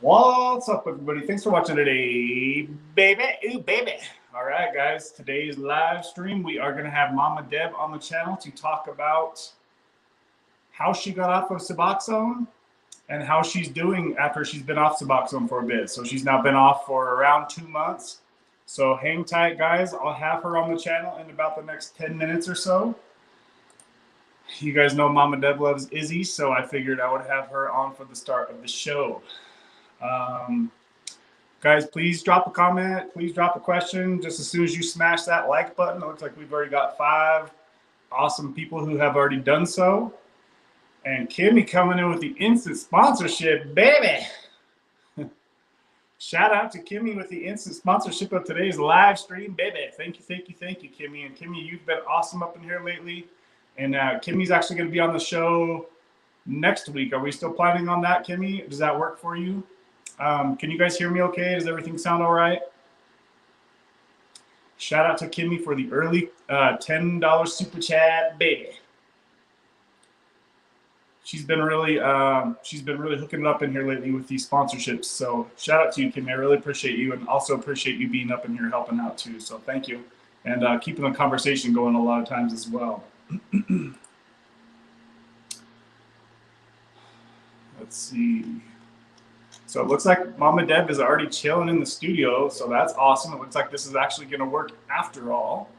What's up, everybody? Thanks for watching today, baby. Ooh, baby. All right, guys. Today's live stream, we are going to have Mama Deb on the channel to talk about how she got off of Suboxone and how she's doing after she's been off Suboxone for a bit. So she's now been off for around 2 months. So hang tight, guys. I'll have her on the channel in about the next 10 minutes or so. You guys know Mama Deb loves Izzy, so I figured I would have her on for the start of the show. Guys, please drop a comment. Please drop a question. Just as soon as you smash that like button, it looks like we've already got 5 awesome people who have already done so. And Kimmy coming in with the instant sponsorship, baby. Shout out to Kimmy with the instant sponsorship of today's live stream, baby. Thank you, Kimmy. And Kimmy, you've been awesome up in here lately. And Kimmy's actually going to be on the show next week. Are we still planning on that, Kimmy? Does that work for you? Can you guys hear me okay? Does everything sound all right? Shout out to Kimmy for the early $10 super chat, baby. She's been really hooking it up in here lately with these sponsorships. So shout out to you, Kimmy. I really appreciate you, and also appreciate you being up in here helping out too. So thank you, and keeping the conversation going a lot of times as well. Let's see. So it looks like Mama Deb is already chilling in the studio, so that's awesome. It looks like this is actually going to work after all.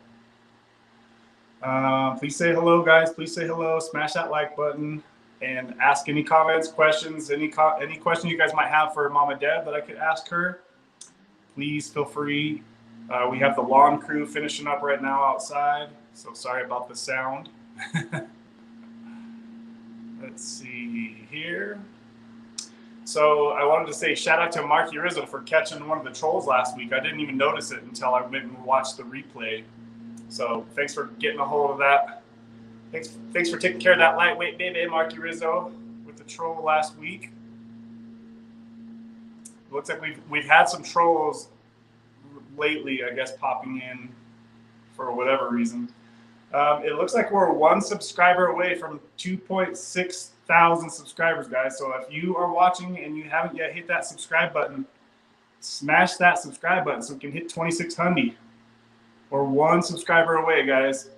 Please say hello, guys. Please say hello. Smash that like button and ask any comments, questions, any questions you guys might have for Mama Deb that I could ask her. Please feel free. We have the lawn crew finishing up right now outside, so sorry about the sound. Let's see here. So I wanted to say shout out to Marky Rizzo for catching one of the trolls last week. I didn't even notice it until I went and watched the replay. So thanks for getting a hold of that. Thanks for taking care of that lightweight baby, Marky Rizzo, with the troll last week. Looks like we've had some trolls lately, I guess, popping in for whatever reason. It looks like we're 1 subscriber away from 2.6 thousand subscribers, guys. So if you are watching and you haven't yet hit that subscribe button, smash that subscribe button so we can hit 2600. We're 1 subscriber away, guys.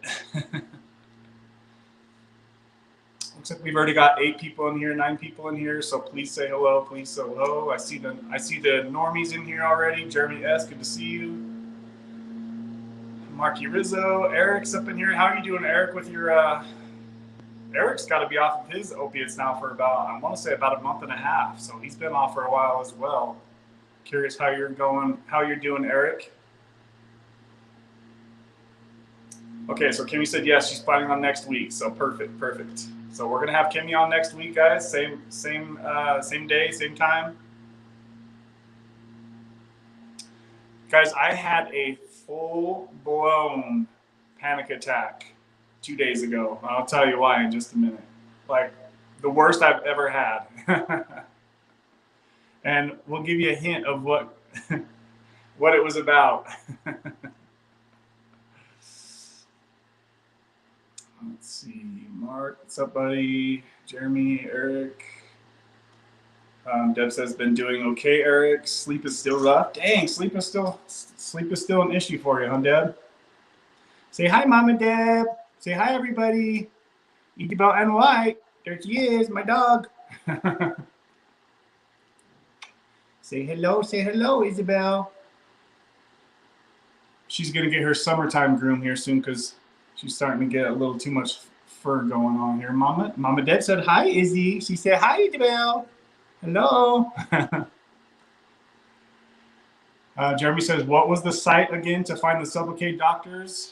Looks like we've already got 8 people in here, 9 people in here. So please say hello. Please say hello. I see the normies in here already. Jeremy S, good to see you. Marky Rizzo, Eric's up in here. How are you doing, Eric? With your Eric's got to be off of his opiates now for about, I want to say about a month and a half. So he's been off for a while as well. Curious how you're doing, Eric. Okay, so Kimmy said yes, she's planning on next week. So perfect. So we're gonna have Kimmy on next week, guys. Same day, same time. Guys, I had a full-blown panic attack 2 days ago. I'll tell you why in just a minute. Like the worst I've ever had. And we'll give you a hint of what it was about. Let's see, Mark, what's up, buddy? Jeremy, Eric. Deb says, been doing okay, Eric. Sleep is still rough. Dang, sleep is still an issue for you, huh, Deb? Say hi, Mama Deb. Say hi, everybody. Isabel and White. There she is, my dog. Say hello, Isabel. She's going to get her summertime groom here soon because she's starting to get a little too much fur going on here. Mama Deb said hi, Izzy. She said hi, Isabel. Hello. Jeremy says, what was the site again to find the Sublocade doctors?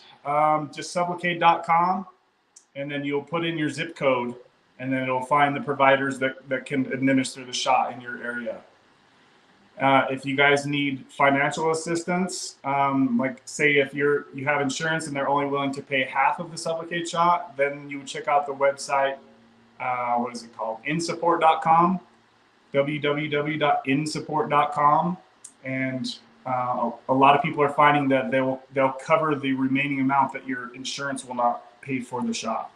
Just sublocade.com, and then you'll put in your zip code, and then it'll find the providers that can administer the shot in your area. If you guys need financial assistance, like say if you have insurance and they're only willing to pay half of the Sublocade shot, then you would check out the website, what is it called? insupport.com, www.insupport.com, and a lot of people are finding that they'll cover the remaining amount that your insurance will not pay for the shot.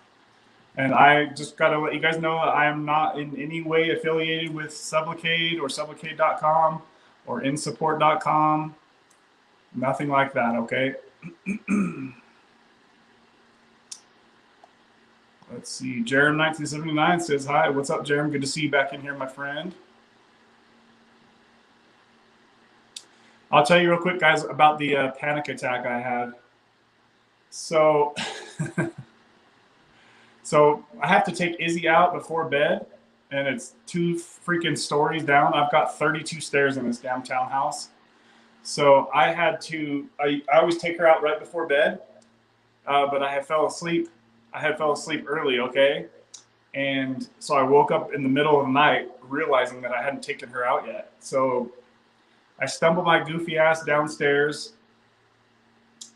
And I just got to let you guys know that I am not in any way affiliated with Sublocade or Sublocade.com or insupport.com. Nothing like that, okay? Let's see. Jerem1979 says, hi. What's up, Jerem? Good to see you back in here, my friend. I'll tell you real quick, guys, about the panic attack I had. So, so I have to take Izzy out before bed, and it's 2 freaking stories down. I've got 32 stairs in this downtown house. So I had to, I always take her out right before bed, but I had fell asleep. I had fell asleep early, okay? And so I woke up in the middle of the night realizing that I hadn't taken her out yet. So I stumbled my goofy ass downstairs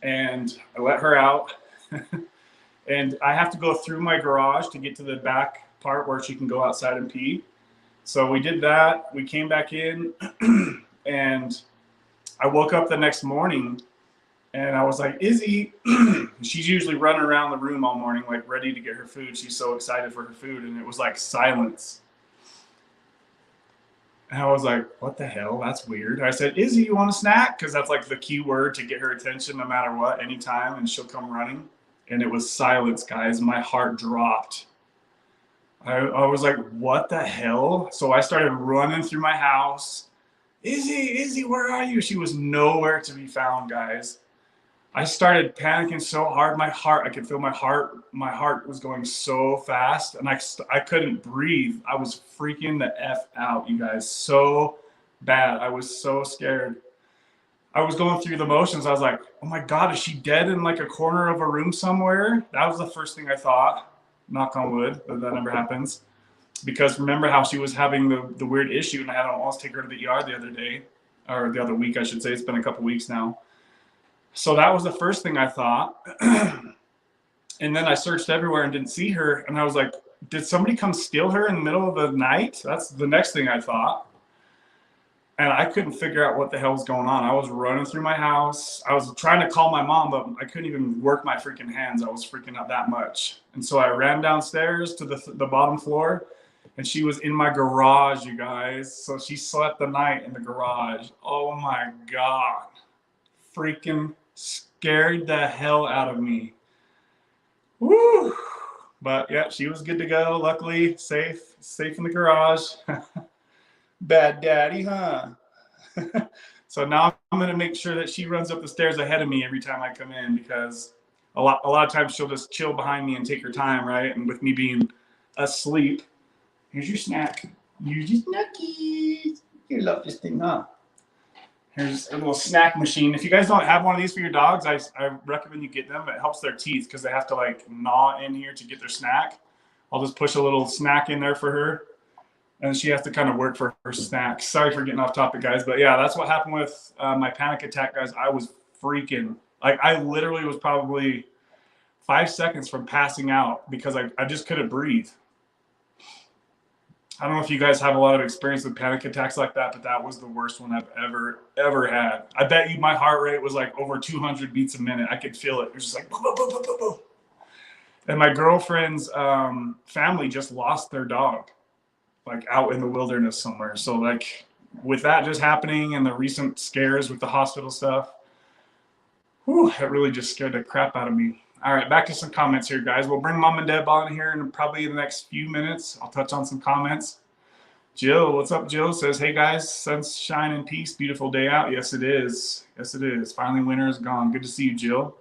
and I let her out. And I have to go through my garage to get to the back part where she can go outside and pee. So we did that. We came back in and I woke up the next morning and I was like, Izzy, she's usually running around the room all morning, like ready to get her food. She's so excited for her food. And it was like silence. And I was like, what the hell? That's weird. I said, Izzy, you want a snack? Because that's like the key word to get her attention no matter what, anytime. And she'll come running. And it was silence, guys. My heart dropped. I was like, what the hell? So I started running through my house. Izzy, where are you? She was nowhere to be found, guys. I started panicking so hard. I could feel my heart was going so fast and I couldn't breathe. I was freaking the F out, you guys, so bad. I was so scared. I was going through the motions. I was like, oh my God, is she dead in like a corner of a room somewhere? That was the first thing I thought, knock on wood, but that never happens. Because remember how she was having the weird issue and I had to almost take her to the ER the other day, or the other week, I should say. It's been a couple weeks now. So that was the first thing I thought. And then I searched everywhere and didn't see her. And I was like, did somebody come steal her in the middle of the night? That's the next thing I thought. And I couldn't figure out what the hell was going on. I was running through my house. I was trying to call my mom, but I couldn't even work my freaking hands. I was freaking out that much. And so I ran downstairs to the bottom floor. And she was in my garage, you guys. So she slept the night in the garage. Oh my God. Freaking scared the hell out of me. Woo! But yeah, she was good to go. Luckily, safe in the garage. Bad daddy, huh? So now I'm gonna make sure that she runs up the stairs ahead of me every time I come in, because a lot of times she'll just chill behind me and take her time, right? And with me being asleep, here's your snack. Here's your snackies. You love this thing, huh? Here's a little snack machine. If you guys don't have one of these for your dogs, I recommend you get them. It helps their teeth because they have to like gnaw in here to get their snack. I'll just push a little snack in there for her, and she has to kind of work for her snack. Sorry for getting off topic, guys, but yeah, that's what happened with my panic attack, guys. I was freaking, like, I literally was probably 5 seconds from passing out because I just couldn't breathe. I don't know if you guys have a lot of experience with panic attacks like that, but that was the worst one I've ever had. I bet you my heart rate was like over 200 beats a minute. I could feel it. It was just like, boom, boom, boom, boom, boom. And my girlfriend's family just lost their dog, like out in the wilderness somewhere. So like with that just happening and the recent scares with the hospital stuff, whew, it really just scared the crap out of me. All right, back to some comments here, guys. We'll bring Mom and Deb on here in probably the next few minutes. I'll touch on some comments. Jill, what's up, Jill? Says, hey, guys, sunshine and peace. Beautiful day out. Yes, it is. Yes, it is. Finally, winter is gone. Good to see you, Jill.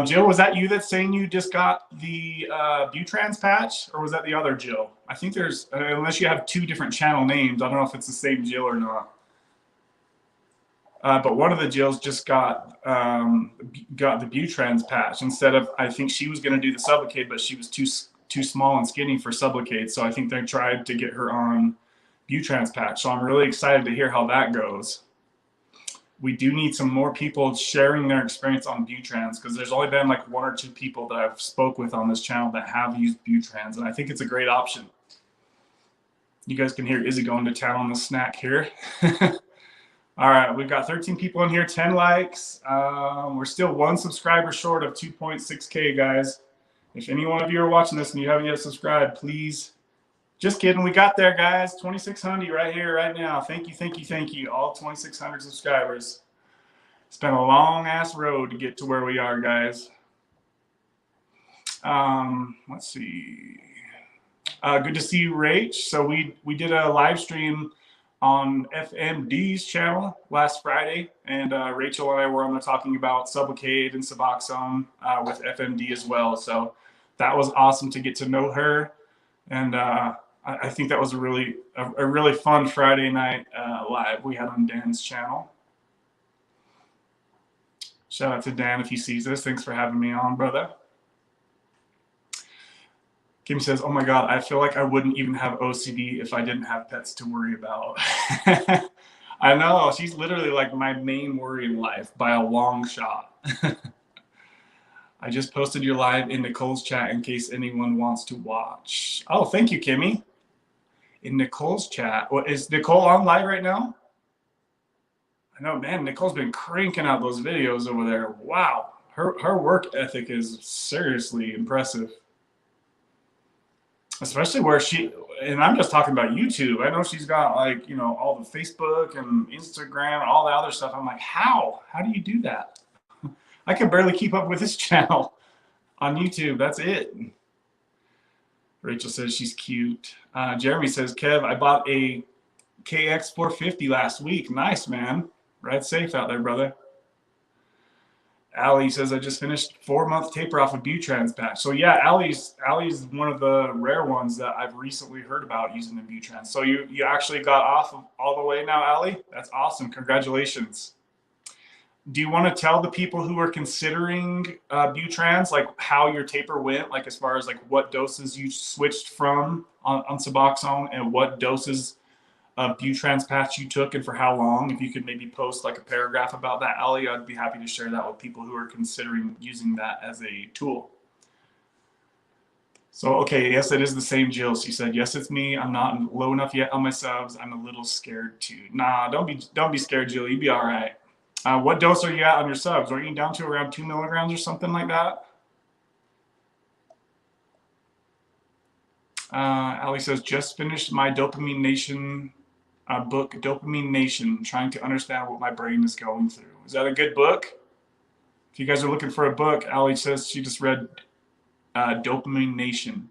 Jill, was that you that's saying you just got the Butrans patch, or was that the other Jill? I think there's, unless you have 2 different channel names, I don't know if it's the same Jill or not. But one of the Jills just got the Butrans patch instead of, I think she was going to do the Sublocade, but she was too small and skinny for Sublocade. So I think they tried to get her on Butrans patch. So I'm really excited to hear how that goes. We do need some more people sharing their experience on Butrans, because there's only been like 1 or 2 people that I've spoke with on this channel that have used Butrans, and I think it's a great option. You guys can hear Izzy going to town on the snack here. All right, we've got 13 people in here, 10 likes. We're still 1 subscriber short of 2.6K, guys. If any one of you are watching this and you haven't yet subscribed, please. Just kidding. We got there, guys. 2,600 right here, right now. Thank you, thank you, thank you. All 2,600 subscribers. It's been a long-ass road to get to where we are, guys. Let's see. Good to see you, Rach. So we did a live stream on FMD's channel last Friday, and Rachel and I were on there talking about Sublocade and Suboxone with FMD as well. So that was awesome to get to know her, and I think that was a really fun Friday night live we had on Dan's channel. Shout out to Dan if he sees this. Thanks for having me on, brother. Kim says, oh my God, I feel like I wouldn't even have OCD if I didn't have pets to worry about. I know, she's literally like my main worry in life by a long shot. I just posted your live in Nicole's chat in case anyone wants to watch. Oh, thank you, Kimmy. In Nicole's chat. What, is Nicole on live right now? I know, man, Nicole's been cranking out those videos over there. Wow, her work ethic is seriously impressive. Especially where she, and I'm just talking about YouTube. I know she's got like, you know, all the Facebook and Instagram and all the other stuff. I'm like, how do you do that? I can barely keep up with this channel on YouTube. That's it. Rachel says she's cute. Jeremy says, Kev, I bought a KX 450 last week. Nice, man. Ride safe out there, brother. Allie says, I just finished 4-month taper off a Butrans patch. So yeah, Allie's one of the rare ones that I've recently heard about using the Butrans. So you actually got off all the way now, Allie? That's awesome. Congratulations. Do you want to tell the people who are considering Butrans, like how your taper went, like as far as like what doses you switched from on Suboxone and what doses of Butrans patch you took and for how long? If you could maybe post like a paragraph about that, Ali, I'd be happy to share that with people who are considering using that as a tool. So, okay, yes, it is the same Jill. She said, yes, it's me. I'm not low enough yet on my subs. I'm a little scared too. Nah, don't be scared, Jill. You'll be all right. What dose are you at on your subs? Are you down to around 2 milligrams or something like that? Ali says, just finished my Dopamine Nation book, Dopamine Nation, trying to understand what my brain is going through. Is that a good book? If you guys are looking for a book, Ali says she just read Dopamine Nation.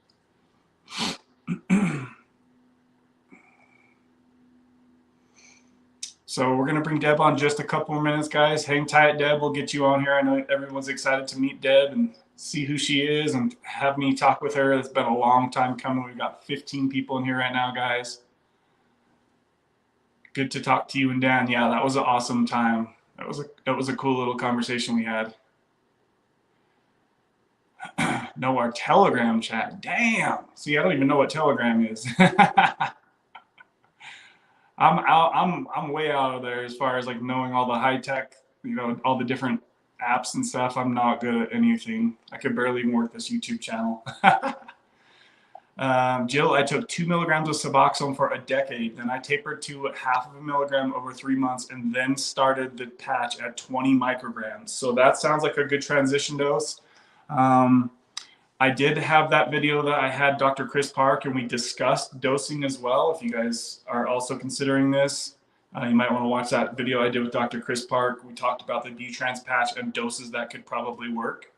So we're going to bring Deb on just a couple more minutes, guys. Hang tight, Deb. We'll get you on here. I know everyone's excited to meet Deb and see who she is and have me talk with her. It's been a long time coming. We've got 15 people in here right now, guys. Good to talk to you and Dan. Yeah, that was an awesome time. That was a cool little conversation we had. No, our Telegram chat. Damn. See, I don't even know what Telegram is. I'm way out of there as far as like knowing all the high tech, you know, all the different apps and stuff. I'm not good at anything. I could barely even work this YouTube channel. Jill, I took 2 milligrams of Suboxone for a decade. Then I tapered to 0.5 milligram over 3 months and then started the patch at 20 micrograms. So that sounds like a good transition dose. I did have that video that I had Dr. Chris Park and we discussed dosing as well. If you guys are also considering this, you might want to watch that video I did with Dr. Chris Park. We talked about the Butrans patch and doses that could probably work.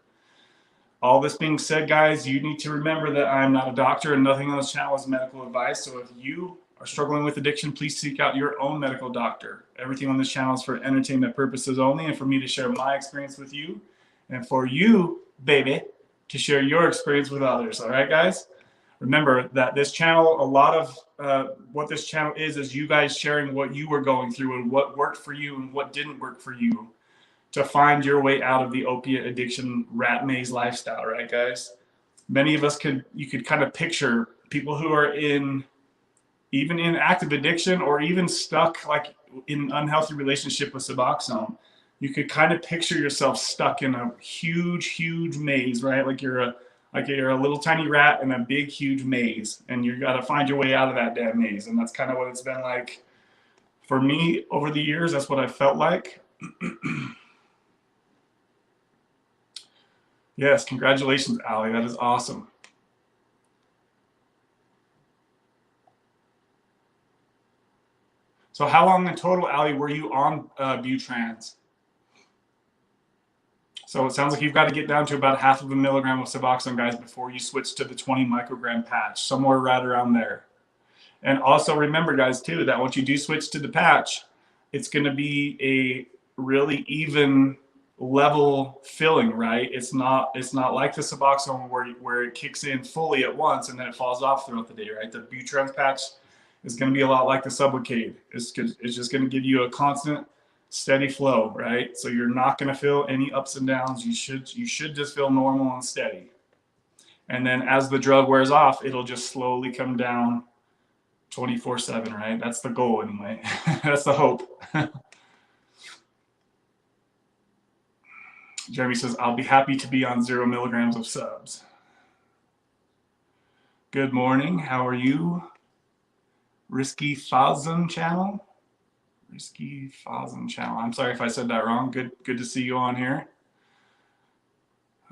All this being said, guys, you need to remember that I'm not a doctor and nothing on this channel is medical advice. So if you are struggling with addiction, please seek out your own medical doctor. Everything on this channel is for entertainment purposes only and for me to share my experience with you and for you, baby, to share your experience with others. All right, guys? Remember that this channel, a lot of what this channel is you guys sharing what you were going through and what worked for you and what didn't work for you to find your way out of the opiate addiction rat maze lifestyle, right, guys? Many of us you could kind of picture people who are even in active addiction or even stuck like in an unhealthy relationship with Suboxone. You could kind of picture yourself stuck in a huge, huge maze, right? Like you're a little tiny rat in a big, huge maze, and you got to find your way out of that damn maze. And that's kind of what it's been like for me over the years. That's what I felt like. Yes, congratulations, Allie. That is awesome. So how long in total, Allie, were you on Butrans? So it sounds like you've got to get down to about half of a milligram of Suboxone, guys, before you switch to the 20 microgram patch, somewhere right around there. And also remember, guys, too, that once you do switch to the patch, it's going to be a really even level filling, right? It's not like the Suboxone where it kicks in fully at once and then it falls off throughout the day, right? The Butrans patch is going to be a lot like the Sublocade. It's just going to give you a constant, steady flow, right? So you're not going to feel any ups and downs. You should just feel normal and steady. And then as the drug wears off, it'll just slowly come down 24/7, right? That's the goal anyway. That's the hope. Jeremy says, I'll be happy to be on 0 milligrams of subs. Good morning. How are you? Risky Fazen channel. Risky Fazen channel. I'm sorry if I said that wrong. Good to see you on here.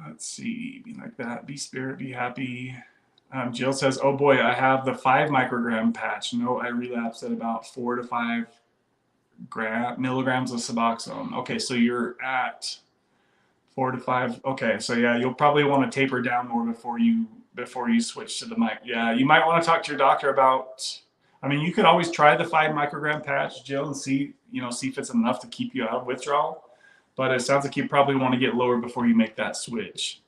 Let's see. Be like that. Be spirit. Be happy. Jill says, oh boy, I have the 5 microgram patch. No, I relapsed at about 4 to 5 milligrams of Suboxone. Okay, so you're at 4 to 5. Okay, so yeah, you'll probably want to taper down more before you switch to the mic. Yeah, you might want to talk to your doctor about. I mean, you could always try the 5 microgram patch, Jill, and see if it's enough to keep you out of withdrawal. But it sounds like you probably want to get lower before you make that switch.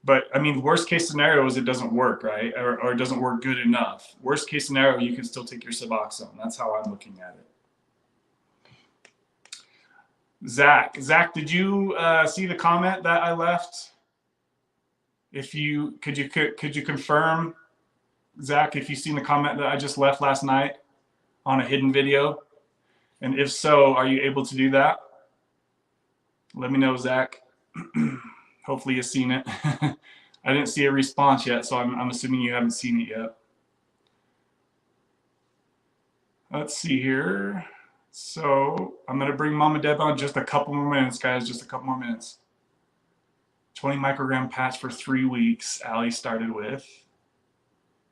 But I mean, worst case scenario is it doesn't work, right? Or it doesn't work good enough. Worst case scenario, you can still take your Suboxone. That's how I'm looking at it. Zach, did you see the comment that I left? If you could you confirm, Zach, if you've seen the comment that I just left last night on a hidden video? And if so, are you able to do that? Let me know, Zach. Hopefully you've seen it. I didn't see a response yet, so I'm assuming you haven't seen it yet. Let's see here. So I'm going to bring Mama Deb on just a couple more minutes, guys. Just a couple more minutes. 20 microgram patch for 3 weeks, Allie started with.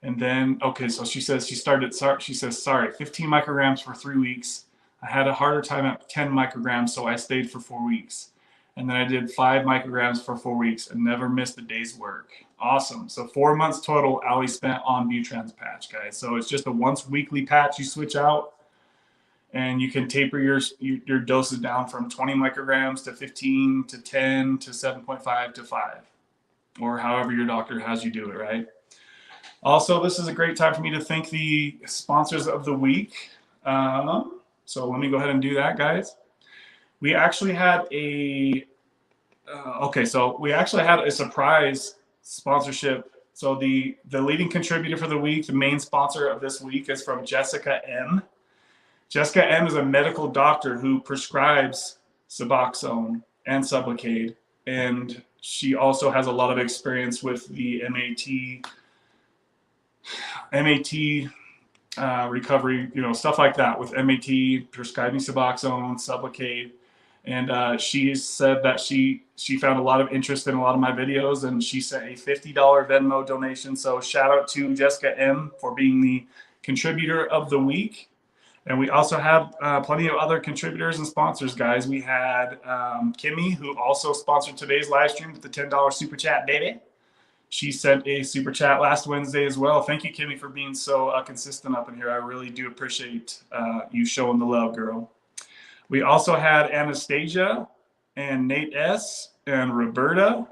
And then, okay, so she says she says, sorry, 15 micrograms for 3 weeks. I had a harder time at 10 micrograms, so I stayed for 4 weeks. And then I did 5 micrograms for 4 weeks and never missed a day's work. Awesome. So 4 months total, Allie spent on Butrans patch, guys. So it's just a once weekly patch you switch out. And you can taper your doses down from 20 micrograms to 15 to 10 to 7.5 to 5, or however your doctor has you do it, right? Also, this is a great time for me to thank the sponsors of the week. So let me go ahead and do that, guys. We actually had a surprise sponsorship. So the leading contributor for the week, the main sponsor of this week, is from Jessica M. Jessica M is a medical doctor who prescribes Suboxone and Sublocade, and she also has a lot of experience with the MAT recovery, stuff like that, with MAT, prescribing Suboxone, Sublocade. And she said that she found a lot of interest in a lot of my videos, and she sent a $50 Venmo donation. So shout out to Jessica M for being the contributor of the week. And we also have plenty of other contributors and sponsors, guys. We had Kimmy, who also sponsored today's live stream with the $10 super chat, baby. She sent a super chat last Wednesday as well. Thank you, Kimmy, for being so consistent up in here. I really do appreciate you showing the love, girl. We also had Anastasia and Nate S. and Roberta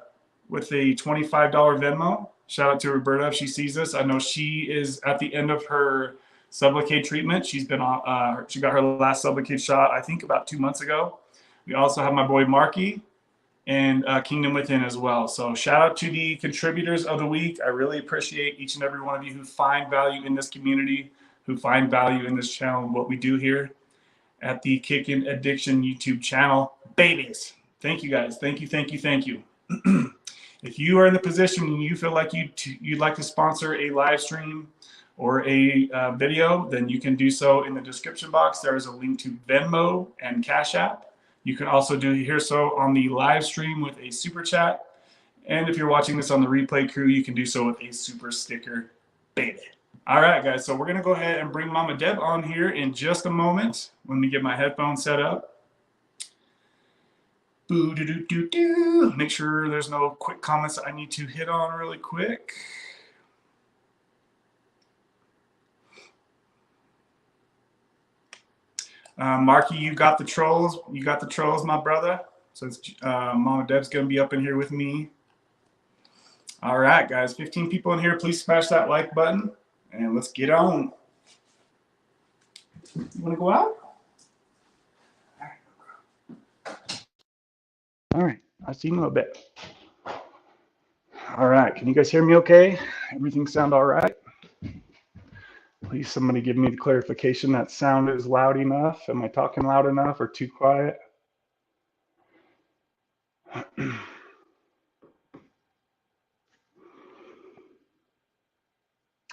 with a $25 Venmo. Shout out to Roberta if she sees this. I know she is at the end of her Sublocade treatment. She's been on. She got her last Sublocade shot, I think, about 2 months ago. We also have my boy Marky and Kingdom Within as well. So shout out to the contributors of the week. I really appreciate each and every one of you who find value in this community, who find value in this channel, what we do here at the Kickin' Addiction YouTube channel. Babies, thank you guys. Thank you. If you are in the position and you feel like you'd like to sponsor a live stream or a video, then you can do so in the description box. There is a link to Venmo and Cash App. You can also do so on the live stream with a super chat. And if you're watching this on the replay crew, you can do so with a super sticker, baby. All right, guys, so we're going to go ahead and bring Mama Deb on here in just a moment. Let me get my headphones set up. Boo-doo-doo-doo-doo. Make sure there's no quick comments that I need to hit on really quick. Marky, you got the trolls. You got the trolls, my brother. So it's, Mama Deb's going to be up in here with me. All right, guys, 15 people in here. Please smash that like button, and let's get on. You want to go out? All right, I'll see you in a little bit. All right, can you guys hear me okay? Everything sound all right? Please, somebody give me the clarification that sound is loud enough. Am I talking loud enough or too quiet?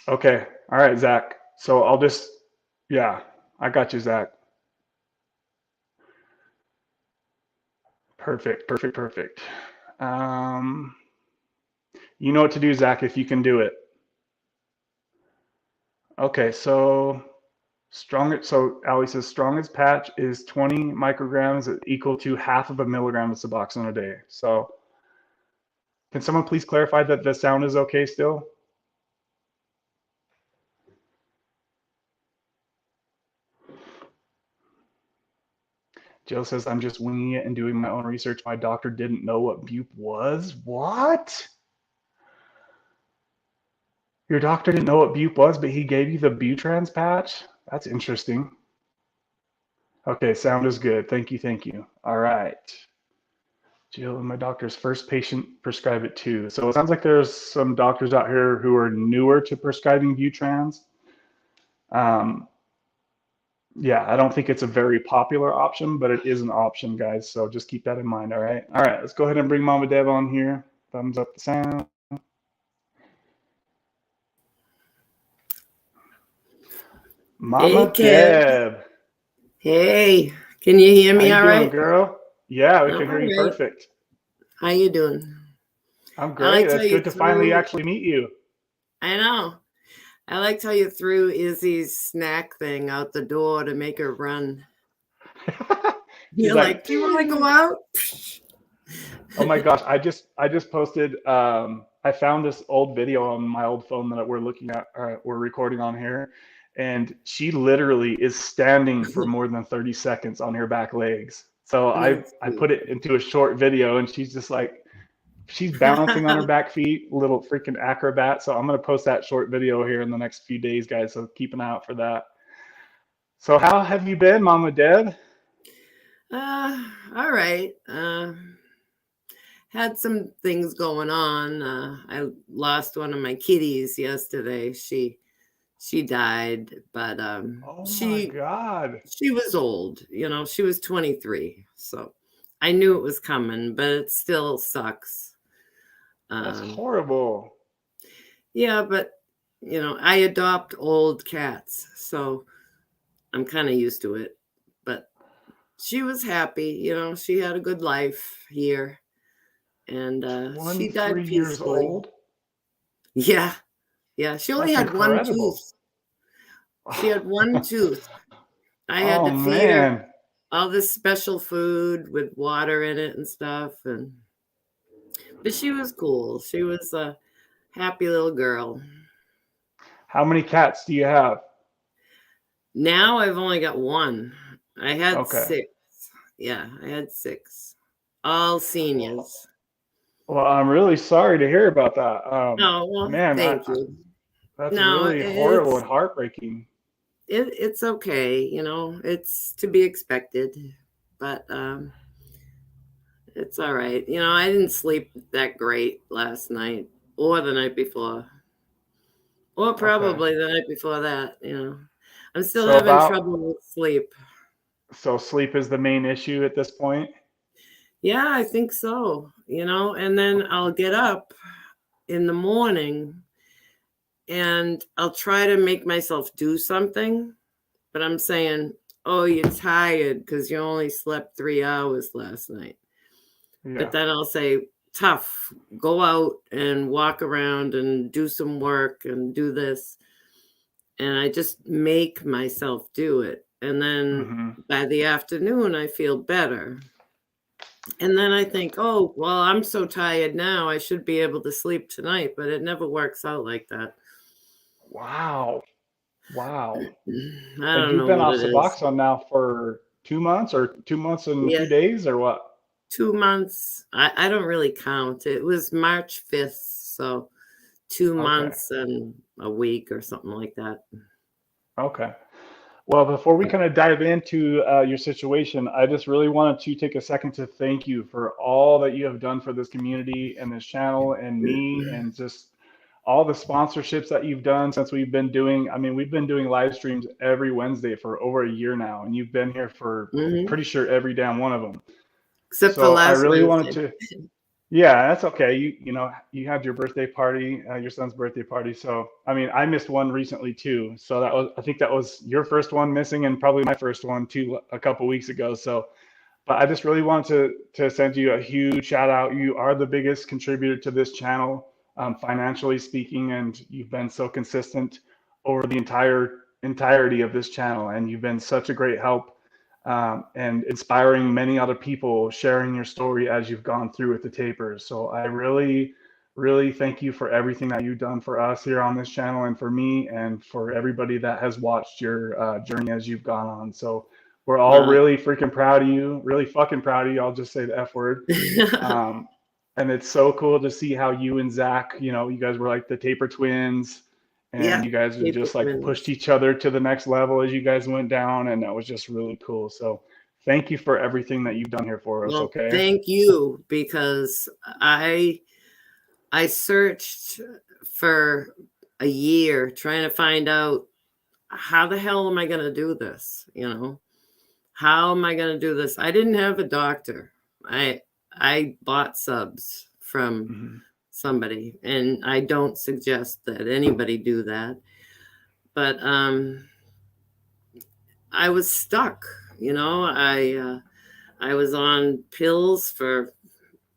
Okay, all right, Zach. So I'll just, yeah, I got you, Zach. Perfect, perfect, perfect. You know what to do, Zach, if you can do it. Okay, so Ali says strongest patch is 20 micrograms equal to half of a milligram of Suboxone a day. So can someone please clarify that the sound is okay still? Jill says, I'm just winging it and doing my own research. My doctor didn't know what bupe was. What? Your doctor didn't know what bupe was, but he gave you the Butrans patch? That's interesting. Okay, sound is good. Thank you, thank you. All right. Jill and my doctor's first patient prescribe it too. So it sounds like there's some doctors out here who are newer to prescribing Butrans. Yeah, I don't think it's a very popular option, but it is an option, guys. So just keep that in mind, all right? All right, let's go ahead and bring Mama Deb on here. Thumbs up the sound. Mama Deb. Hey, can you hear me all right? How you doing, girl? Yeah, we can hear you perfect. How you doing? I'm great. It's good to finally actually meet you. I know. I liked how you threw Izzy's snack thing out the door to make her run. You're like, do you want to go out? Oh my gosh, I just posted, I found this old video on my old phone that we're recording on here, and she literally is standing for more than 30 seconds on her back legs. So I put it into a short video, and she's just like, she's bouncing on her back feet, little freaking acrobat. So I'm going to post that short video here in the next few days, guys. So keep an eye out for that. So how have you been, Mama Deb? All right. Had some things going on. I lost one of my kitties yesterday. She died, but oh my God. She was old, you know, she was 23. So I knew it was coming, but it still sucks. That's horrible. Yeah, but you know, I adopt old cats, so I'm kind of used to it. But she was happy, you know, she had a good life here. And she died 23 years old? Yeah. Yeah. She only had one tooth. She had one tooth. I had to feed her all this special food with water in it and stuff. But she was cool. She was a happy little girl. How many cats do you have? Now I've only got one. I had 6. Yeah, I had 6. All seniors. Well, I'm really sorry to hear about that. Oh, well, man, thank you. That's really horrible and heartbreaking. It's okay, you know, it's to be expected, but it's all right. You know, I didn't sleep that great last night or the night before, or probably the night before that. You know, I'm still having trouble with sleep. So sleep is the main issue at this point? Yeah, I think so. You know, and then I'll get up in the morning and I'll try to make myself do something, but I'm saying, oh, you're tired because you only slept 3 hours last night. Yeah. But then I'll say, tough, go out and walk around and do some work and do this. And I just make myself do it. And then by the afternoon, I feel better. And then I think, oh, well, I'm so tired now. I should be able to sleep tonight. But it never works out like that. Wow. I And don't you've know been what off it is. Suboxone now for 2 months or 2 months and a Yeah, few days or what? 2 months. I don't really count. It was March 5th. So 2 Okay. months and a week or something like that. Okay. Well, before we kind of dive into your situation, I just really wanted to take a second to thank you for all that you have done for this community and this channel and me and just all the sponsorships that you've done since we've been doing. I mean, we've been doing live streams every Wednesday for over a year now, and you've been here for pretty sure every damn one of them. Except for So I last really wanted Wednesday. to. Yeah, that's okay. You know, you had your birthday party, your son's birthday party. So, I mean, I missed one recently too. So I think that was your first one missing and probably my first one too a couple weeks ago. So, but I just really wanted to send you a huge shout out. You are the biggest contributor to this channel, financially speaking, and you've been so consistent over the entirety of this channel, and you've been such a great help and inspiring many other people, sharing your story as you've gone through with the tapers. So I really, really thank you for everything that you've done for us here on this channel and for me and for everybody that has watched your journey as you've gone on. So we're all really freaking proud of you, really fucking proud of you. I'll just say the F word. And it's so cool to see how you and Zach, you know, you guys were like the taper twins. And you guys just like pushed each other to the next level as you guys went down. And that was just really cool. So thank you for everything that you've done here for us. Well, okay. Thank you, because I searched for a year trying to find out how the hell am I going to do this? You know, how am I going to do this? I didn't have a doctor. I bought subs from somebody, and I don't suggest that anybody do that. But I was stuck, you know. I was on pills for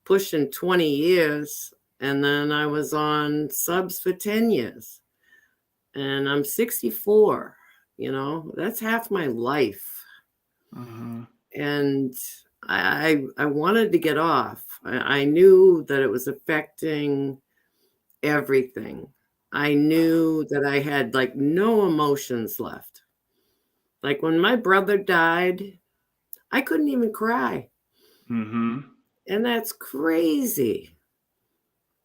pushing 20 years, and then I was on subs for 10 years. And I'm 64, you know, that's half my life. And I wanted to get off. I knew that it was affecting everything. I knew that I had like no emotions left. Like when my brother died, I couldn't even cry. And that's crazy.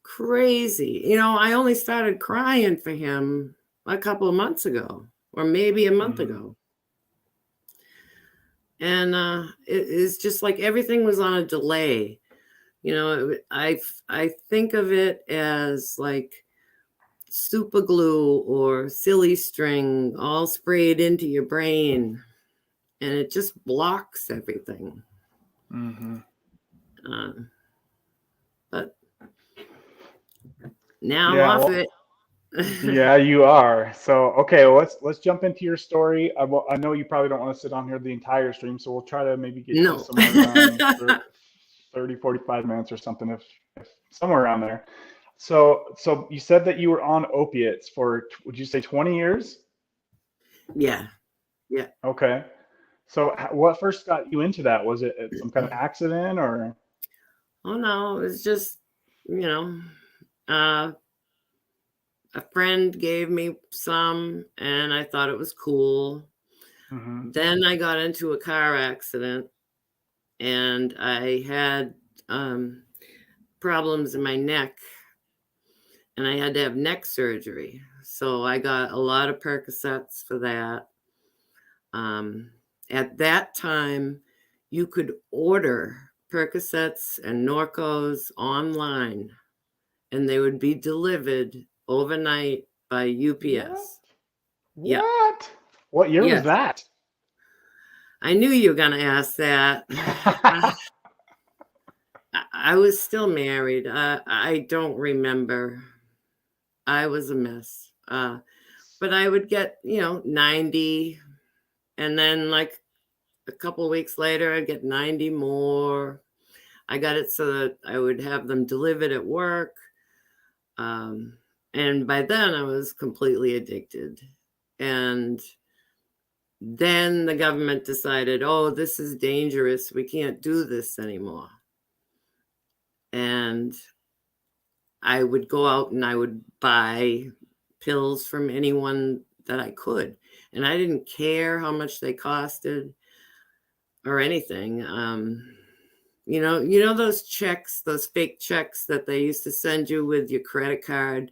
Crazy. You know, I only started crying for him a couple of months ago, or maybe a month ago. And it's just like everything was on a delay. You know, I think of it as like super glue or silly string all sprayed into your brain, and it just blocks everything. But now I'm off it. Yeah, you are. So, okay, well, let's jump into your story. I know you probably don't want to sit on here the entire stream, so we'll try to maybe get to somewhere around 30, 45 minutes or something, if somewhere around there. So you said that you were on opiates for, would you say 20 years? Yeah. Okay. So what first got you into that? Was it some kind of accident or? Oh, no, it was just, you know, a friend gave me some and I thought it was cool. Then I got into a car accident and I had problems in my neck and I had to have neck surgery. So I got a lot of Percocets for that. At that time, you could order Percocets and Norcos online and they would be delivered overnight by UPS. What? What year was that? I knew you were going to ask that. I was still married. I don't remember. I was a mess. But I would get, 90 and then like a couple of weeks later, I'd get 90 more. I got it so that I would have them delivered at work. And by then I was completely addicted. And then the government decided, oh, this is dangerous. We can't do this anymore. And I would go out and I would buy pills from anyone that I could. And I didn't care how much they costed or anything. You know those checks, those fake checks that they used to send you with your credit card?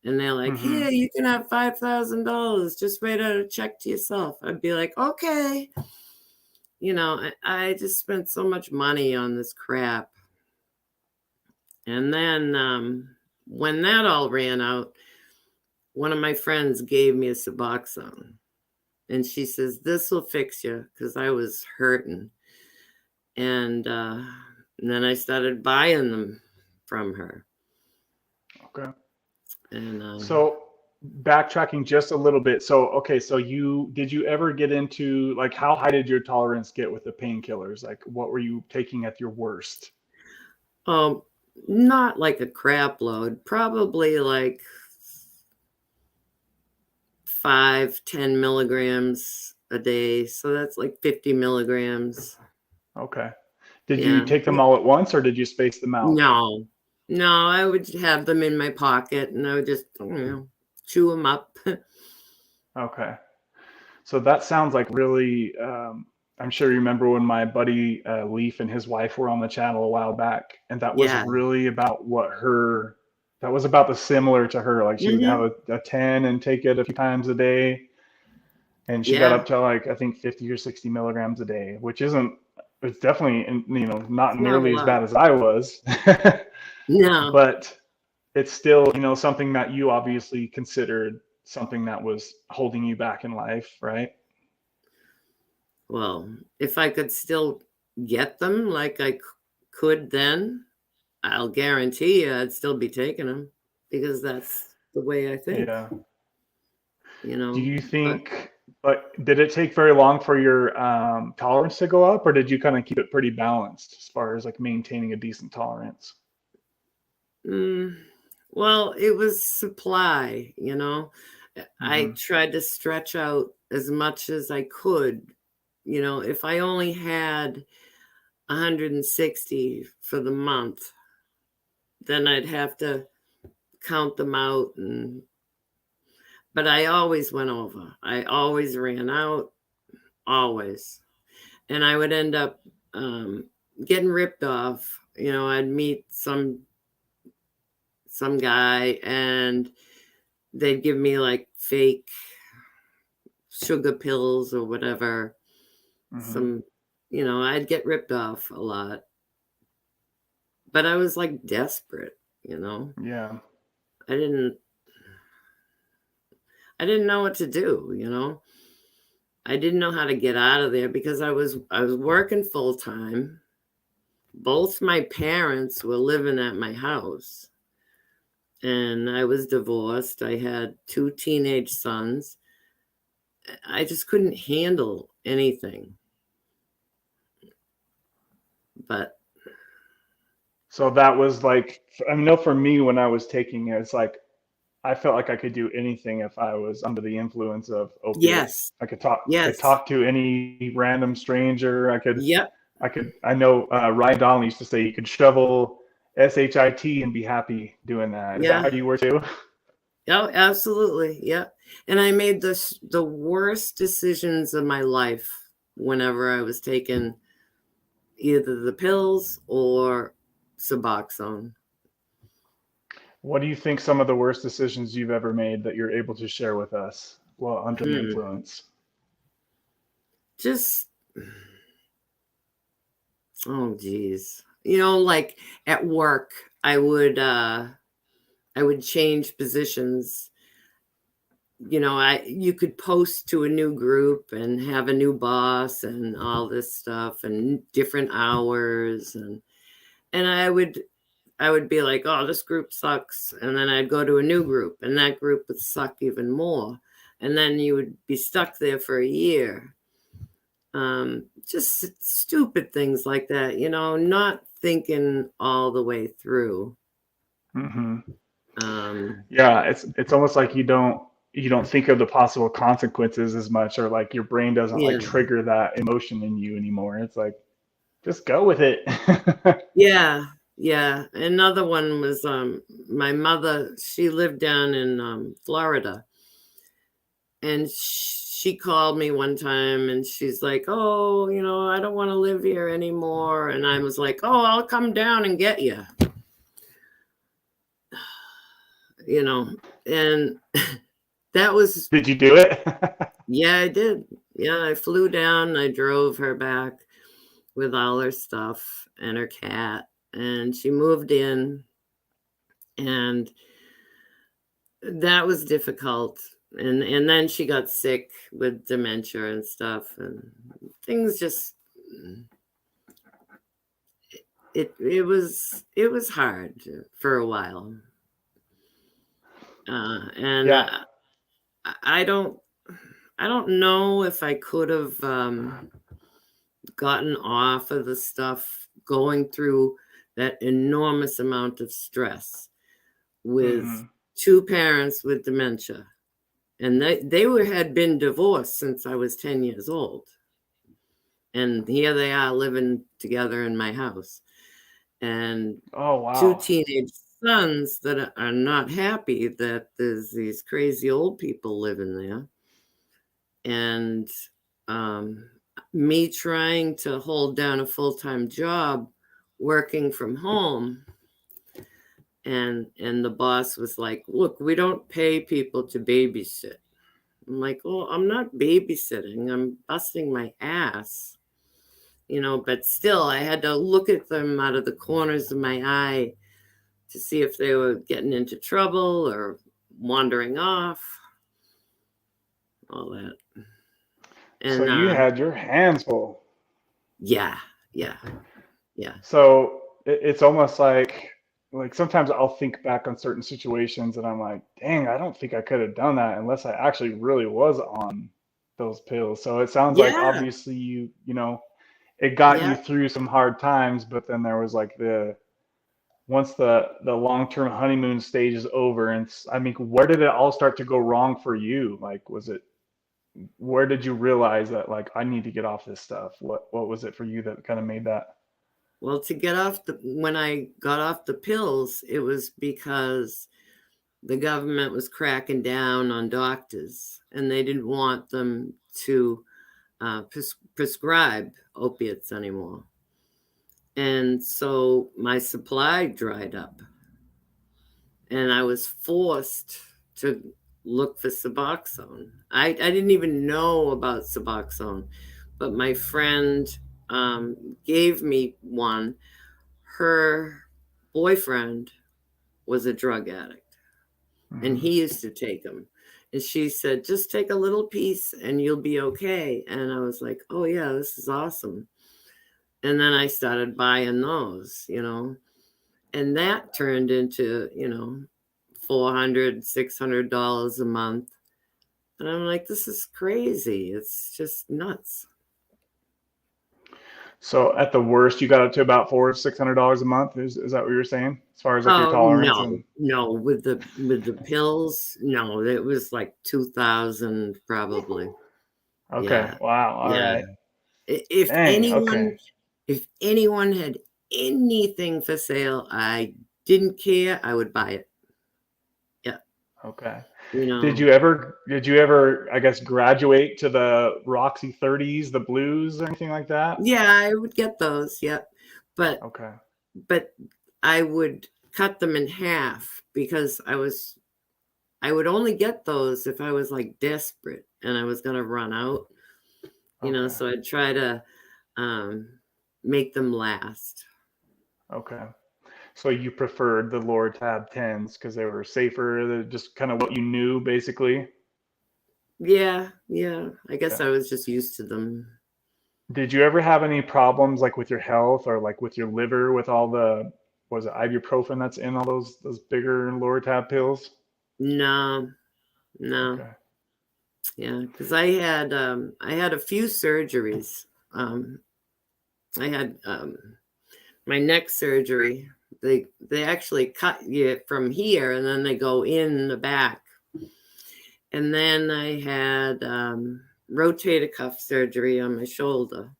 And they're like, here, you can have $5,000. Just write out a check to yourself. I'd be like, okay. You know, I just spent so much money on this crap. And then when that all ran out, one of my friends gave me a Suboxone. And she says, this will fix you, because I was hurting. And then I started buying them from her. Okay. And so backtracking just a little bit. So did you ever get into, like, how high did your tolerance get with the painkillers? Like, what were you taking at your worst? Not like a crap load, probably like 5-10 milligrams a day. So that's like 50 milligrams. Okay. Did you take them all at once, or did you space them out? No, I would have them in my pocket and I would just, chew them up. Okay. So that sounds like really, I'm sure you remember when my buddy Leaf and his wife were on the channel a while back, and that was really about that was about the similar to her. Like, she would have a 10 and take it a few times a day. And she got up to, like, I think 50 or 60 milligrams a day, which it's definitely, not nearly as bad as I was. No. But it's still, something that you obviously considered something that was holding you back in life, right? Well, if I could still get them like I could then, I'll guarantee you I'd still be taking them, because that's the way I think. Yeah. Do you think, did it take very long for your tolerance to go up, or did you kind of keep it pretty balanced as far as, like, maintaining a decent tolerance? Well, it was supply, I tried to stretch out as much as I could. If I only had 160 for the month, then I'd have to count them out. But I always went over. I always ran out, always. And I would end up getting ripped off. I'd meet some guy and they'd give me like fake sugar pills or whatever. I'd get ripped off a lot. But I was like desperate, Yeah. I didn't know what to do, I didn't know how to get out of there, because I was working full time. Both my parents were living at my house. And I was divorced. I had 2 teenage sons. I just couldn't handle anything. But so that was like, I know for me, when I was taking it, it's like, I felt like I could do anything if I was under the influence of opiates. Yes. I could talk to any random stranger. I know Ryan Donnelly used to say you could shovel SHIT and be happy doing that. Is that how you were too? Oh, absolutely. Yeah. And I made the worst decisions of my life whenever I was taking either the pills or Suboxone. What do you think some of the worst decisions you've ever made that you're able to share with us while under the influence? Just, oh geez. Like at work, I would change positions. You could post to a new group and have a new boss and all this stuff and different hours, and I would be like, oh, this group sucks. And then I'd go to a new group and that group would suck even more. And then you would be stuck there for a year. Just stupid things like that, not thinking all the way through. Mm-hmm. Um, Yeah, it's almost like you don't think of the possible consequences as much, or like your brain doesn't like yeah. trigger that emotion in you anymore. It's like, just go with it. Yeah. Yeah. Another one was my mother, she lived down in Florida, and she called me one time and she's like, "Oh, I don't want to live here anymore." And I was like, "Oh, I'll come down and get you." And that was. Did you do it? Yeah, I did. Yeah, I flew down, I drove her back with all her stuff and her cat, and she moved in, and that was difficult. And then she got sick with dementia and stuff, and things just it was hard for a while. And Yeah. I don't know if I could have gotten off of the stuff going through that enormous amount of stress with Mm-hmm. two parents with dementia. And they had been divorced since I was 10 years old. And here they are living together in my house. And Oh, two wow. teenage sons that are not happy that there's these crazy old people living there. And me trying to hold down a full-time job working from home. And the boss was like, "Look, we don't pay people to babysit." I'm like, "Well, I'm not babysitting. I'm busting my ass." But still I had to look at them out of the corners of my eye to see if they were getting into trouble or wandering off, all that. So And you had your hands full. yeah. So it's almost like sometimes I'll think back on certain situations and I'm like, dang, I don't think I could have done that unless I actually really was on those pills. So it sounds like Yeah. obviously it got you Yeah. through some hard times, but then there was like once the long-term honeymoon stage is over, and I mean, where did it all start to go wrong for you? Like, where did you realize that like I need to get off this stuff? What was it for you that kind of made that? Well, to get off when I got off the pills, it was because the government was cracking down on doctors and they didn't want them to prescribe opiates anymore. And so my supply dried up and I was forced to look for Suboxone. I didn't even know about Suboxone, but my friend gave me one. Her boyfriend was a drug addict and he used to take them. And she said, "Just take a little piece and you'll be okay." And I was like, "Oh yeah, this is awesome." And then I started buying those, and that turned into, $400, $600 a month. And I'm like, this is crazy. It's just nuts. So at the worst, you got up to about $600 a month. Is that what you were saying? As far as like your tolerance and no, with the pills, no, it was like 2,000 probably. okay, Yeah. wow, all Yeah. right, If dang, okay. anyone had anything for sale, I didn't care. I would buy it. Yeah. Okay. You Did know, you ever, I guess, graduate to the Roxy 30s, the blues, or anything like that? yeah, I would get those. Yeah. But Okay. I would cut them in half because I would only get those if I was like desperate and I was going to run out, Okay. so I'd try to make them last. Okay. So you preferred the lower tab 10s because they were safer, they're just kind of what you knew, basically. Yeah. I guess Okay. I was just used to them. Did you ever have any problems like with your health or like with your liver with all was it ibuprofen that's in all those bigger and lower tab pills? No. Okay. Yeah, because I had a few surgeries. I had my neck surgery. They actually cut you from here and then they go in the back. And then I had rotator cuff surgery on my shoulder.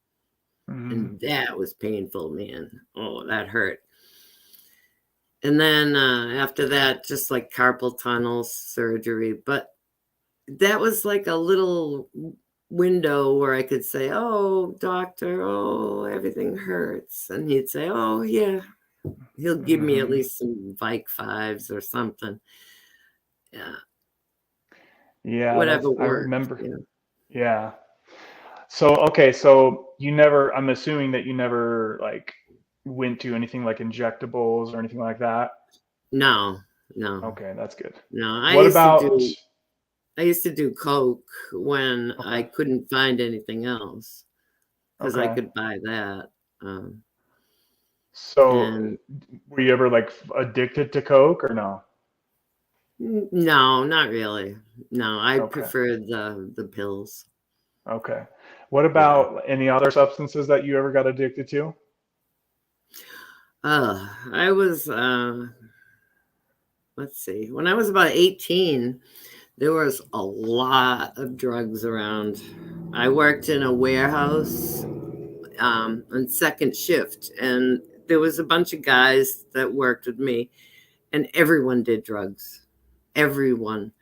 And that was painful, man. Oh, that hurt. And then after that, just like carpal tunnel surgery. But that was like a little window where I could say, "Oh, doctor, oh, everything hurts." And he'd say, "Oh, yeah." He'll give me at least some Vike 5s or something. Yeah. Yeah, Whatever I works. remember. You know? Yeah. So, okay, so you never, I'm assuming that you never like went to anything like injectables or anything like that. No. Okay, that's good. No, What about, I used to do coke when okay, I couldn't find anything else because I okay. could buy that. So And were you ever like addicted to coke or no? no, not really. No, I Okay, preferred the pills. okay. What Yeah. about any other substances that you ever got addicted to? I was let's see. When I was about 18, there was a lot of drugs around. I worked in a warehouse on second shift, and there was a bunch of guys that worked with me, and everyone did drugs. Everyone.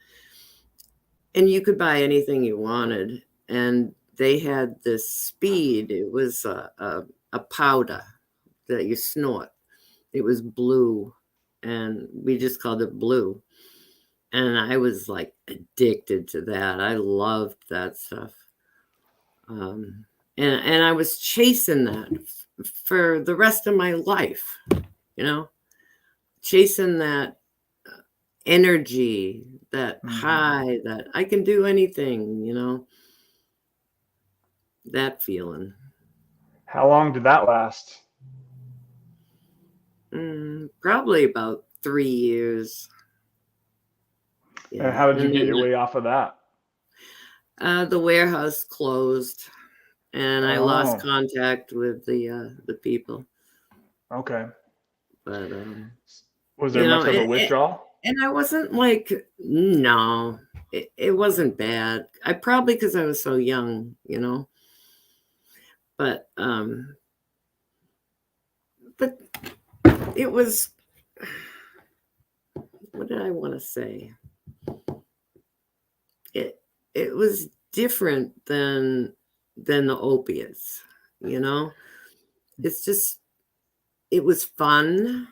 And you could buy anything you wanted. And they had this speed. It was a powder that you snort. It was blue, and we just called it blue. And I was like addicted to that. I loved that stuff. And I was chasing that for the rest of my life, you know, chasing that energy, that high, that I can do anything, you know, that feeling. How long did that last? Probably about 3 years. Yeah. And how did you get your way off of that? The warehouse closed, and I lost contact with the people. Okay. But was there much of a withdrawal? And I wasn't like, no, it wasn't bad. I probably because I was so young, you know. But it was, what did I want to say? It was different than the opiates, you know. It's just, it was fun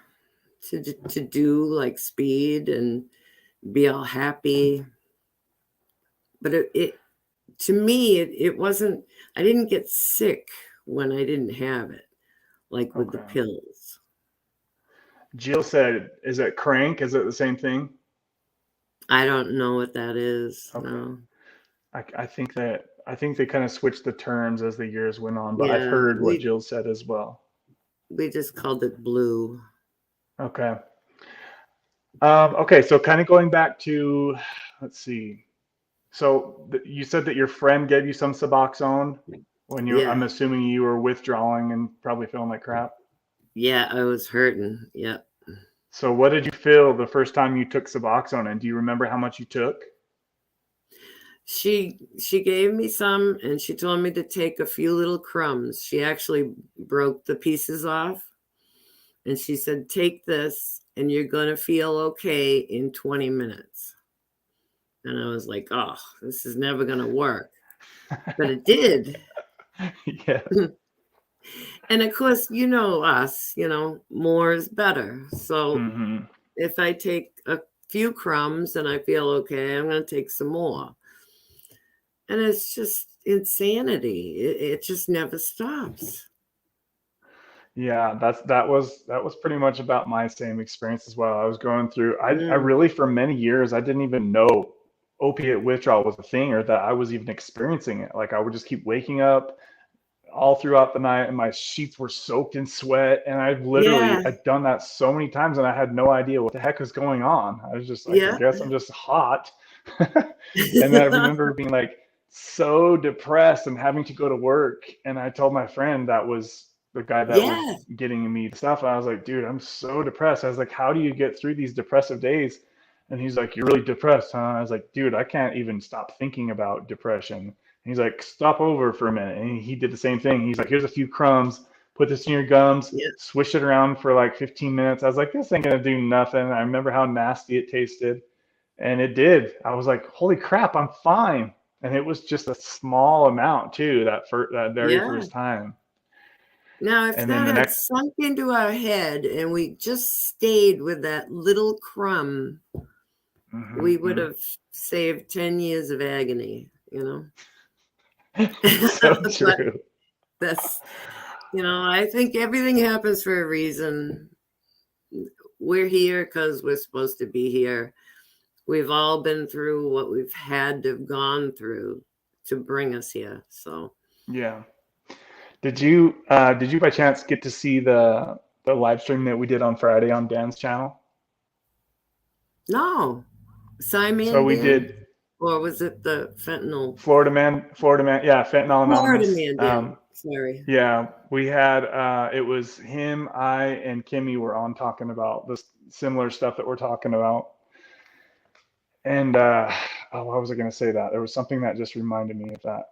to do like speed and be all happy. But it to me, it wasn't, I didn't get sick when I didn't have it, like with the pills. Jill said, is it crank? Is it the same thing? I don't know what that is. Okay. No. I think they kind of switched the terms as the years went on, but I've heard what Jill said as well. We just called it blue. Okay. Okay, so kind of going back to, let's see. So you said that your friend gave you some Suboxone when you, I'm assuming you were withdrawing and probably feeling like crap. Yeah, I was hurting. Yep. So what did you feel the first time you took Suboxone, and do you remember how much you took? She gave me some, and she told me to take a few little crumbs. She actually broke the pieces off, and she said, "Take this, and you're going to feel okay in 20 minutes." And I was like, "Oh, this is never going to work." But it did. Yeah. And of course, you know us, you know, more is better. So if I take a few crumbs and I feel okay, I'm going to take some more. And it's just insanity. It just never stops. Yeah, that was pretty much about my same experience as well. I was going through, I really, for many years, I didn't even know opiate withdrawal was a thing, or that I was even experiencing it. Like I would just keep waking up all throughout the night and my sheets were soaked in sweat. And I'd done that so many times and I had no idea what the heck was going on. I was just like, I guess I'm just hot. And I remember being like so depressed and having to go to work. And I told my friend that was the guy that was Yeah. getting me stuff. And I was like, dude, I'm so depressed. I was like, how do you get through these depressive days? And he's like, you're really depressed, huh? I was like, dude, I can't even stop thinking about depression. And he's like, stop over for a minute. And he did the same thing. He's like, here's a few crumbs, put this in your gums, Yeah. swish it around for like 15 minutes. I was like, this ain't gonna do nothing. I remember how nasty it tasted. And it did. I was like, holy crap, I'm fine. And it was just a small amount too, that very Yeah. first time. Now, if And then that the had next, sunk into our head and we just stayed with that little crumb, we would have saved 10 years of agony, you know? so But true. that's, I think everything happens for a reason. We're here because we're supposed to be here. We've all been through what we've had to have gone through to bring us here. So Yeah. Did you by chance get to see the live stream that we did on Friday on Dan's channel? no, So Simon we Dan, did or was it the fentanyl? Florida Man, yeah, Fentanyl Florida Anonymous. Man Dan. Sorry. Yeah, we had it was him, I, and Kimmy were on talking about this similar stuff that we're talking about. And why was I going to say that? There was something that just reminded me of that.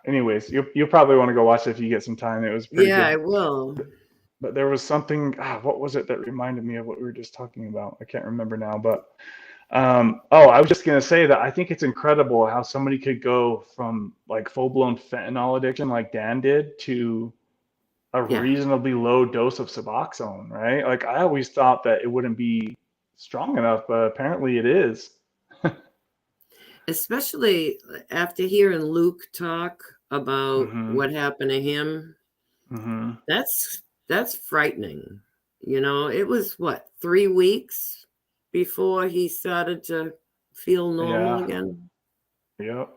Anyways, you'll probably want to go watch it if you get some time. It was pretty Yeah, good. I will. But there was something. What was it that reminded me of what we were just talking about? I can't remember now. But I was just going to say that I think it's incredible how somebody could go from like full blown fentanyl addiction, like Dan did, to a Yeah. reasonably low dose of Suboxone, right? Like I always thought that it wouldn't be strong enough, but apparently it is. Especially after hearing Luke talk about Mm-hmm. what happened to him. Mm-hmm. That's frightening. It was 3 weeks before he started to feel normal Yeah. again. Yep.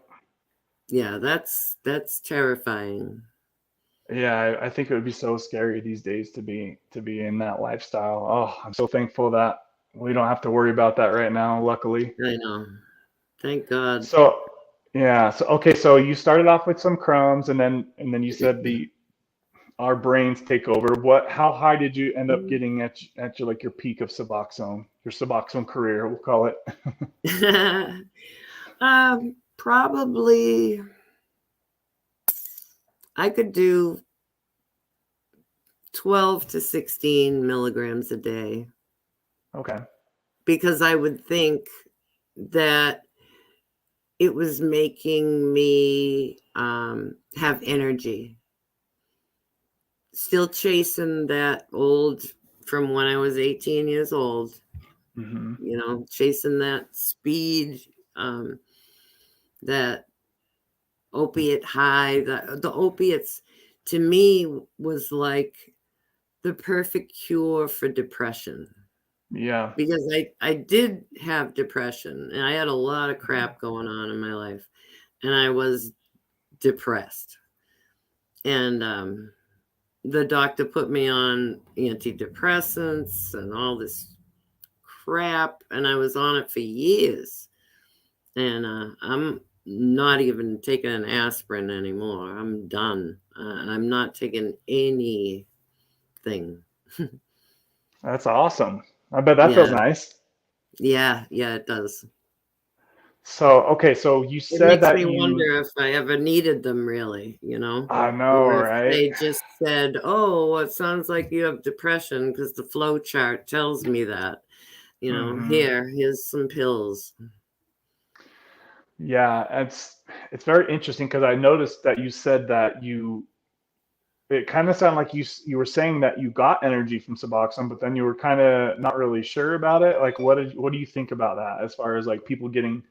Yeah, that's terrifying. Yeah, I think it would be so scary these days to be in that lifestyle. Oh, I'm so thankful that we don't have to worry about that right now, luckily. I know. Thank God. So, yeah, so okay, so you started off with some crumbs and then you said our brains take over. How high did you end up getting at your like your peak of Suboxone, your Suboxone career, we'll call it? Probably I could do 12 to 16 milligrams a day. Okay. Because I would think that it was making me have energy. Still chasing that old from when I was 18 years old. Mm-hmm. Chasing that speed, that opiate high. The opiates to me was like the perfect cure for depression. Yeah. Because I did have depression and I had a lot of crap going on in my life and I was depressed. And the doctor put me on antidepressants and all this crap and I was on it for years. And I'm not even taking an aspirin anymore. I'm done. I'm not taking anything. That's awesome. I bet that feels Yeah. nice. Yeah, it does. So, okay, so you It said makes that me wonder if I ever needed them really, I know, or if right? they just said, oh, it sounds like you have depression because the flow chart tells me that, Mm-hmm. here's some pills. Yeah, it's very interesting because I noticed that you said that it kind of sounded like you were saying that you got energy from Suboxone, but then you were kind of not really sure about it. Like, what do you think about that as far as like people getting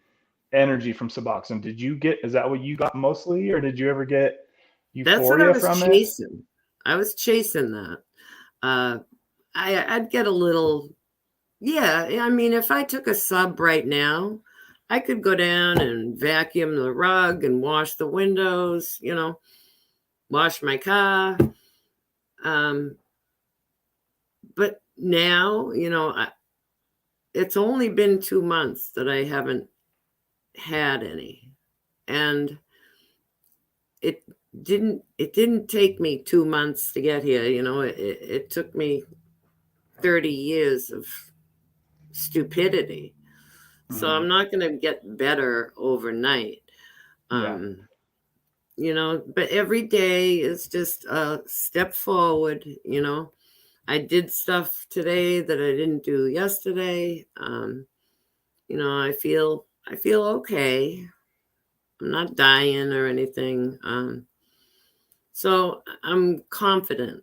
energy from Suboxone? Is that what you got mostly, or did you ever get That's what I euphoria was from it? chasing. I was chasing that. I'd get a little, yeah. I mean, if I took a sub right now, I could go down and vacuum the rug and wash the windows, wash my car. But now, it's only been 2 months that I haven't had any. And it didn't take me 2 months to get here. You know, it took me 30 years of stupidity. So I'm not going to get better overnight. You know, but every day is just a step forward. You know, I did stuff today that I didn't do yesterday. You know, I feel okay. I'm not dying or anything. So I'm confident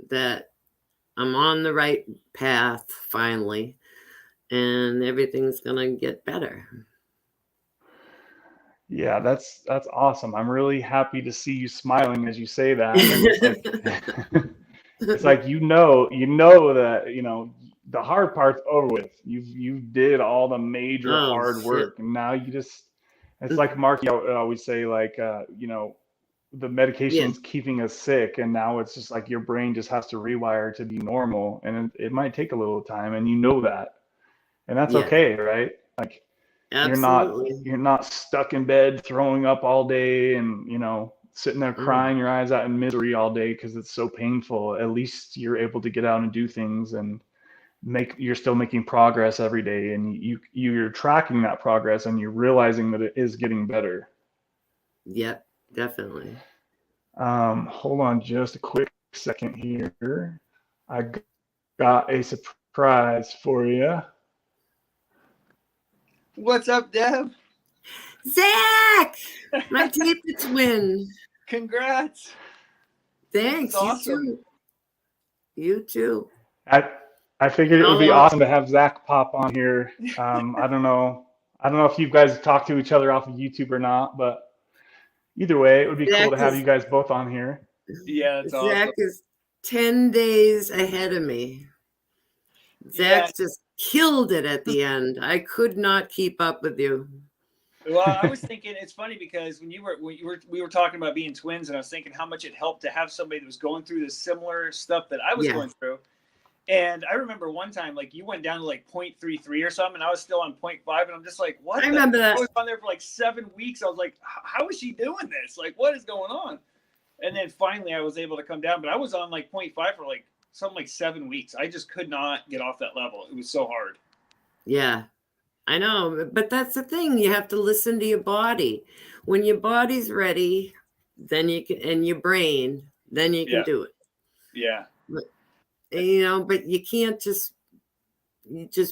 that I'm on the right path finally, and everything's gonna get better. Yeah, that's awesome. I'm really happy to see you smiling as you say that. And it's like it's like you know that, you know, the hard part's over with. You did all the major hard work, and now you just, it's like Marky always say, like you know, the medication's keeping us sick, and now it's just like your brain just has to rewire to be normal, and it might take a little time, and you know that, and that's okay, right? Like Absolutely. you're not stuck in bed throwing up all day and, you know, sitting there crying your eyes out in misery all day because it's so painful. At least you're able to get out and do things and you're still making progress every day, and you're tracking that progress and you're realizing that it is getting better. Yep, definitely. Hold on just a quick second here. I got a surprise for you. What's up, Deb? Zach, my taper twin. Congrats. Thanks. Awesome. You too. I figured it would be awesome to have Zach pop on here. I don't know if you guys talk to each other off of YouTube or not, but either way, it would be cool to have you guys both on here. Yeah, it's awesome. Zach is 10 days ahead of me. Zach just killed it at the end. I could not keep up with you. Well, I was thinking it's funny because when we were talking about being twins, and I was thinking how much it helped to have somebody that was going through the similar stuff that I was going through. And I remember one time, like, you went down to like 0.33 or something, and I was still on 0.5, and I'm just like, what? I remember that. I was on there for like 7 weeks. I was like, how is she doing this? Like, what is going on? And then finally I was able to come down, but I was on like 0.5 for like something like 7 weeks. I just could not get off that level. It was so hard. Yeah, I know, but that's the thing. You have to listen to your body. When your body's ready, then you can, and your brain, then you can do it. Yeah. But, you know, but you can't just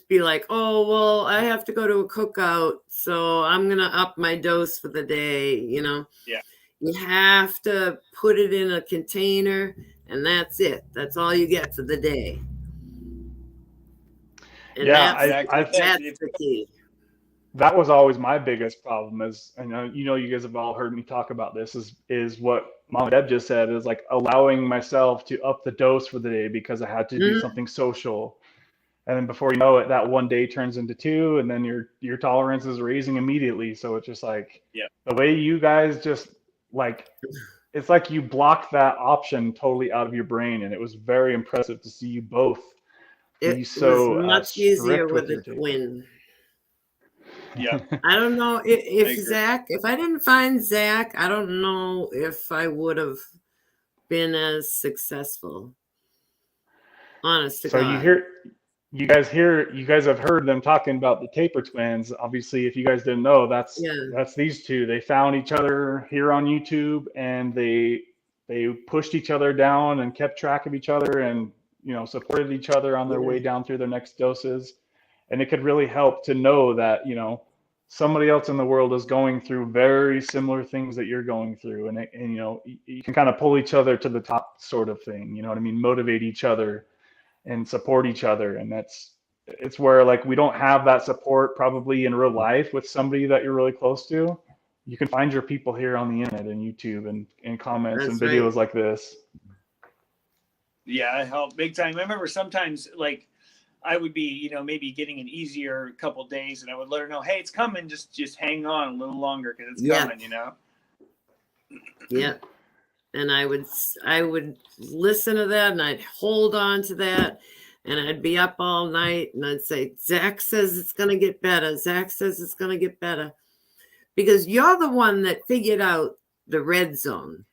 be like, oh, well, I have to go to a cookout, so I'm going to up my dose for the day, you know? Yeah. You have to put it in a container, and that's it. That's all you get for the day. And that's the key. That was always my biggest problem is, I know, you guys have all heard me talk about this, is what Mom and Deb just said, is like allowing myself to up the dose for the day because I had to do something social. And then before you know it, that one day turns into 2, and then your tolerance is raising immediately. So it's just like the way you guys just like, it's like you blocked that option totally out of your brain, and it was very impressive to see you both be so much easier with a twin. Yeah. I don't know if Zach, if I didn't find Zach, I don't know if I would have been as successful. Honest to God. You guys have heard them talking about the taper twins. Obviously, if you guys didn't know, that's these two. They found each other here on YouTube, and they pushed each other down and kept track of each other, and, you know, supported each other on their way down through their next doses. And it could really help to know that, you know, somebody else in the world is going through very similar things that you're going through, and you know, you can kind of pull each other to the top, sort of thing. You know what I mean? Motivate each other and support each other. And it's where, like, we don't have that support probably in real life with somebody that you're really close to. You can find your people here on the internet and YouTube and comments and videos like this. Yeah, it helped big time. I remember sometimes, like, I would be, you know, maybe getting an easier couple of days, and I would let her know, hey, it's coming. Just hang on a little longer because it's coming, you know? Yeah. And I would listen to that, and I'd hold on to that, and I'd be up all night, and I'd say, Zach says it's going to get better. Zach says it's going to get better. because you're the one that figured out the red zone.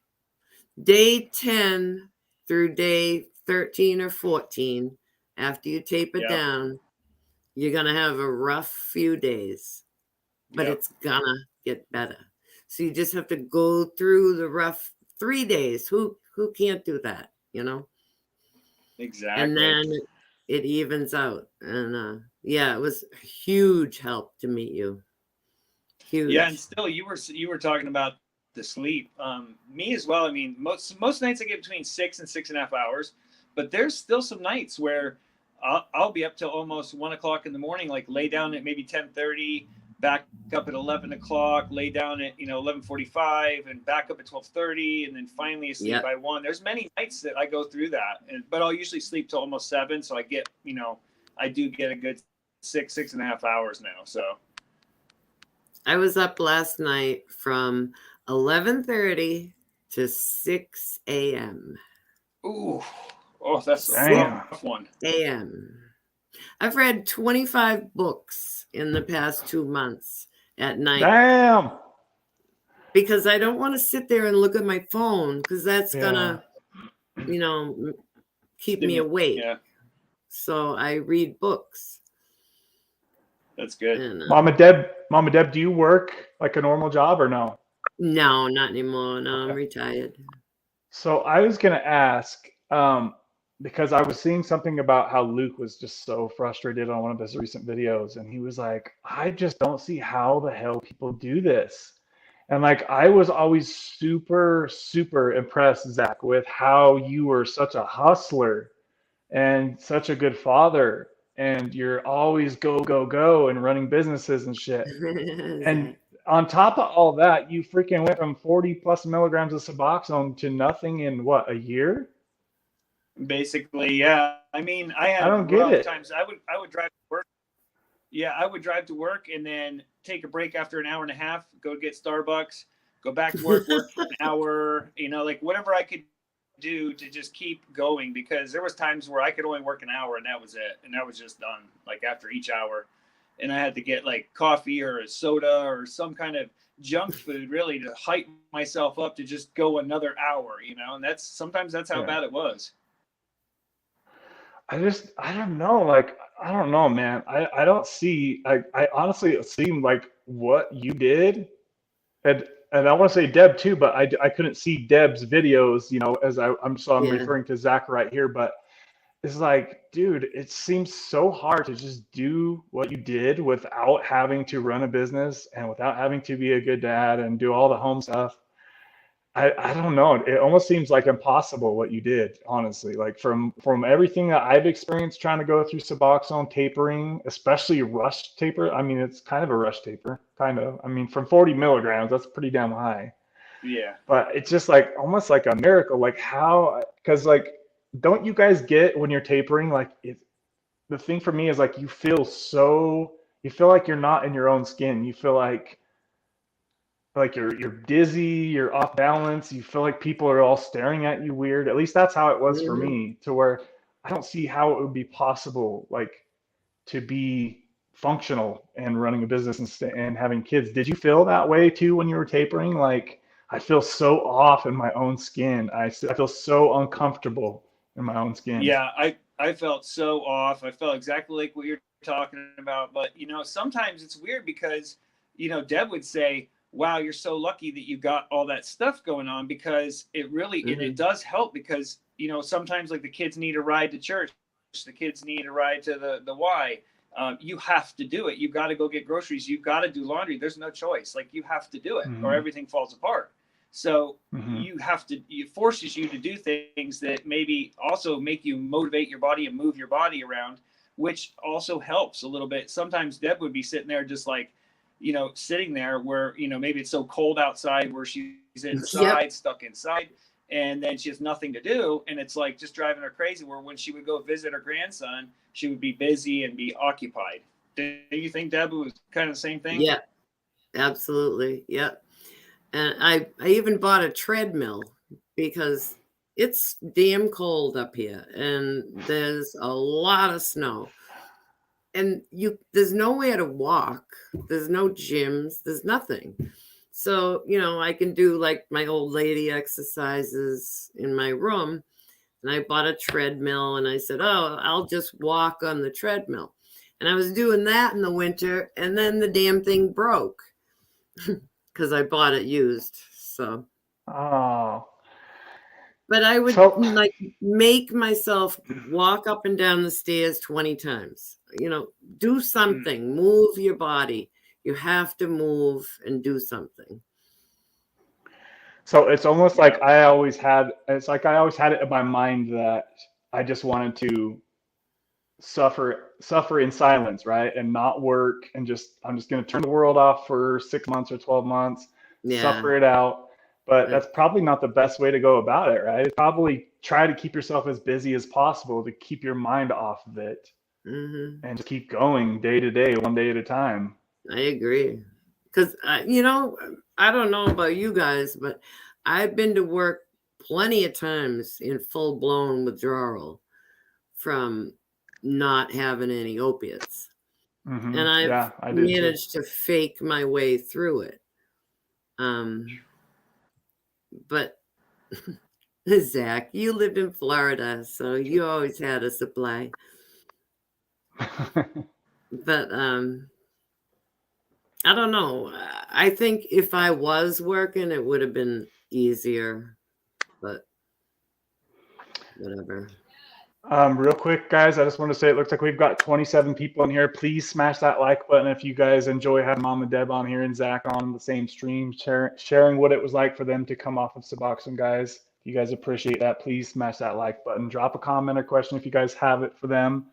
Day 10 through day 13 or 14, after you tape it down, you're going to have a rough few days, but it's going to get better. So you just have to go through the rough 3 days. Who can't do that, you know? Exactly. And then it evens out. And yeah, it was a huge help to meet you. Huge. Yeah, and still you were talking about the sleep. Me as well. I mean, most nights I get between 6 and 6.5 hours, but there's still some nights where I'll be up till almost 1 o'clock in the morning, like lay down at maybe 10:30, back up at 11 o'clock, lay down at 11:45, and back up at 12:30, and then finally asleep by 1. There's many nights that I go through that, but I'll usually sleep till almost 7, so I get I do get a good 6.5 hours now. So I was up last night from 11:30 to 6 a.m. Ooh. Oh, that's a rough one. a.m. I've read 25 books in the past 2 months at night. Damn. Because I don't want to sit there and look at my phone, because that's gonna, keep me awake. Yeah. So I read books. That's good. And, Mama Deb, do you work like a normal job or no? No, not anymore. No, I'm retired. So I was gonna ask, because I was seeing something about how Luke was just so frustrated on one of his recent videos, and he was like, I just don't see how the hell people do this. And like, I was always super, super impressed, Zach, with how you were such a hustler and such a good father, and you're always go, go, go and running businesses and shit. And on top of all that, you freaking went from 40 plus milligrams of Suboxone to nothing in what, a year? Basically, yeah. I mean, I had rough times. I would drive to work. Yeah, I would drive to work and then take a break after an hour and a half, go get Starbucks, go back to work for an hour, like whatever I could do to just keep going, because there was times where I could only work an hour and that was it. And that was just done, like after each hour. And I had to get like coffee or a soda or some kind of junk food really to hype myself up to just go another hour, and sometimes that's how bad it was. I don't know. Like, I don't know, man. I don't see, I honestly, it seemed like what you did, and I want to say Deb too, but I couldn't see Deb's videos, as I'm referring to Zach right here, but it's like, dude, it seems so hard to just do what you did without having to run a business and without having to be a good dad and do all the home stuff. I don't know. It almost seems like impossible what you did, honestly. Like from everything that I've experienced trying to go through Suboxone tapering, especially rush taper. I mean, it's kind of a rush taper, kind of. I mean, from 40 milligrams, that's pretty damn high. Yeah. But it's just like almost like a miracle. Like how? Because like, don't you guys get when you're tapering? Like the thing for me is like you feel like you're not in your own skin. You feel like you're dizzy, you're off balance, you feel like people are all staring at you weird. At least that's how it was for me, to where I don't see how it would be possible like to be functional and running a business and having kids. Did you feel that way too when you were tapering? Like, I feel so off in my own skin. I feel so uncomfortable in my own skin. Yeah, I felt so off. I felt exactly like what you're talking about. But, sometimes it's weird because, Deb would say, wow, you're so lucky that you got all that stuff going on, because it really, it does help, because, sometimes like the kids need a ride to church. The kids need a ride to the Y. You have to do it. You got to go get groceries. You got to do laundry. There's no choice. Like, you have to do it or everything falls apart. So it forces you to do things that maybe also make you motivate your body and move your body around, which also helps a little bit. Sometimes Deb would be sitting there just like, sitting there where, maybe it's so cold outside where she's inside, stuck inside, and then she has nothing to do. And it's like just driving her crazy, where when she would go visit her grandson, she would be busy and be occupied. Do you think Deb was kind of the same thing? Yeah, absolutely. Yeah. And I even bought a treadmill because it's damn cold up here and there's a lot of snow. and there's nowhere to walk. There's no gyms. There's nothing. So, I can do like my old lady exercises in my room. And I bought a treadmill and I said, oh, I'll just walk on the treadmill. And I was doing that in the winter. And then the damn thing broke because I bought it used. So. Oh. But I would make myself walk up and down the stairs 20 times. Do something, move your body. You have to move and do something. So it's almost like I always had it in my mind that I just wanted to suffer in silence, right? And not work, and I'm just going to turn the world off for 6 months or 12 months, suffer it out. But that's probably not the best way to go about it, right? It's probably try to keep yourself as busy as possible to keep your mind off of it, and just keep going day to day, one day at a time. I agree. Because, I don't know about you guys, but I've been to work plenty of times in full-blown withdrawal from not having any opiates. And I've managed to fake my way through it. But Zach, you lived in Florida, so you always had a supply. But I don't know. I think if I was working, it would have been easier, but whatever. Real quick, guys, I just want to say it looks like we've got 27 people in here. Please smash that like button if you guys enjoy having Mom and Deb on here and Zach on the same stream, sharing what it was like for them to come off of Suboxone, guys. If you guys appreciate that, please smash that like button. Drop a comment or question if you guys have it for them.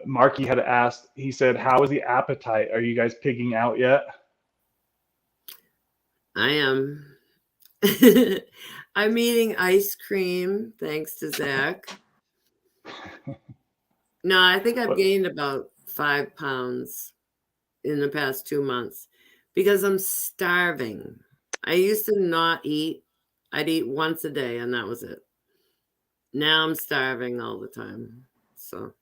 Marky had asked, he said, how is the appetite? Are you guys pigging out yet? I am. I'm eating ice cream, thanks to Zach. No, I think I've gained about 5 pounds in the past 2 months because I'm starving. I used to not eat. I'd eat once a day and that was it. Now I'm starving all the time. So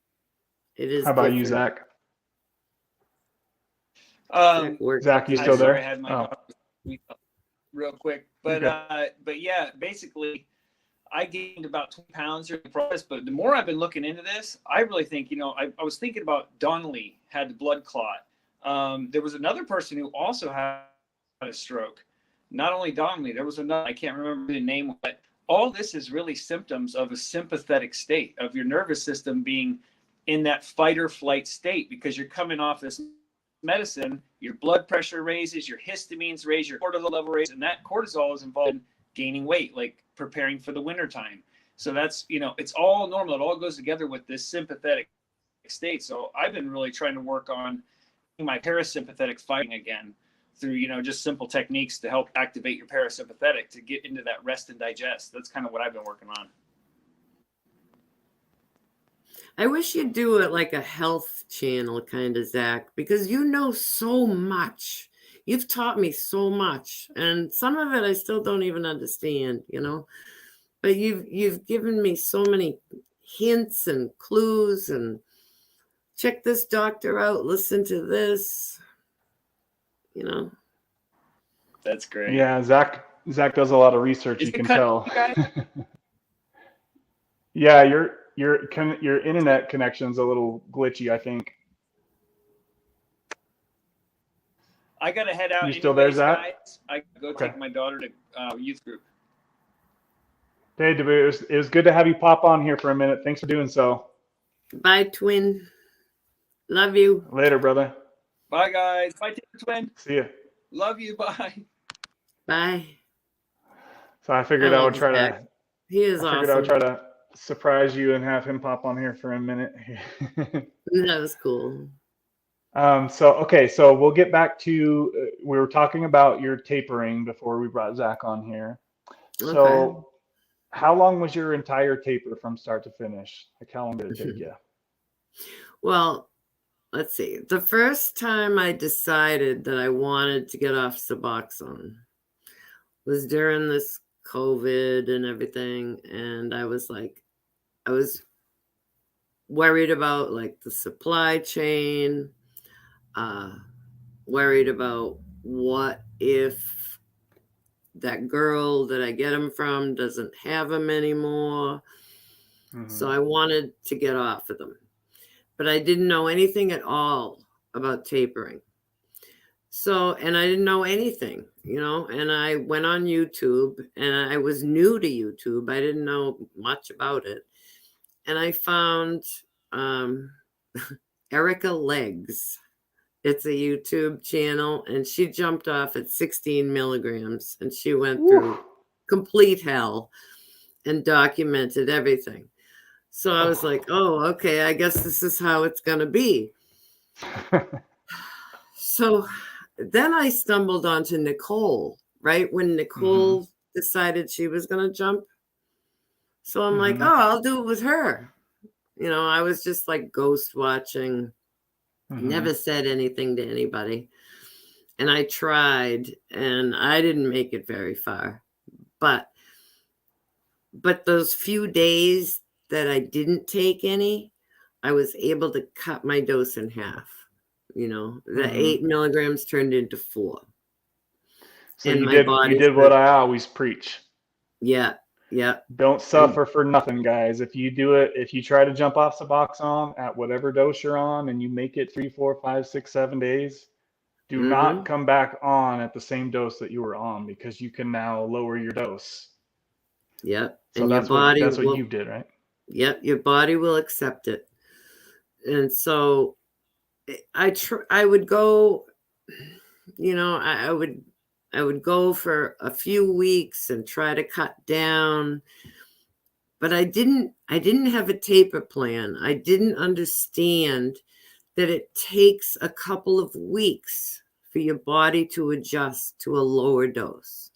it is. How about you, Zach? Zach, you still there? I had my real quick, but yeah, basically, I gained about 20 pounds during the process. But the more I've been looking into this, I really think I was thinking about Donnelly had the blood clot. There was another person who also had a stroke. Not only Donnelly, there was another. I can't remember the name, but all this is really symptoms of a sympathetic state of your nervous system being in that fight or flight state because you're coming off this medicine, your blood pressure raises, your histamines raise, your cortisol level raises, and that cortisol is involved in gaining weight, like preparing for the winter time. So that's, it's all normal. It all goes together with this sympathetic state. So I've been really trying to work on my parasympathetic fighting again through, just simple techniques to help activate your parasympathetic to get into that rest and digest. That's kind of what I've been working on. I wish you'd do it like a health channel kind of, Zach, because you know so much. You've taught me so much, and some of it I still don't even understand, But you've given me so many hints and clues and check this doctor out, listen to this, That's great. Yeah, Zach does a lot of research, you can tell. Yeah, your internet connection's a little glitchy, I think. I gotta head out. You still there, Zach? Guys. I go take my daughter to youth group. Hey, it was good to have you pop on here for a minute. Thanks for doing so. Bye, twin. Love you. Later, brother. Bye, guys. Bye, twin. See ya. Love you. Bye. Bye. So I figured I would try to. He is awesome. I figured I would try to surprise you and have him pop on here for a minute. That was cool. So we'll get back to, we were talking about your tapering before we brought Zach on here. So how long was your entire taper from start to finish? Like how long did it take you? Well, let's see. The first time I decided that I wanted to get off Suboxone was during this COVID and everything. And I was worried about like the supply chain, worried about what if that girl that I get them from doesn't have them anymore. So I wanted to get off of them, but I didn't know anything at all about tapering. So, and I didn't know anything, you know, and I went on YouTube, and I was new to YouTube. I didn't know much about it. And I found Erica Legs. It's a YouTube channel, and she jumped off at 16 milligrams, and she went through complete hell and documented everything. So I was like, oh, okay, I guess this is how it's going to be. So then I stumbled onto Nicole, right when Nicole decided she was going to jump. So I'm like, oh, I'll do it with her. You know, I was just like ghost watching, never said anything to anybody. And I tried, and I didn't make it very far. But those few days that I didn't take any, I was able to cut my dose in half. You know, the 8 milligrams turned into 4. So and you did what I always preach. Yeah. Yeah. Don't suffer for nothing, guys. If you do it, if you try to jump off Suboxone at whatever dose you're on and you make it 3, 4, 5, 6, 7 days, do not come back on at the same dose that you were on, because you can now lower your dose. Yep. So and that's what you did, right? Yep. Your body will accept it. And so I would go, you know, I would go for a few weeks and try to cut down, but I didn't have a taper plan. I didn't understand that it takes a couple of weeks for your body to adjust to a lower dose.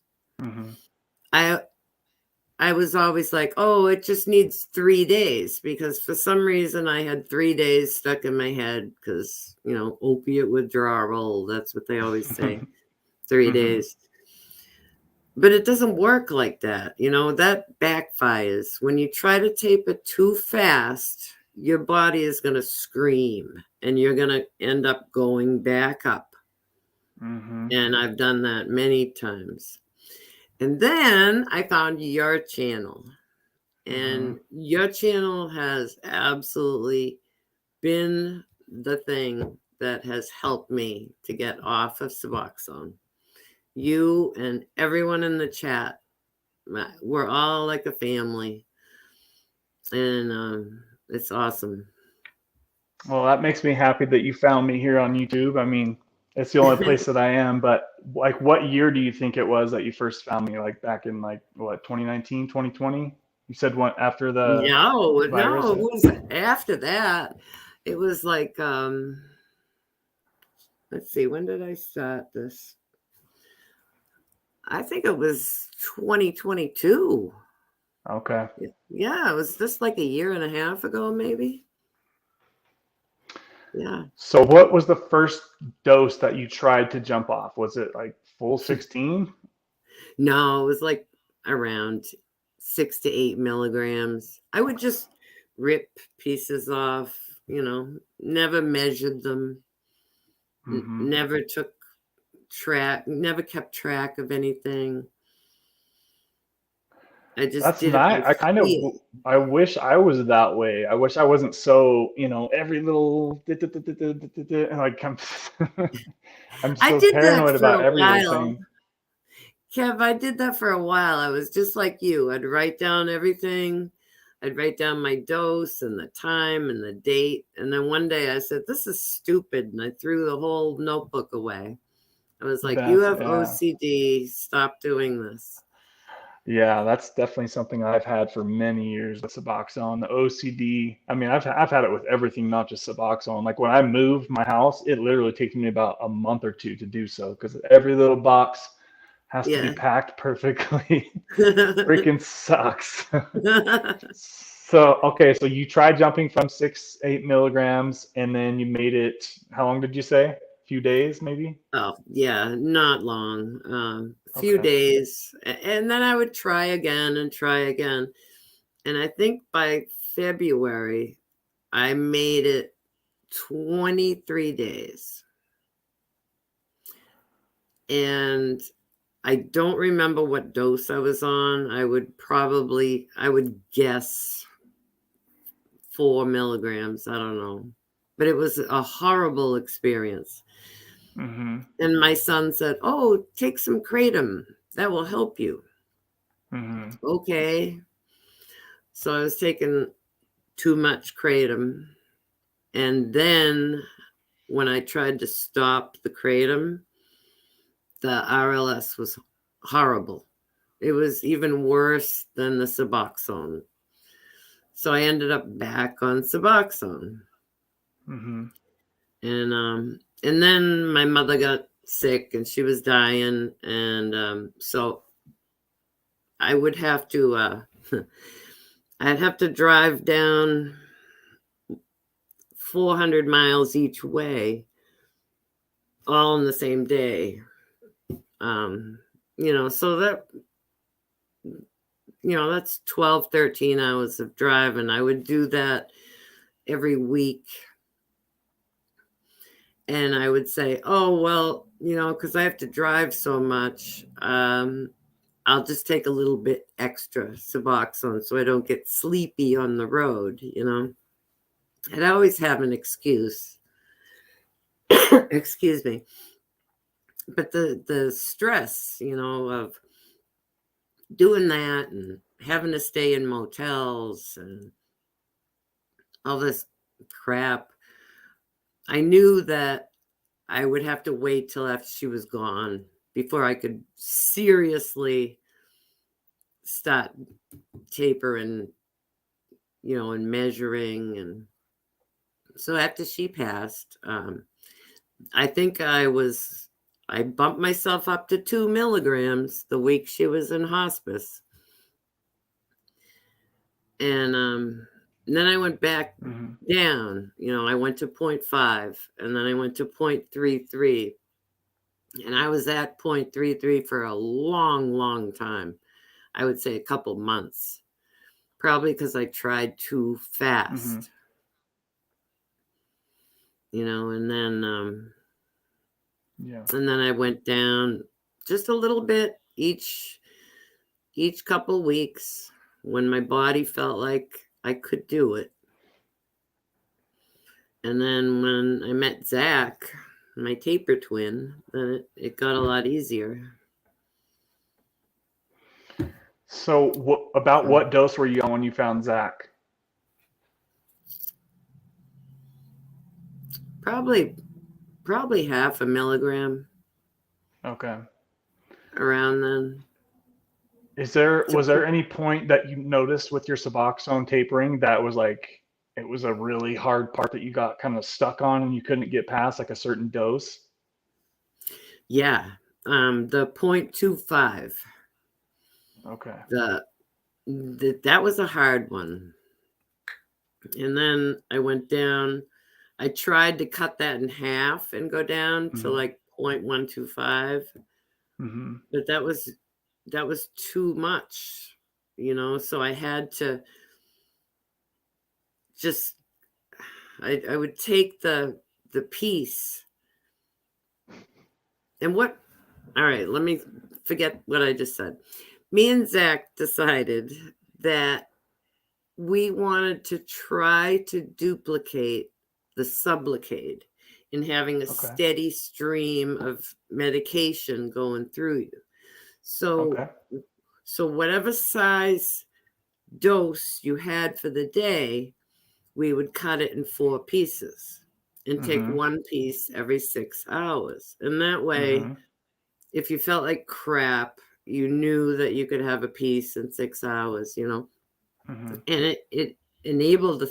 I was always like, oh, it just needs 3 days, because for some reason I had 3 days stuck in my head because, you know, opiate withdrawal, that's what they always say, 3 days. But it doesn't work like that. You know, that backfires. When you try to taper too fast, your body is going to scream and you're going to end up going back up. And I've done that many times. And then I found your channel, and your channel has absolutely been the thing that has helped me to get off of Suboxone. You and everyone in the chat, we're all like a family, and it's awesome. Well, that makes me happy that you found me here on YouTube. I mean, it's the only place that I am, but like, what year do you think it was that you first found me? Like back in like what, 2019, 2020? You said what, after the virus? No, it was after that. It was like, let's see, when did I start this? I think it was 2022. Okay. Yeah, it was just like a year and a half ago, maybe. Yeah. So what was the first dose that you tried to jump off? Was it like full 16? No, it was like around 6 to 8 milligrams. I would just rip pieces off, you know, never measured them, never took track, never kept track of anything. I just That's nice. I wish I was that way. I wish I wasn't so, you know, every little like I'm so paranoid about every little thing. Kev, I did that for a while. I was just like you. I'd write down everything. I'd write down my dose and the time and the date. And then one day I said, this is stupid. And I threw the whole notebook away. I was like, you have OCD. Stop doing this. Yeah, that's definitely something I've had for many years with Suboxone. The OCD, I mean, I've had it with everything, not just Suboxone. Like when I moved my house, it literally takes me about a month or two to do so, because every little box has to be packed perfectly. Freaking sucks. So, okay, so you tried jumping from 6, 8 milligrams, and then you made it, how long did you say? A few days, maybe? Oh, yeah, not long. Few days. And then I would try again and try again. And I think by February, I made it 23 days. And I don't remember what dose I was on. I would guess 4 milligrams. I don't know. But it was a horrible experience. Mm-hmm. And my son said, "Oh, take some kratom. That will help you." Mm-hmm. Okay. So I was taking too much kratom. And then when I tried to stop the kratom, the RLS was horrible. It was even worse than the Suboxone. So I ended up back on Suboxone. Mm-hmm. And then my mother got sick and she was dying. And so I would have to, I'd have to drive down 400 miles each way, all in the same day. So that's 12, 13 hours of driving. I would do that every week. And I would say, oh, well, because I have to drive so much, I'll just take a little bit extra Suboxone so I don't get sleepy on the road, I'd always have an excuse. Excuse me. But the stress, of doing that and having to stay in motels and all this crap, I knew that I would have to wait till after she was gone before I could seriously start tapering, and measuring. And so after she passed, I think I bumped myself up to 2 milligrams the week she was in hospice. And then I went back down. I went to 0.5 and then I went to 0.33. And I was at 0.33 for a long, long time. I would say a couple months. Probably because I tried too fast. And then and then I went down just a little bit each couple weeks when my body felt like I could do it. And then when I met Zach, my taper twin, then it got a lot easier. So what dose were you on when you found Zach? Probably 0.5 milligram. Okay. Around then. Was there any point that you noticed with your Suboxone tapering that was like it was a really hard part that you got kind of stuck on and you couldn't get past, like a certain dose? Yeah. The 0.25. Okay. That was a hard one. And then I went down. I tried to cut that in half and go down to like 0.125. But that was too much, so I had to just I would take the piece. And all right, let me forget what I just said. Me and Zach decided that we wanted to try to duplicate the Sublocade in having a steady stream of medication going through you. So whatever size dose you had for the day, we would cut it in 4 pieces and take one piece every 6 hours. And that way, if you felt like crap, you knew that you could have a piece in 6 hours, And it enabled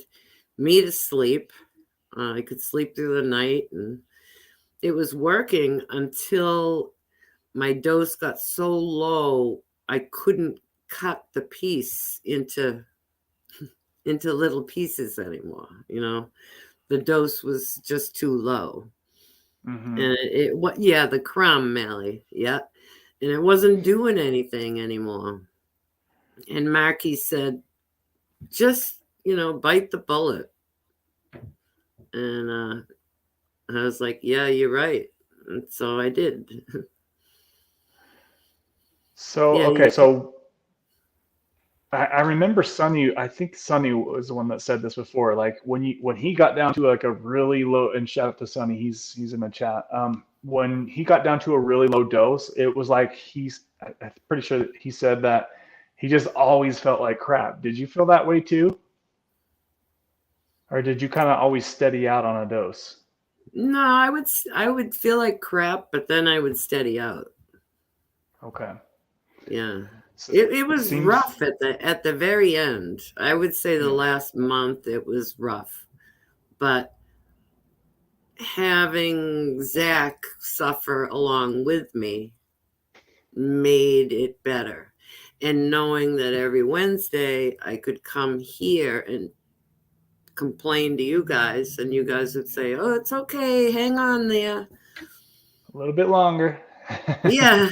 me to sleep. I could sleep through the night, and it was working until my dose got so low I couldn't cut the piece into little pieces anymore. The dose was just too low. And the crumb, Melly, and it wasn't doing anything anymore. And Marky said, just bite the bullet. And I was like, yeah, you're right. And so I did. So, Yeah, okay, so I remember Sonny, I think Sonny was the one that said this before, like when he got down to like a really low, and shout out to Sonny, he's in the chat. When he got down to a really low dose, it was like I'm pretty sure that he said that he just always felt like crap. Did you feel that way too? Or did you kind of always steady out on a dose? No, I would feel like crap, but then I would steady out. Okay. Yeah. So It was rough at the very end. I would say the last month it was rough. But having Zach suffer along with me made it better. And knowing that every Wednesday I could come here and complain to you guys, and you guys would say, oh, it's okay, hang on there. A little bit longer. Yeah.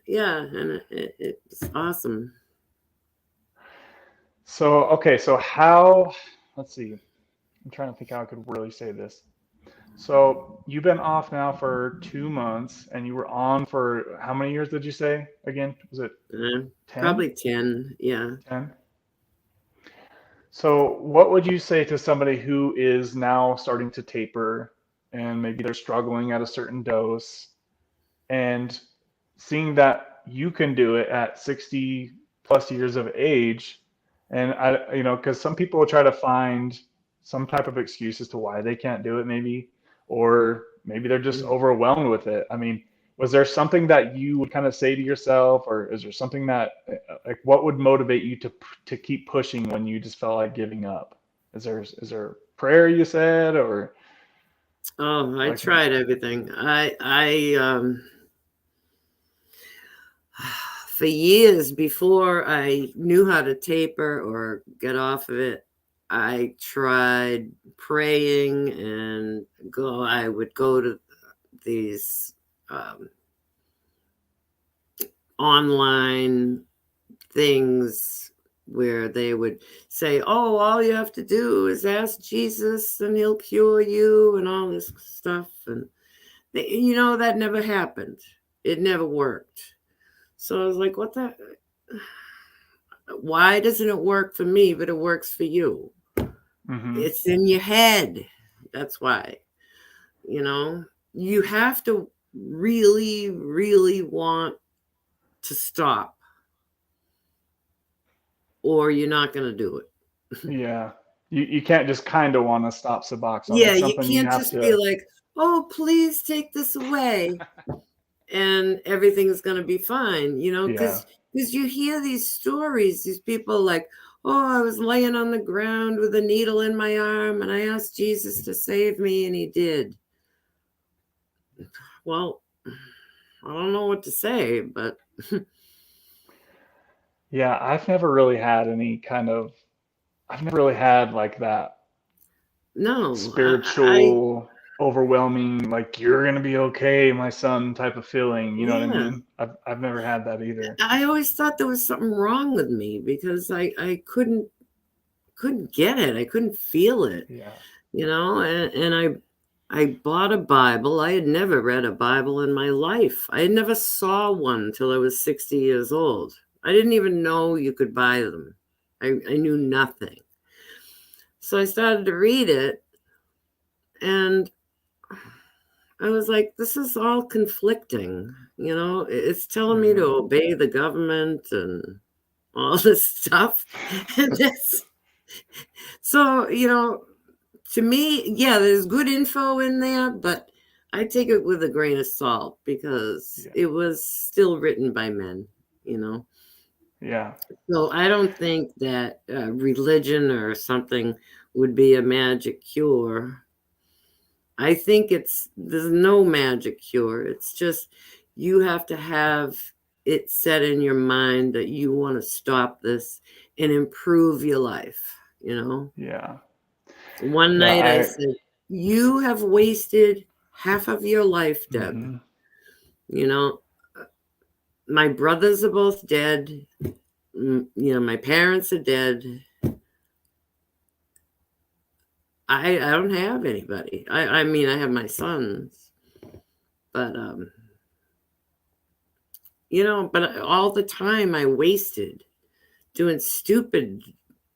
Yeah. And it's awesome. So, okay, so how, let's see, I'm trying to think how I could really say this. So you've been off now for 2 months, and you were on for how many years did you say again? Was it 10? Probably 10, yeah. 10? So what would you say to somebody who is now starting to taper and maybe they're struggling at a certain dose, and seeing that you can do it at 60 plus years of age? And because some people will try to find some type of excuse as to why they can't do it, maybe, or maybe they're just overwhelmed with it. I mean, was there something that you would kind of say to yourself, or is there something that, like, what would motivate you to keep pushing when you just felt like giving up? Is there a prayer you said, or? Oh, I tried everything. For years before I knew how to taper or get off of it, I tried praying and I would go to these online things where they would say, oh, all you have to do is ask Jesus and he'll cure you and all this stuff. And, that never happened. It never worked. So I was like, why doesn't it work for me, but it works for you? Mm-hmm. It's in your head. That's why. You have to really, really want to stop, or you're not going to do it. Yeah. You can't just kind of want to stop Suboxone. Yeah, you can't just be like, oh, please take this away. And everything's going to be fine, because you hear these stories, these people like, oh, I was laying on the ground with a needle in my arm and I asked Jesus to save me and he did. Well, I don't know what to say, but. Yeah, I've never really had like that. No. Spiritual, overwhelming, like, you're going to be okay, my son type of feeling. You know what I mean? I've never had that either. I always thought there was something wrong with me because I couldn't get it. I couldn't feel it. Yeah. And I bought a Bible. I had never read a Bible in my life. I never saw one until I was 60 years old. I didn't even know you could buy them. I knew nothing. So I started to read it, and I was like, this is all conflicting. It's telling me to obey the government and all this stuff. So, to me, yeah, there's good info in there, but I take it with a grain of salt because it was still written by men, Yeah. So I don't think that religion or something would be a magic cure. I think there's no magic cure. It's just you have to have it set in your mind that you want to stop this and improve your life, Yeah. One night I said, you have wasted half of your life, Deb. Mm-hmm. My brothers are both dead. My parents are dead. I don't have anybody. I mean, I have my sons, but you know, but all the time I wasted doing stupid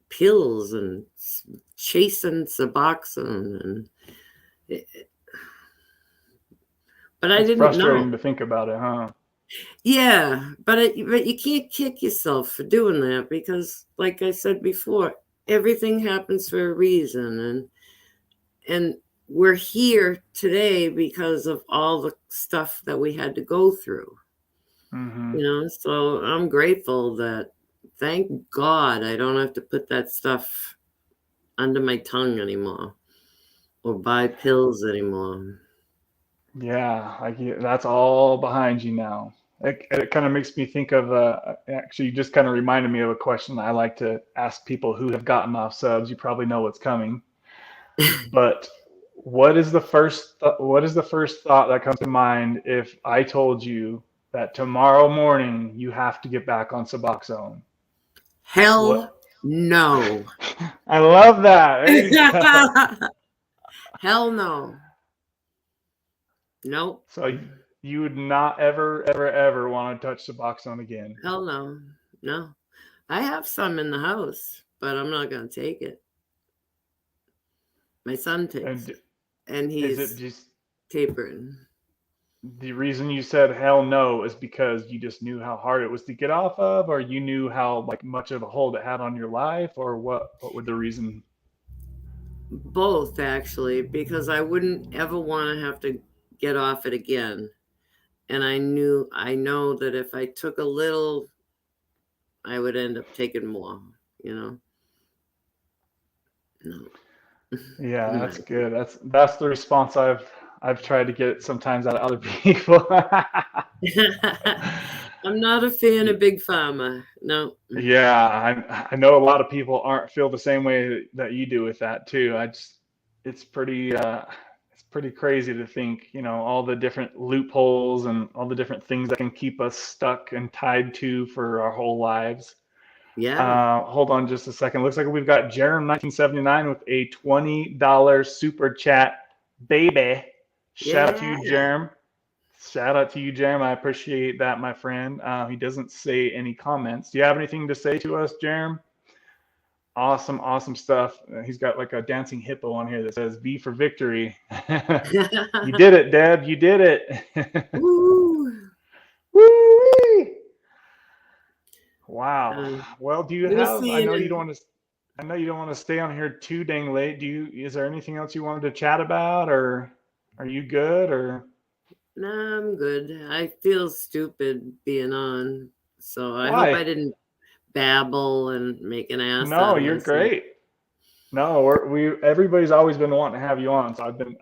pills and chasing Suboxone, and but I didn't know. It's frustrating to think about it, huh? Yeah, but you can't kick yourself for doing that, because, like I said before, everything happens for a reason, and we're here today because of all the stuff that we had to go through. Mm-hmm. You know, so I'm grateful that, thank God, I don't have to put that stuff under my tongue anymore or buy pills anymore. Yeah, that's all behind you now. It kind of makes me think of actually, you just kind of reminded me of a question I like to ask people who have gotten off subs. You probably know what's coming, but what is the first thought that comes to mind if I told you that tomorrow morning you have to get back on Suboxone? Hell no. I love that. There you go. Hell no. Nope. So you would not ever want to touch Suboxone again? Hell no. No. I have some in the house, but I'm not going to take it. My son takes it, and he's is it just tapering. The reason you said hell no is because you just knew how hard it was to get off of, or you knew how much of a hold it had on your life, or what would the reason? Both, actually, because I wouldn't ever want to have to get off it again. And I know that if I took a little, I would end up taking more, you know. No. Yeah, that's good. That's the response I've tried to get sometimes out of other people. I'm not a fan of Big Pharma. No. Yeah, I know a lot of people feel the same way that you do with that too. It's pretty crazy to think, all the different loopholes and all the different things that can keep us stuck and tied to for our whole lives. Yeah. Hold on just a second. Looks like we've got Jerem 1979 with a $20 super chat, baby. Shout out to you, Jerem. Shout out to you, Jerem. I appreciate that, my friend. He doesn't say any comments. Do you have anything to say to us, Jerem? Awesome stuff. He's got like a dancing hippo on here that says V for victory. You did it, Deb. You did it. Woo. Woo! Wow. Well, do you have? I know you don't want to stay on here too dang late. Is there anything else you wanted to chat about, or are you good, or? No, I'm good. I feel stupid being on, so I Why? hope I didn't babble and make an ass. No, you're great. No, everybody's always been wanting to have you on, so I've been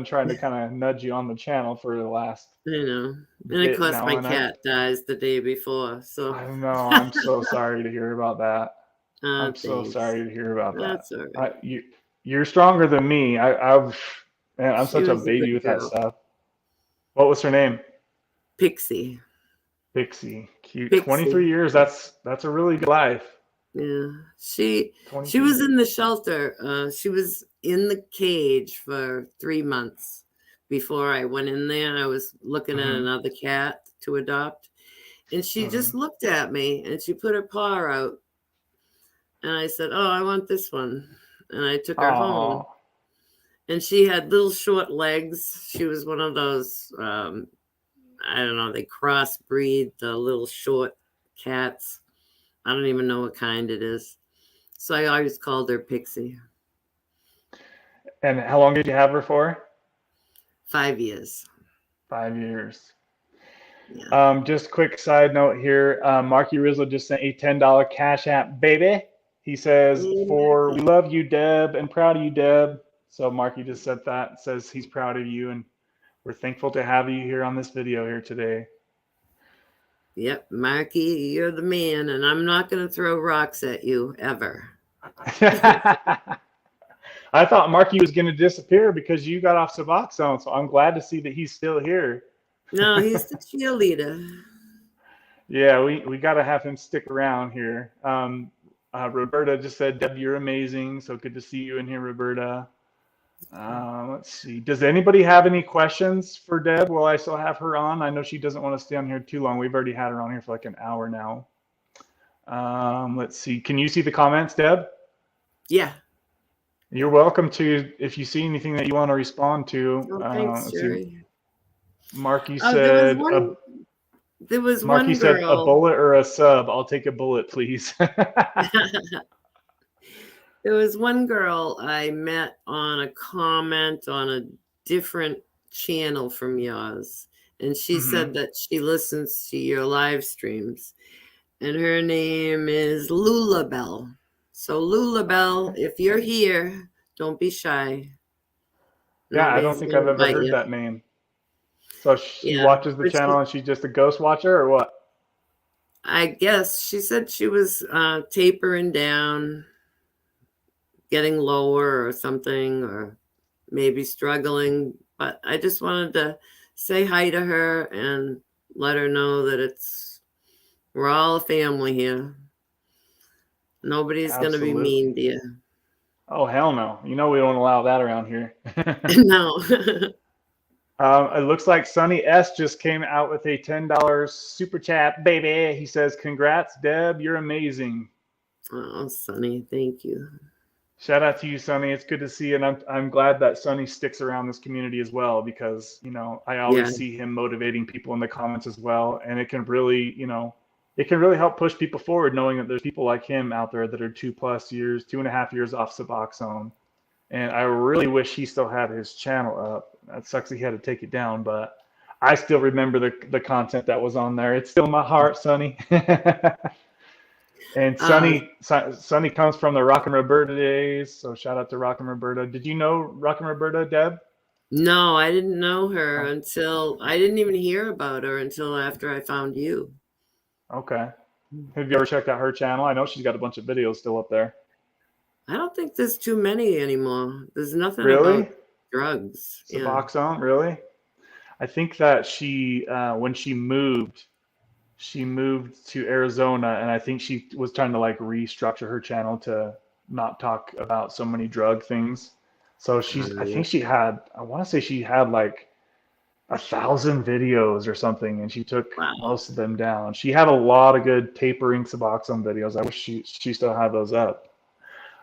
trying to kind of nudge you on the channel for the last. And of course my cat dies the day before, so. I know. I'm so sorry to hear about that. I'm so sorry to hear about that. That's all right. You're stronger than me. I'm such a baby with that stuff. What was her name? Pixie. Pixie. Cute. Pixie. 23 years. That's a really good life. Yeah. She was in the shelter. She was in the cage for 3 months before I went in there. I was looking at another cat to adopt, and she just looked at me and she put her paw out, and I said, "Oh, I want this one," and I took her home. And she had little short legs. She was one of those, I don't know, they crossbreed the little short cats. I don't even know what kind it is. So I always called her Pixie. And how long did you have her for? 5 years. 5 years. Yeah. Just quick side note here. Marky Rizzo just sent a $10 Cash App, baby. He says, we love you, Deb, and proud of you, Deb. So Marky just said that, says he's proud of you, and we're thankful to have you here on this video here today. Yep, Marky, you're the man, and I'm not going to throw rocks at you ever. I thought Marky was going to disappear because you got off Suboxone, so I'm glad to see that he's still here. No, he's the cheerleader. Yeah, we got to have him stick around here. Roberta just said, Deb, you're amazing. So good to see you in here, Roberta. Let's see. Does anybody have any questions for Deb while I still have her on? I know she doesn't want to stay on here too long. We've already had her on here for like an hour now. Let's see. Can you see the comments, Deb? Yeah. You're welcome to, if you see anything that you want to respond to. Oh, thanks, Jerry. Marky said, there was Marky one said, girl. a bullet or a sub? I'll take a bullet, please. There was one girl I met on a comment on a different channel from yours, and she said that she listens to your live streams, and her name is Lulabelle. So Lulabelle, if you're here, don't be shy. Yeah, I don't think I've ever heard that name. So she watches the channel and she's just a ghost watcher, or what? I guess she said she was tapering down, getting lower or something, or maybe struggling. But I just wanted to say hi to her and let her know that we're all a family here. Nobody's going to be mean to you. Oh, hell no. You know we don't allow that around here. No. It looks like Sonny S just came out with a $10 super chat, baby. He says, congrats, Deb. You're amazing. Oh, Sonny, thank you. Shout out to you, Sonny. It's good to see you. And I'm glad that Sonny sticks around this community as well, because, I always see him motivating people in the comments as well. And it can really, it can really help push people forward, knowing that there's people like him out there that are 2+ years, 2.5 years off Suboxone. And I really wish he still had his channel up. That sucks he had to take it down, but I still remember the content that was on there. It's still in my heart, Sonny. And Sonny comes from the Rockin' Roberta days, so shout out to Rockin' Roberta. Did you know Rockin' Roberta, Deb? No, I didn't know her until I didn't even hear about her until after I found you. Okay. Have you ever checked out her channel? I know she's got a bunch of videos still up there. I don't think there's too many anymore. There's nothing about drugs. Suboxone, really? I think that she, when she moved to Arizona, and I think she was trying to like restructure her channel to not talk about so many drug things. So I think she had, I want to say she had like 1,000 videos or something, and she took most of them down. She had a lot of good tapering Suboxone videos. I wish she still had those up.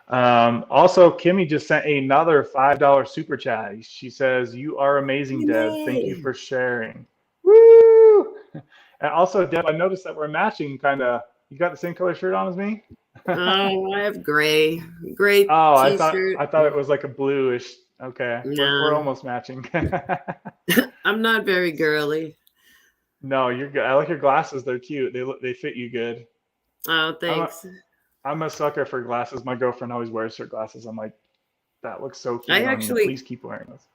Also, Kimmy just sent another $5 super chat. She says, "You are amazing, Deb. Thank you for sharing." Woo! And also, Deb, I noticed that we're matching kind of. You got the same color shirt on as me? Oh, I have gray t-shirt. I thought it was like a bluish. Okay, no. We're almost matching. I'm not very girly. No, you're good. I like your glasses. They're cute. They fit you good. Oh, thanks. I'm a sucker for glasses. My girlfriend always wears her glasses. I'm like, that looks so cute on you. Please keep wearing those.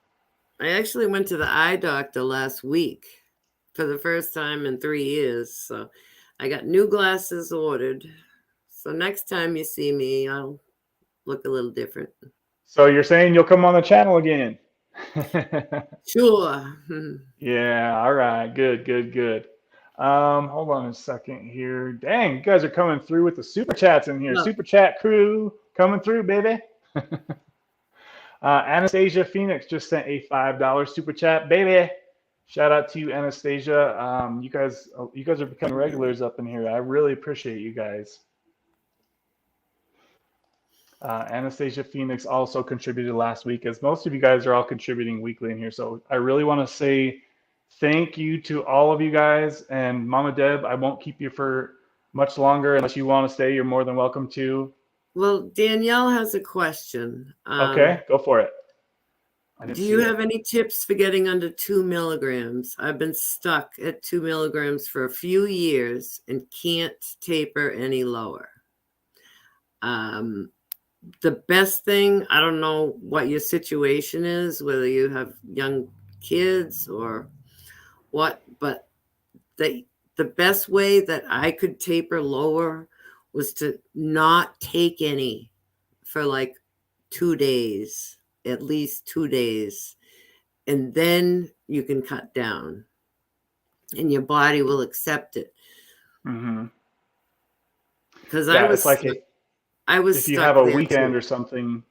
I actually went to the eye doctor last week for the first time in 3 years. So I got new glasses ordered. So next time you see me, I'll look a little different. So you're saying you'll come on the channel again? Sure. Yeah. All right. Good. Hold on a second here. Dang, you guys are coming through with the super chats in here. No. Super chat crew coming through, baby. Anastasia Phoenix just sent a $5 super chat, baby. Shout out to you, Anastasia. You guys are becoming regulars up in here. I really appreciate you guys. Anastasia Phoenix also contributed last week, as most of you guys are all contributing weekly in here. So I really want to say thank you to all of you guys. And Mama Deb, I won't keep you for much longer. Unless you want to stay, you're more than welcome to. Well, Danielle has a question. Okay, go for it. Do you have any tips for getting under 2 milligrams? I've been stuck at 2 milligrams for a few years and can't taper any lower. The best thing, I don't know what your situation is, whether you have young kids or what, but the best way that I could taper lower was to not take any for like 2 days, at least 2 days. And then you can cut down and your body will accept it. Mm-hmm. Because I was if you have a weekend or something,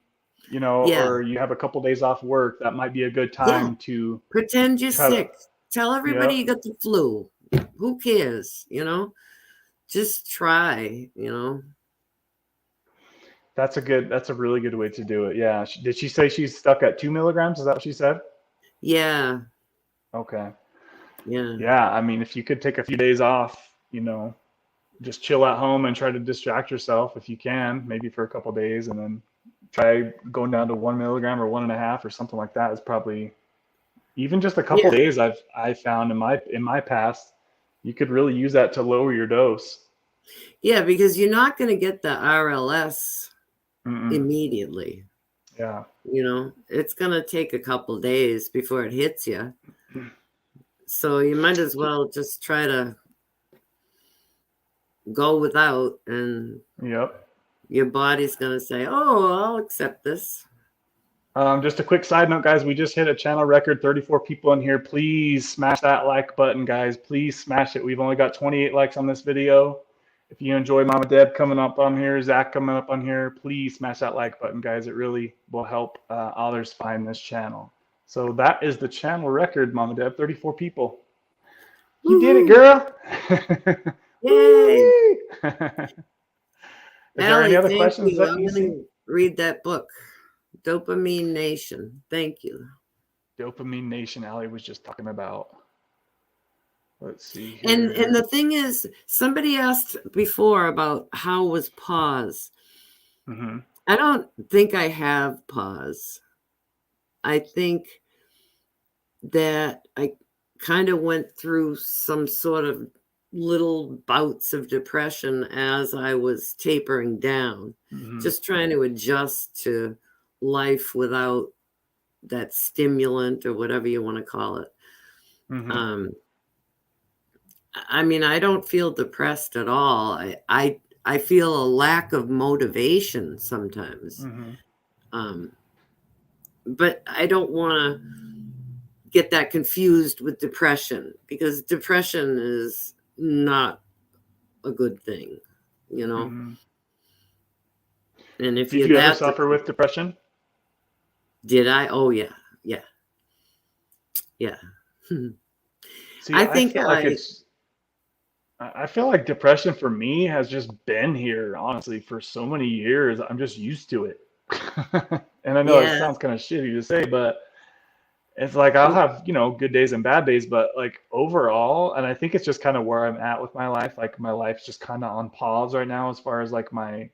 you know, or you have a couple days off work, that might be a good time to pretend you're sick. Tell everybody you got the flu. Who cares? You know, just try, you know. That's a really good way to do it. Yeah. Did she say she's stuck at 2 milligrams? Is that what she said? Yeah. Okay. Yeah. Yeah. I mean, if you could take a few days off, you know, just chill at home and try to distract yourself if you can, maybe for a couple days, and then try going down to 1 milligram or 1.5 or something like that is probably, even just a couple days I found in my past, you could really use that to lower your dose. Yeah, because you're not going to get the RLS immediately. Yeah. You know, it's going to take a couple days before it hits you. So you might as well just try to go without, and your body's going to say, oh, I'll accept this. Just a quick side note, guys, we just hit a channel record, 34 people in here. Please smash that like button, guys. Please smash it. We've only got 28 likes on this video. If you enjoy Mama Deb coming up on here, Zach coming up on here, please smash that like button, guys. It really will help others find this channel. So that is the channel record, Mama Deb, 34 people. You did it, girl. Yay. Is there any other questions that you see? Read that book, Dopamine Nation. Thank you. Dopamine Nation, Allie was just talking about. Let's see here. And the thing is, somebody asked before about how was pause. I don't think I have pause. I think that I kind of went through some sort of little bouts of depression as I was tapering down, just trying to adjust to life without that stimulant or whatever you want to call it. I mean, I don't feel depressed at all. I feel a lack of motivation sometimes. But I don't want to get that confused with depression, because depression is not a good thing, you know. And if did you ever suffer with depression? Did I? Oh yeah. See, I feel like depression for me has just been here, honestly, for so many years. I'm just used to it. And I know it sounds kind of shitty to say, but it's like I'll have, you know, good days and bad days, but like overall, and I think it's just kind of where I'm at with my life. Like my life's just kind of on pause right now as far as like my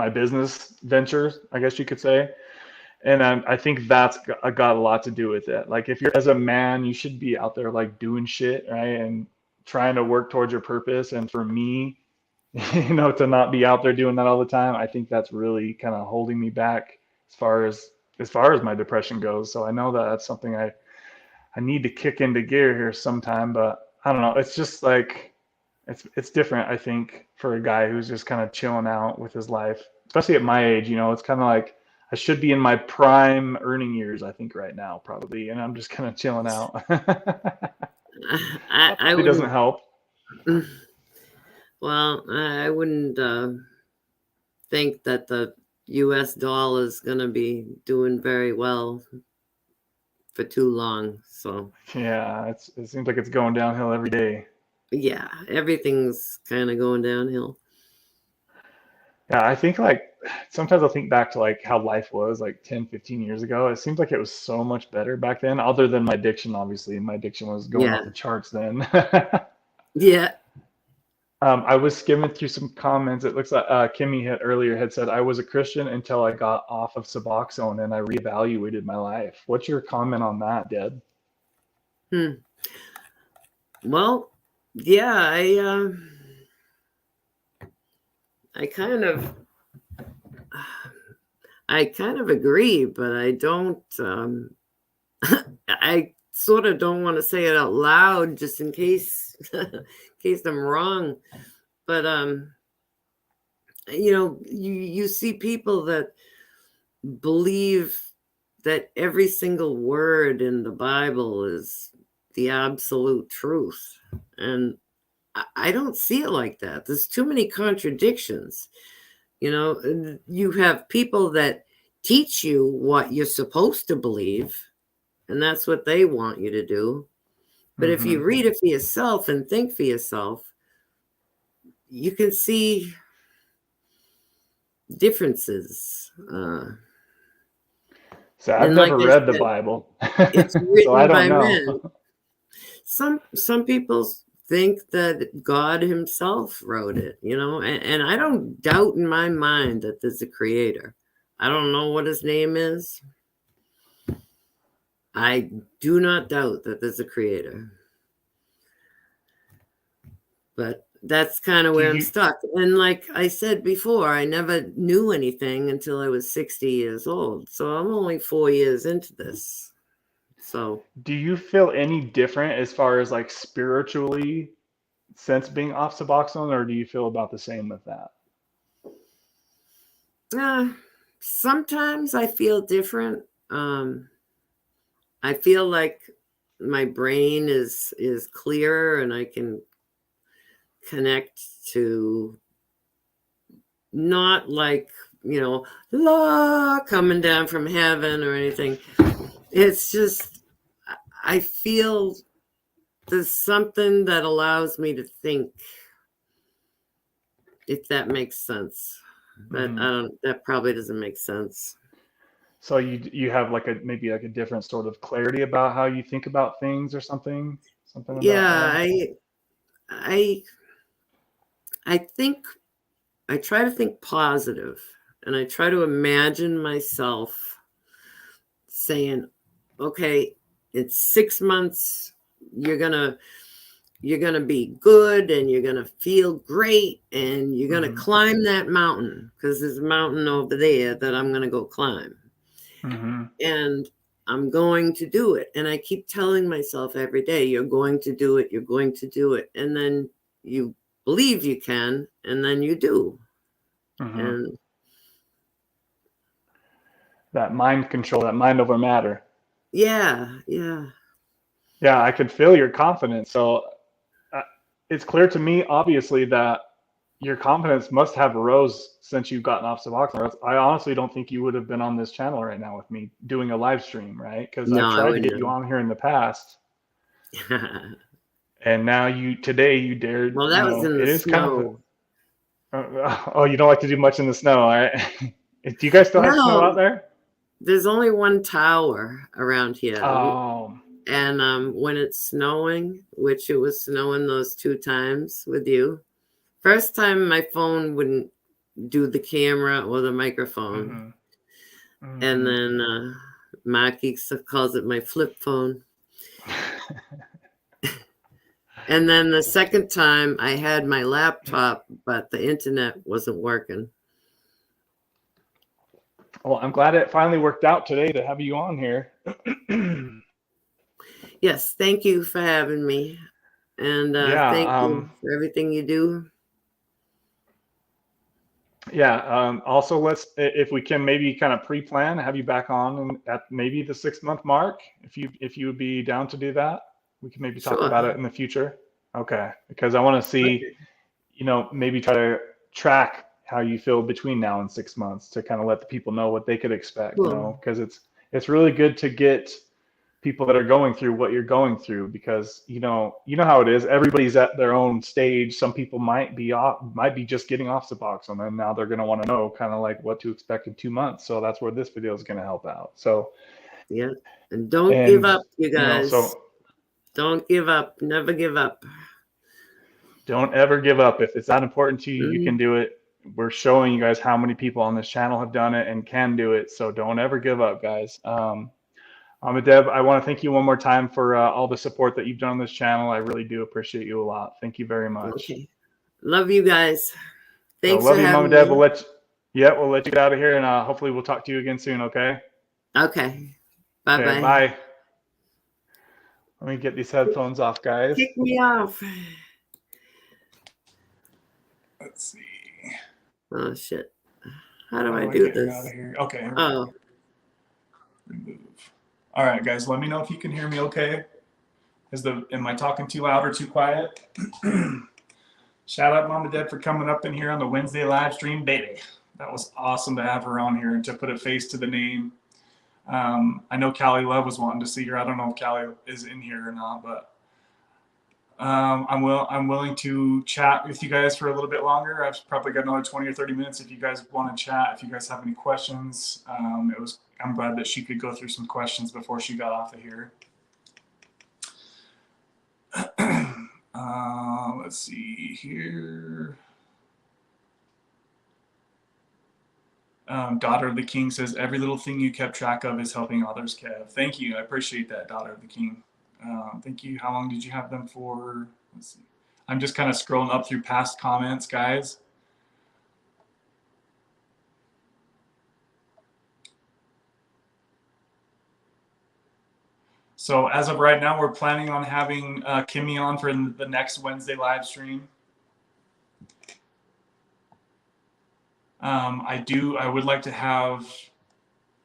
business ventures, I guess you could say. And I think that's got a lot to do with it. Like if you're, as a man, you should be out there like doing shit, right? And trying to work towards your purpose. And for me, you know, to not be out there doing that all the time, I think that's really kind of holding me back as far as my depression goes. So I know that that's something I need to kick into gear here sometime, but I don't know. It's just like, it's different, I think, for a guy who's just kind of chilling out with his life, especially at my age. You know, it's kind of like I should be in my prime earning years, I think, right now, probably, and I'm just kind of chilling out. It doesn't help. Well, I wouldn't think that the U.S. dollar is going to be doing very well for too long. So yeah, it seems like it's going downhill every day. Yeah, everything's kind of going downhill. Yeah, I think like sometimes I'll think back to like how life was like 10, 15 years ago. It seems like it was so much better back then, other than my addiction, obviously. My addiction was going off the charts then. Yeah. I was skimming through some comments. It looks like Kimmy had said, I was a Christian until I got off of Suboxone and I reevaluated my life. What's your comment on that, Deb? Well, yeah, I kind of agree, but I don't, I sort of don't want to say it out loud just in case, I'm wrong. But, you know, you see people that believe that every single word in the Bible is the absolute truth. And I don't see it like that. There's too many contradictions. You know, you have people that teach you what you're supposed to believe, and that's what they want you to do. But if you read it for yourself and think for yourself, you can see differences. So I've never read the Bible, it's written so I don't by know. men. Some people think that God himself wrote it, you know, and I don't doubt in my mind that there's a creator. I don't know what his name is. I do not doubt that there's a creator. But that's kind of where I'm stuck. And like I said before, I never knew anything until I was 60 years old. So I'm only 4 years into this. So do you feel any different as far as like spiritually since being off Suboxone, or do you feel about the same with that? Sometimes I feel different. I feel like my brain is clearer and I can connect to not like, you know, la coming down from heaven or anything. It's just, I feel there's something that allows me to think, if that makes sense. But that probably doesn't make sense. So you have like maybe like a different sort of clarity about how you think about things or something about yeah that? I think I try to think positive, and I try to imagine myself saying, okay, in 6 months you're gonna be good and you're gonna feel great and you're gonna climb that mountain, because there's a mountain over there that I'm gonna go climb. And I'm going to do it. And I keep telling myself every day, you're going to do it, you're going to do it. And then you believe you can, and then you do. And that mind control, that mind over matter. Yeah, I could feel your confidence. So it's clear to me, obviously, that your confidence must have rose since you've gotten off Suboxone. I honestly don't think you would have been on this channel right now with me doing a live stream, right? Because I've tried to get you on here in the past. And now today you dared. Well, that was in the snow. Oh, you don't like to do much in the snow, all right? Do you guys still have snow out there? There's only one tower around here. Oh. And when it's snowing, which it was snowing those 2 times with you, first time my phone wouldn't do the camera or the microphone. And then Marky calls it my flip phone. And then the second time I had my laptop, but the internet wasn't working. Well, I'm glad it finally worked out today to have you on here. Yes, thank you for having me. And thank you for everything you do. Also, if we can maybe kind of pre-plan, have you back on at maybe the 6-month mark, if you would be down to do that. We can maybe talk about it in the future. Okay, because I want to see, maybe try to track how you feel between now and 6 months to kind of let the people know what they could expect. Because it's really good to get people that are going through what you're going through, because you know how it is. Everybody's at their own stage. Some people might be just getting off Suboxone, and now they're going to want to know kind of like what to expect in 2 months. So that's where this video is going to help out. So and don't give up, you guys. Don't give up. Never give up. Don't ever give up. If it's that important to you, you can do it. We're showing you guys how many people on this channel have done it and can do it. So don't ever give up, guys. Deb, I want to thank you one more time for all the support that you've done on this channel. I really do appreciate you a lot. Thank you very much. Okay. Love you guys. Thanks for having me. Love you, Mama Deb. Me. We'll let you get out of here, and hopefully we'll talk to you again soon, okay? Okay. Bye-bye. Okay, bye. Let me get these headphones off, guys. Kick me off. Let's see. Oh, shit. How do I do this? Out of here? Okay. Oh. Remove. All right, guys. Let me know if you can hear me okay. Am I talking too loud or too quiet? Shout out Mama Deb for coming up in here on the Wednesday live stream, baby. That was awesome to have her on here and to put a face to the name. I know Callie Love was wanting to see her. I don't know if Callie is in here or not, but I'm willing to chat with you guys for a little bit longer. I've probably got another 20 or 30 minutes if you guys want to chat. If you guys have any questions, I'm glad that she could go through some questions before she got off of here. Let's see here. Daughter of the King says, every little thing you kept track of is helping others, Kev. Thank you. I appreciate that, Daughter of the King. Thank you. How long did you have them for? Let's see. I'm just kind of scrolling up through past comments, guys. So as of right now, we're planning on having Kimmy on for the next Wednesday live stream. I would like to have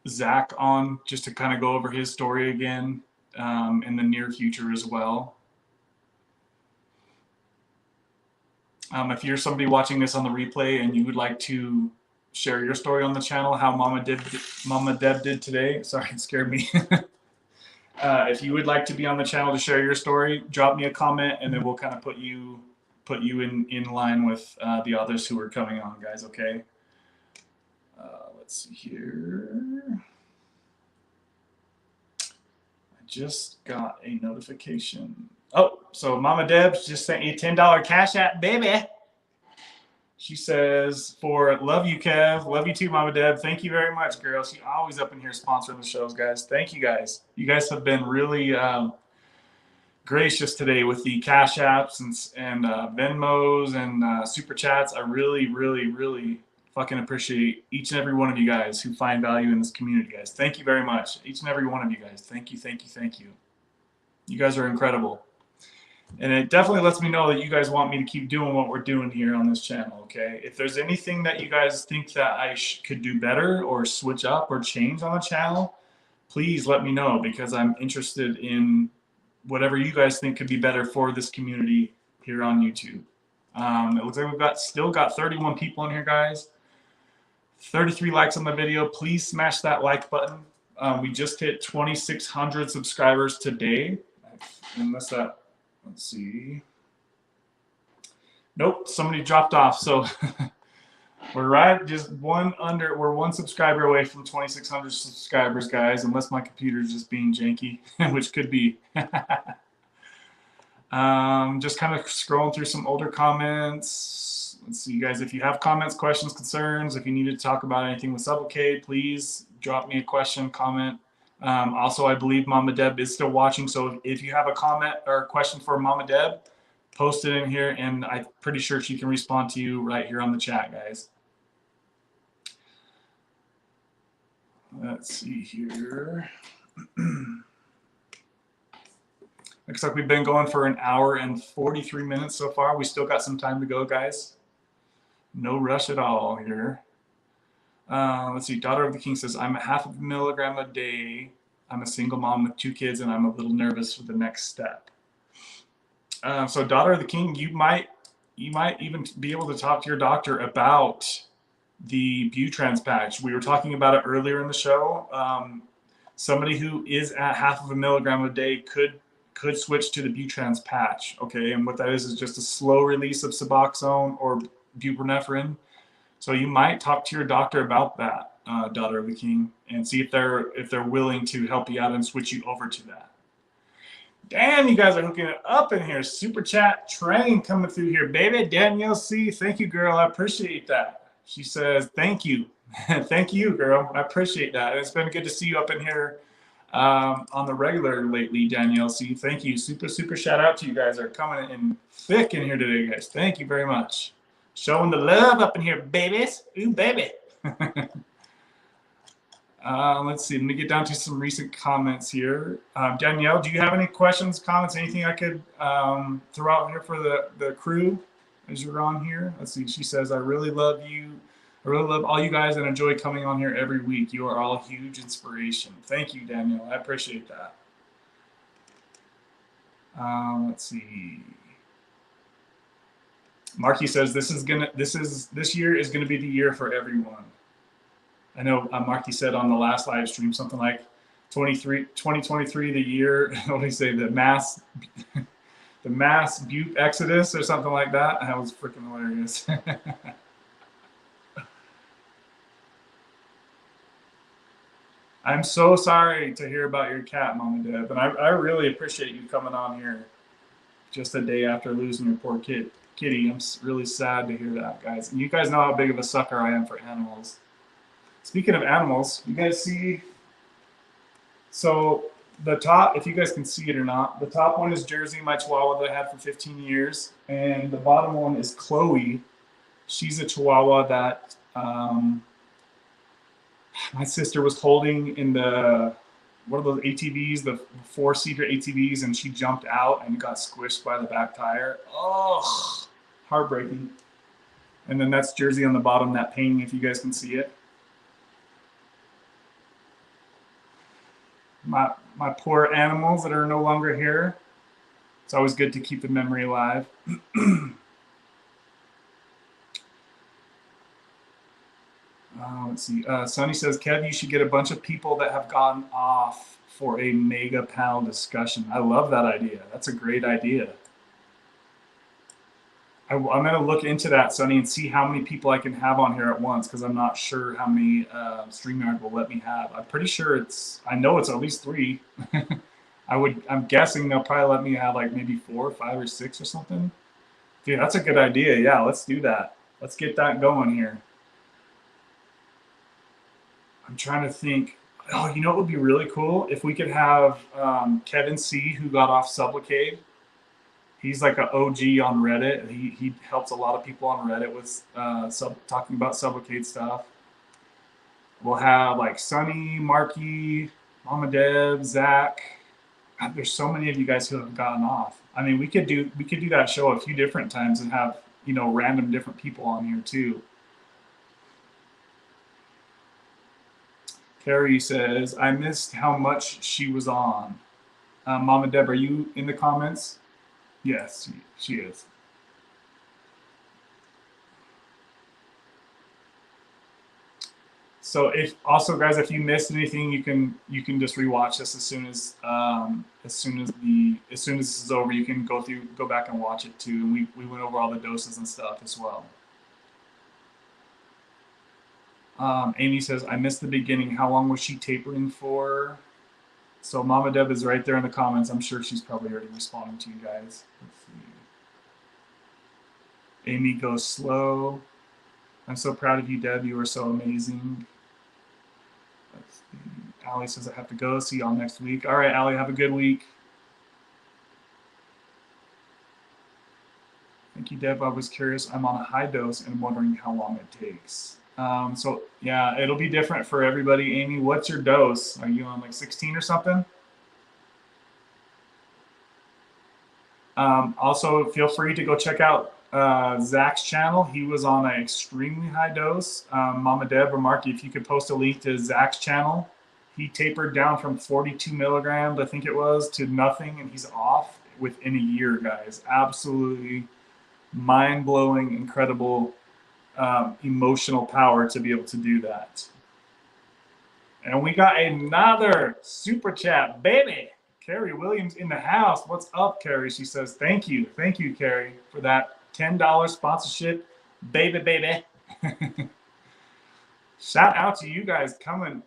Zach on just to kind of go over his story again in the near future as well. If you're somebody watching this on the replay and you would like to share your story on the channel, how Mama Deb did today. Sorry, it scared me. If you would like to be on the channel to share your story, drop me a comment and then we'll kind of put you in line with the others who are coming on, guys. Okay. Let's see here. I just got a notification. Oh, so Mama Deb's just sent you a $10 Cash App, baby. She says, for love you, Kev. Love you too, Mama Deb. Thank you very much, girl. She's always up in here sponsoring the shows, guys. Thank you, guys. You guys have been really gracious today with the Cash Apps and Venmos and Super Chats. I really, really, really fucking appreciate each and every one of you guys who find value in this community, guys. Thank you very much. Each and every one of you guys. Thank you, thank you, thank you. You guys are incredible. And it definitely lets me know that you guys want me to keep doing what we're doing here on this channel, okay? If there's anything that you guys think that I could do better or switch up or change on the channel, please let me know because I'm interested in whatever you guys think could be better for this community here on YouTube. It looks like we've still got 31 people in here, guys. 33 likes on the video. Please smash that like button. We just hit 2,600 subscribers today. Unless that... Let's see. Nope, somebody dropped off. So we're we're one subscriber away from 2,600 subscribers, guys, unless my computer is just being janky, which could be. Just kind of scrolling through some older comments. Let's see, guys, if you have comments, questions, concerns, if you need to talk about anything with Sublocade, please drop me a question, comment. Also, I believe Mama Deb is still watching, so if you have a comment or a question for Mama Deb, post it in here, and I'm pretty sure she can respond to you right here on the chat, guys. Let's see here. Looks like we've been going for an hour and 43 minutes so far. We still got some time to go, guys. No rush at all here. Let's see. Daughter of the King says, I'm a 0.5 milligram a day. I'm a single mom with 2 kids, and I'm a little nervous for the next step. So Daughter of the King, you might even be able to talk to your doctor about the Butrans patch. We were talking about it earlier in the show. Somebody who is at 0.5 milligram a day could switch to the Butrans patch. Okay, and what that is just a slow release of Suboxone or buprenorphine. So you might talk to your doctor about that, Daughter of the King, and see if they're willing to help you out and switch you over to that. Damn, you guys are hooking it up in here. Super chat train coming through here, baby. Danielle C, thank you, girl. I appreciate that. She says, thank you. Thank you, girl. I appreciate that. And it's been good to see you up in here on the regular lately, Danielle C. Thank you. Super, super shout out to you guys that are coming in thick in here today, guys. Thank you very much. Showing the love up in here, babies. Ooh, baby. Let's see. Let me get down to some recent comments here. Danielle, do you have any questions, comments, anything I could throw out here for the crew as you're on here? Let's see. She says, I really love you. I really love all you guys and enjoy coming on here every week. You are all a huge inspiration. Thank you, Danielle. I appreciate that. Let's see. Marky says this year is gonna be the year for everyone. I know Marky said on the last live stream something like 2023 the year. What do you say? The mass butte exodus or something like that. That was freaking hilarious. I'm so sorry to hear about your cat, Mom and Dad, and I really appreciate you coming on here just a day after losing your poor kitty. I'm really sad to hear that, guys. And you guys know how big of a sucker I am for animals. Speaking of animals, you guys see, so the top, if you guys can see it or not, the top one is Jersey, my Chihuahua that I had for 15 years, and the bottom one is Chloe. She's a Chihuahua that my sister was holding in the, one of those ATVs, the 4-seater ATVs, and she jumped out and got squished by the back tire. Oh, heartbreaking. And then that's Jersey on the bottom, that painting, if you guys can see it. My poor animals that are no longer here. It's always good to keep the memory alive. Let's see. Sonny says, Kev, you should get a bunch of people that have gotten off for a mega panel discussion. I love that idea. That's a great idea. I'm going to look into that, Sonny, and see how many people I can have on here at once, because I'm not sure how many StreamYard will let me have. I'm pretty sure I know it's at least 3. I'm guessing they'll probably let me have like maybe 4, 5, or 6 or something. Dude, that's a good idea. Yeah, let's do that. Let's get that going here. I'm trying to think. Oh, you know what would be really cool? If we could have Kevin C., who got off Sublocade. He's like an OG on Reddit. He helps a lot of people on Reddit with talking about Sublocade stuff. We'll have like Sonny, Marky, Mama Deb, Zach. God, there's so many of you guys who have gotten off. I mean, we could do that show a few different times and have, you know, random different people on here too. Carrie says, I missed how much she was on. Mama Deb, are you in the comments? Yes, she is. So if you missed anything, you can just rewatch this as soon as this is over. You can go back and watch it too. And we went over all the doses and stuff as well. Amy says, I missed the beginning. How long was she tapering for? So Mama Deb is right there in the comments. I'm sure she's probably already responding to you guys. Let's see. Amy goes slow. I'm so proud of you, Deb. You are so amazing. Let's see. Allie says I have to go. See y'all next week. All right, Allie, have a good week. Thank you, Deb. I was curious. I'm on a high dose and I'm wondering how long it takes. So yeah, it'll be different for everybody. Amy, what's your dose? Are you on like 16 or something? Also, feel free to go check out Zach's channel. He was on an extremely high dose. Mama Deb or Marky, if you could post a link to Zach's channel. He tapered down from 42 milligrams, I think it was, to nothing, and he's off within a year, guys. Absolutely mind-blowing, incredible emotional power to be able to do that. And we got another super chat, baby. Carrie Williams in the house. What's up, Carrie? She says, thank you, Carrie, for that $10 sponsorship, baby. Shout out to you guys coming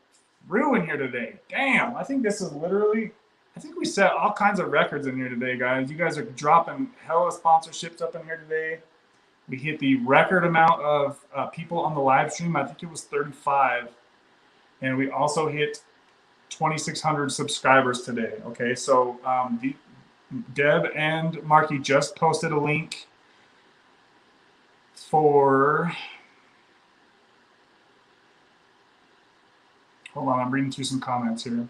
through in here today. Damn, I think this is literally, I think we set all kinds of records in here today, guys. You guys are dropping hella sponsorships up in here today. We hit the record amount of people on the live stream. I think it was 35. And we also hit 2,600 subscribers today. Okay, so Deb and Marky just posted a link for, hold on, I'm reading through some comments here.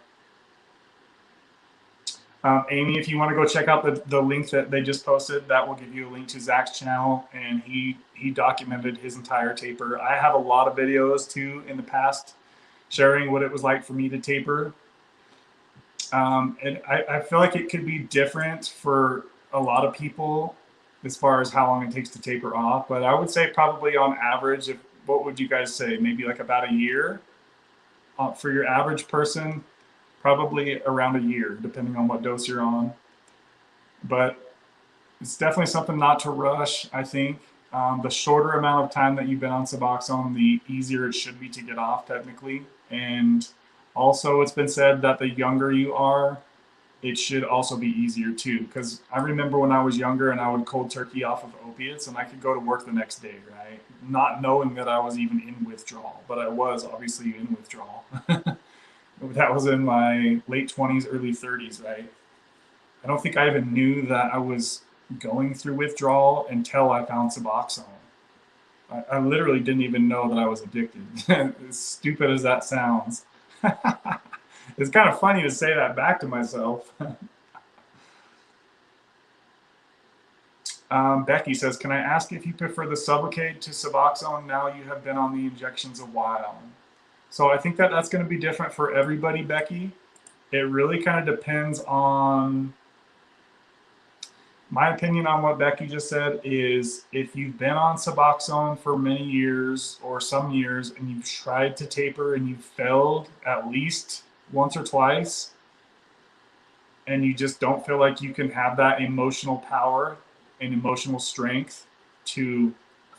Amy, if you want to go check out the link that they just posted, that will give you a link to Zach's channel, and he documented his entire taper. I have a lot of videos too in the past sharing what it was like for me to taper. And I feel like it could be different for a lot of people. as far as how long it takes to taper off. But I would say probably on average, what would you guys say? Maybe like about a year for your average person, probably around a year, depending on what dose you're on. But it's definitely something not to rush, I think. The shorter amount of time that you've been on Suboxone, the easier it should be to get off technically. And also it's been said that the younger you are, it should also be easier too. Because I remember when I was younger and I would cold turkey off of opiates and I could go to work the next day, right? Not knowing that I was even in withdrawal, but I was obviously in withdrawal. That was in my late 20s, early 30s, right? I don't think I even knew that I was going through withdrawal until I found Suboxone. I literally didn't even know that I was addicted. As stupid as that sounds. It's kind of funny to say that back to myself. Becky says, can I ask if you prefer the Sublocade to Suboxone now you have been on the injections a while? So I think that that's going to be different for everybody, Becky. It really kind of depends on... My opinion on what Becky just said is if you've been on Suboxone for many years or some years and you've tried to taper and you've failed at least once or twice and you just don't feel like you can have that emotional power and emotional strength to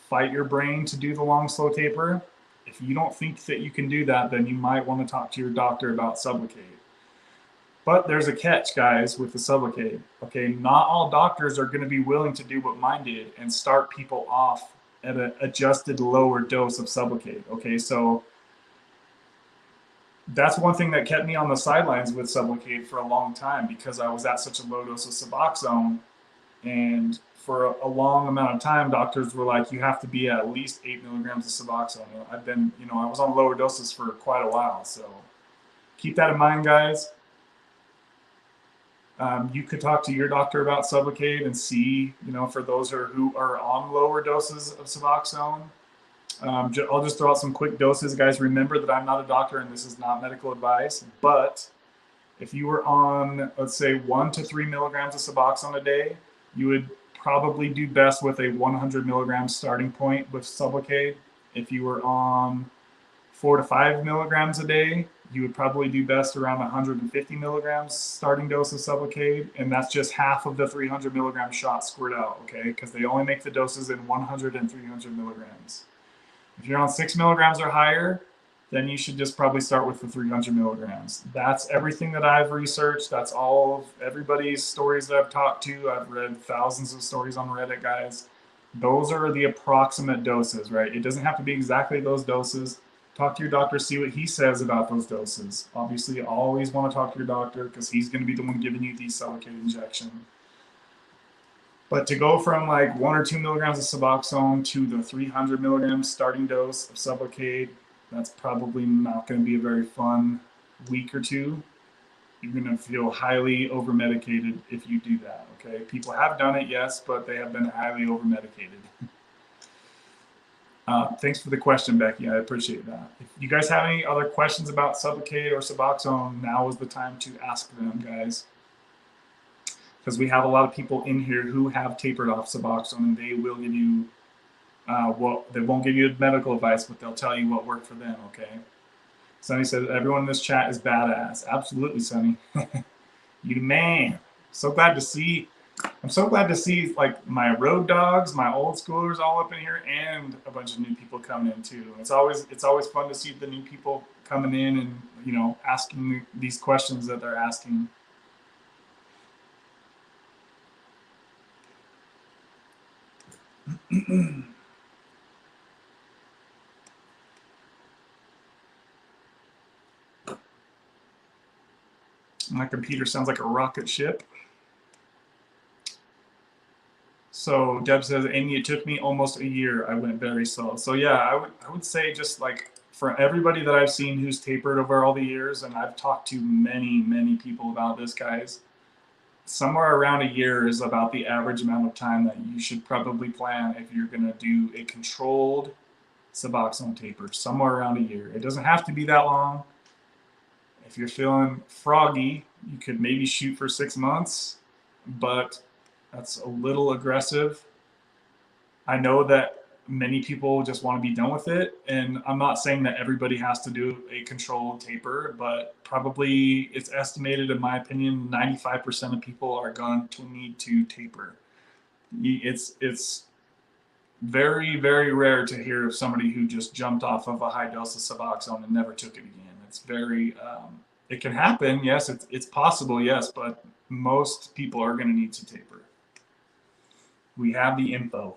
fight your brain to do the long, slow taper, if you don't think that you can do that, then you might want to talk to your doctor about Sublocade. But there's a catch, guys, with the Sublocade. Okay, not all doctors are going to be willing to do what mine did and start people off at an adjusted lower dose of Sublocade. Okay, so that's one thing that kept me on the sidelines with Sublocade for a long time because I was at such a low dose of Suboxone. And for a long amount of time, doctors were like, you have to be at least 8 milligrams of Suboxone. I was on lower doses for quite a while. So keep that in mind, guys. You could talk to your doctor about Sublocade and see, for those who are on lower doses of Suboxone. I'll just throw out some quick doses. Guys, remember that I'm not a doctor and this is not medical advice. But if you were on, let's say, 1 to 3 milligrams of Suboxone a day, you would probably do best with a 100 milligram starting point with Sublocade. If you were on 4 to 5 milligrams a day, you would probably do best around 150 milligrams starting dose of Sublocade, and that's just half of the 300 milligram shot squirt out, okay? Because they only make the doses in 100 and 300 milligrams. If you're on 6 milligrams or higher, then you should just probably start with the 300 milligrams. That's everything that I've researched. That's all of everybody's stories that I've talked to. I've read thousands of stories on Reddit, guys. Those are the approximate doses, right? It doesn't have to be exactly those doses. Talk to your doctor, see what he says about those doses. Obviously, you always want to talk to your doctor because he's going to be the one giving you the Sublocade injection. But to go from like 1 or 2 milligrams of Suboxone to the 300 milligrams starting dose of Sublocade, that's probably not going to be a very fun week or two. You're going to feel highly over-medicated if you do that, okay? People have done it, yes, but they have been highly over-medicated. Thanks for the question, Becky. I appreciate that. If you guys have any other questions about Sublocade or Suboxone, now is the time to ask them, guys. Because we have a lot of people in here who have tapered off Suboxone, and they will give you, they won't give you medical advice, but they'll tell you what worked for them, okay? Sonny says, everyone in this chat is badass. Absolutely, Sonny. You man. So glad to see. I'm so glad to see like my road dogs, my old schoolers all up in here, and a bunch of new people coming in too. It's always fun to see the new people coming in and asking these questions that they're asking. My computer sounds like a rocket ship. So Deb says, Amy, it took me almost a year. I went very slow. So yeah, I would say just like for everybody that I've seen who's tapered over all the years, and I've talked to many, many people about this, guys, somewhere around a year is about the average amount of time that you should probably plan if you're going to do a controlled Suboxone taper, somewhere around a year. It doesn't have to be that long. If you're feeling froggy, you could maybe shoot for 6 months, but that's a little aggressive. I know that many people just want to be done with it. And I'm not saying that everybody has to do a controlled taper, but probably it's estimated, in my opinion, 95% of people are going to need to taper. It's very, very rare to hear of somebody who just jumped off of a high dose of Suboxone and never took it again. It's very, it can happen. Yes, it's possible. Yes, but most people are going to need to taper. We have the info.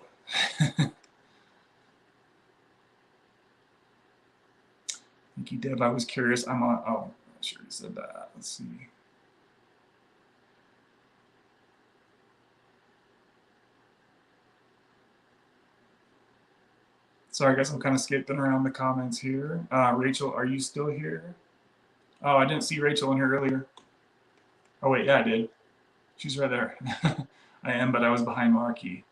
Thank you, Deb. I was curious. I'm on. Oh, I sure you said that. Let's see. Sorry, I guess I'm kind of skipping around the comments here. Rachel, are you still here? Oh, I didn't see Rachel in here earlier. Oh, wait, yeah, I did. She's right there. I am, but I was behind Marky.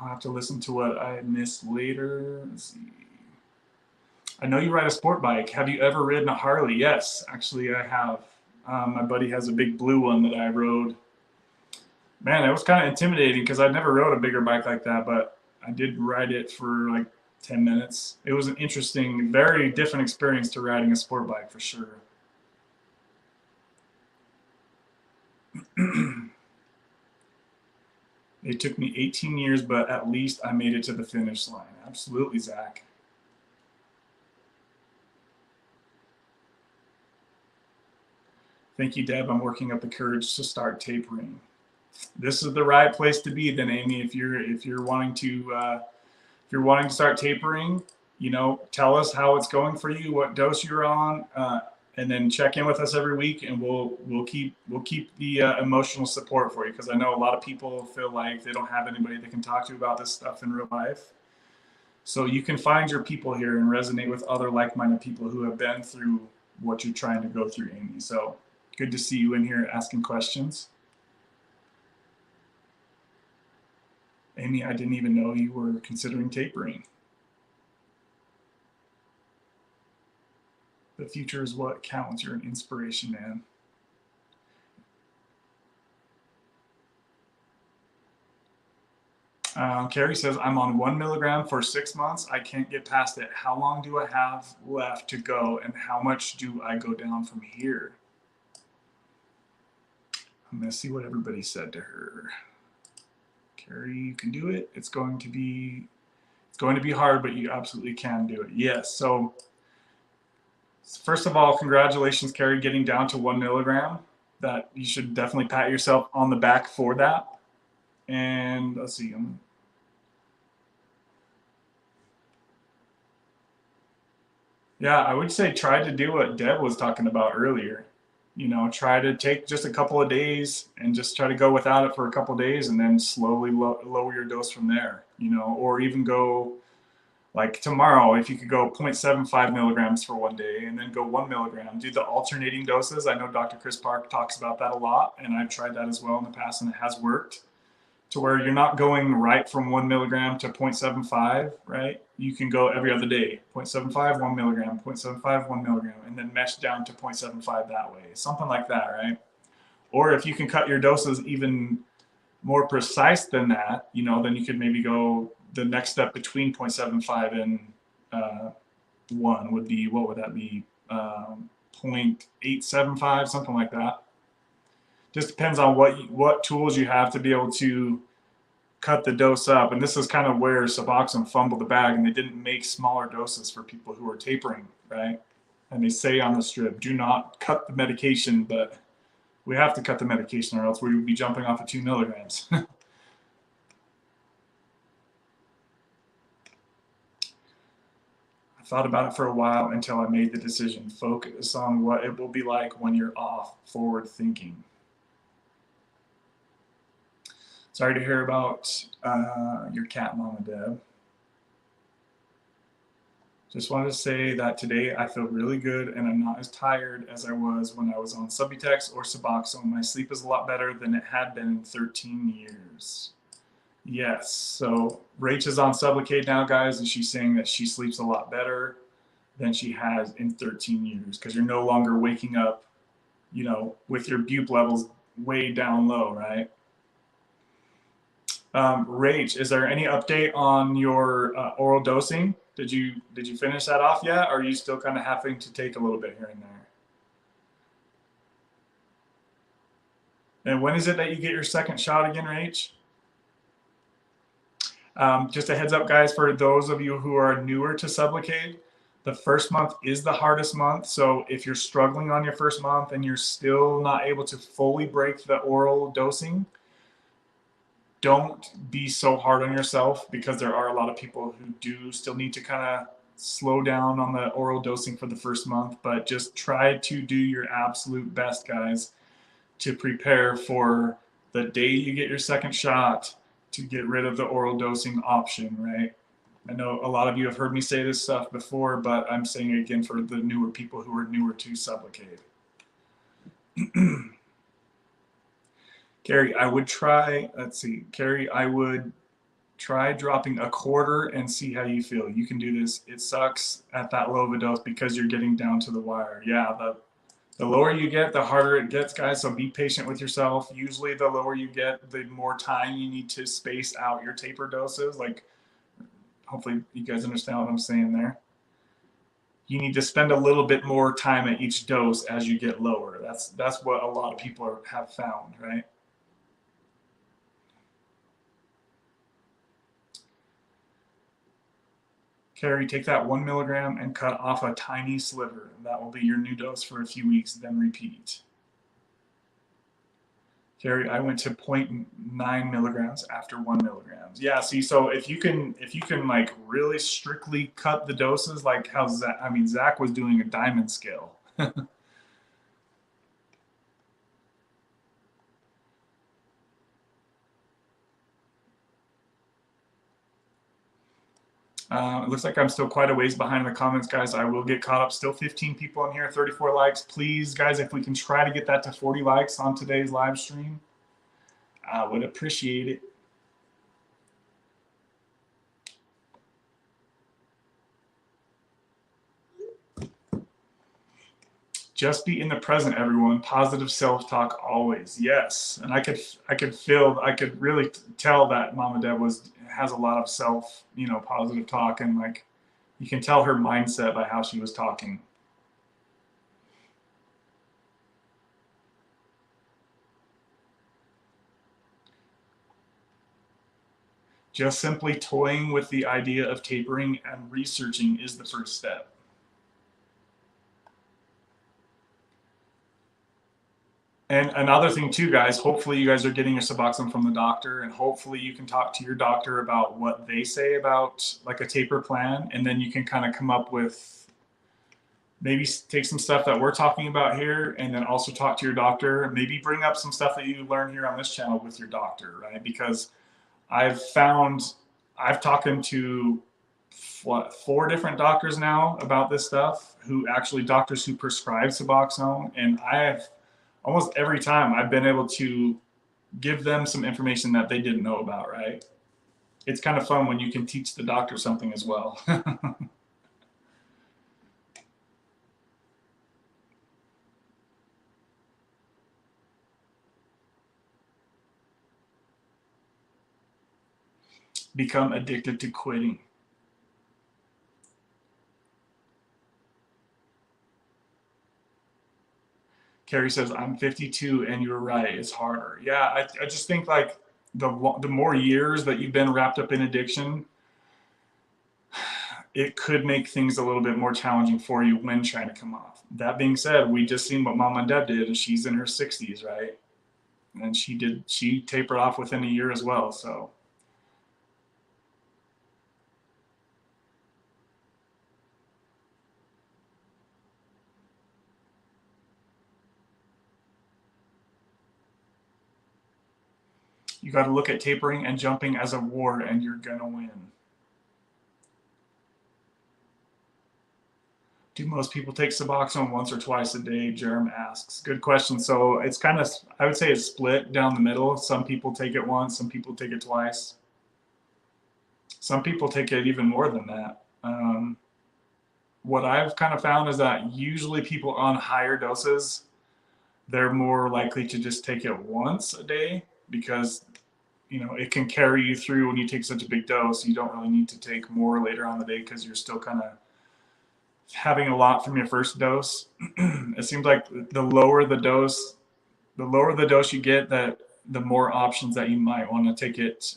I'll have to listen to what I missed later. Let's see. I know you ride a sport bike. Have you ever ridden a Harley? Yes, actually I have. My buddy has a big blue one that I rode. Man, it was kind of intimidating because I'd never rode a bigger bike like that, but I did ride it for like 10 minutes. It was an interesting, very different experience to riding a sport bike for sure. It took me 18 years, but at least I made it to the finish line. Absolutely, Zach. Thank you, Deb. I'm working up the courage to start tapering. This is the right place to be, then, Amy. If you're wanting to start tapering, you know, tell us how it's going for you, what dose you're on, and then check in with us every week, and we'll keep the emotional support for you, because I know a lot of people feel like they don't have anybody they can talk to about this stuff in real life. So you can find your people here and resonate with other like-minded people who have been through what you're trying to go through, Amy. So good to see you in here asking questions. Amy, I didn't even know you were considering tapering. The future is what counts. You're an inspiration, man. Carrie says, I'm on 1 milligram for 6 months. I can't get past it. How long do I have left to go, and how much do I go down from here? I'm going to see what everybody said to her. Carrie, you can do it. It's going to be hard, but you absolutely can do it. Yes. So first of all, congratulations, Carrie, getting down to 1 milligram. That you should definitely pat yourself on the back for that. And let's see. Yeah, I would say try to do what Deb was talking about earlier. You know, try to take just a couple of days and just try to go without it for a couple of days, and then slowly lower your dose from there, you know, or even go like tomorrow, if you could go 0.75 milligrams for one day and then go 1 milligram, do the alternating doses. I know Dr. Chris Park talks about that a lot, and I've tried that as well in the past, and it has worked to where you're not going right from 1 milligram to 0.75, right? You can go every other day, 0.75, 1 milligram, 0.75, 1 milligram, and then mesh down to 0.75 that way, something like that, right? Or if you can cut your doses even more precise than that, you know, then you could maybe go the next step between 0.75 and 1 would be, what would that be? 0.875, something like that. Just depends on what tools you have to be able to cut the dose up. And this is kind of where Suboxone fumbled the bag, and they didn't make smaller doses for people who are tapering, right? And they say on the strip, do not cut the medication, but we have to cut the medication or else we would be jumping off of 2 milligrams. I thought about it for a while until I made the decision. Focus on what it will be like when you're off, forward thinking. Sorry to hear about your cat, Mama Deb. Just wanted to say that today I feel really good and I'm not as tired as I was when I was on Subutex or Suboxone. My sleep is a lot better than it had been in 13 years. Yes, so Rach is on Sublocade now, guys, and she's saying that she sleeps a lot better than she has in 13 years because you're no longer waking up, you know, with your bupe levels way down low, right? Rach, is there any update on your oral dosing? Did you finish that off yet? Or are you still kind of having to take a little bit here and there? And when is it that you get your second shot again, Rach? Just a heads up, guys, for those of you who are newer to Sublocade, the first month is the hardest month. So if you're struggling on your first month and you're still not able to fully break the oral dosing, don't be so hard on yourself, because there are a lot of people who do still need to kind of slow down on the oral dosing for the first month. But just try to do your absolute best, guys, to prepare for the day you get your second shot to get rid of the oral dosing option, right? I know a lot of you have heard me say this stuff before, but I'm saying it again for the newer people who are newer to Sublocade. Carrie, I would try, let's see, Carrie, I would try dropping a quarter and see how you feel. You can do this. It sucks at that low of a dose because you're getting down to the wire. Yeah, the lower you get, the harder it gets, guys. So be patient with yourself. Usually the lower you get, the more time you need to space out your taper doses. Like, hopefully you guys understand what I'm saying there. You need to spend a little bit more time at each dose as you get lower. That's what a lot of people have found, right? Carrie, take that 1 milligram and cut off a tiny sliver. That will be your new dose for a few weeks, then repeat. Carrie, I went to 0.9 milligrams after 1 milligrams. Yeah, see, so if you can like really strictly cut the doses, like how Zach was doing a diamond scale. It looks like I'm still quite a ways behind in the comments, guys. I will get caught up. Still 15 people in here, 34 likes. Please, guys, if we can try to get that to 40 likes on today's live stream, I would appreciate it. Just be in the present, everyone. Positive self-talk always. Yes, and I could really tell that Mama Deb has a lot of self, positive talk, and like you can tell her mindset by how she was talking. Just simply toying with the idea of tapering and researching is the first step. And another thing too, guys, hopefully you guys are getting your Suboxone from the doctor, and hopefully you can talk to your doctor about what they say about like a taper plan. And then you can kind of come up with, maybe take some stuff that we're talking about here and then also talk to your doctor. Maybe bring up some stuff that you learn here on this channel with your doctor, right? Because I've talked to 4 different doctors now about this stuff, doctors who prescribe Suboxone, and I have almost every time I've been able to give them some information that they didn't know about, right? It's kind of fun when you can teach the doctor something as well. Become addicted to quitting. Carrie says, I'm 52 and you're right, it's harder. Yeah, I just think like the more years that you've been wrapped up in addiction, it could make things a little bit more challenging for you when trying to come off. That being said, we just seen what Mama and Deb did, and she's in her 60s, right? And she tapered off within a year as well, so. You got to look at tapering and jumping as a war, and you're going to win. Do most people take Suboxone once or twice a day? Jerem asks. Good question. So it's kind of, I would say it's split down the middle. Some people take it once, some people take it twice. Some people take it even more than that. what I've kind of found is that usually people on higher doses, they're more likely to just take it once a day because, you know, it can carry you through when you take such a big dose. You don't really need to take more later on the day because you're still kind of having a lot from your first dose. It seems like the lower the dose you get, that the more options that you might want to take it.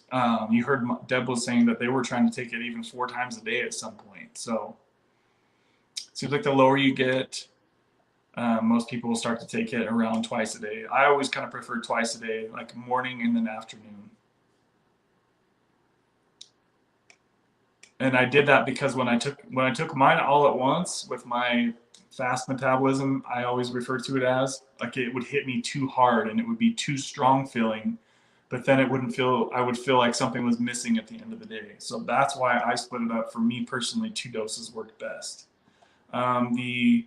You heard Deb was saying that they were trying to take it even 4 times a day at some point. So it seems like the lower you get, most people will start to take it around twice a day. I always kind of prefer twice a day, like morning and then afternoon. And I did that because when I took mine all at once with my fast metabolism, I always refer to it as, like, it would hit me too hard and it would be too strong feeling, but then I would feel like something was missing at the end of the day. So that's why I split it up. For me personally, 2 doses worked best. The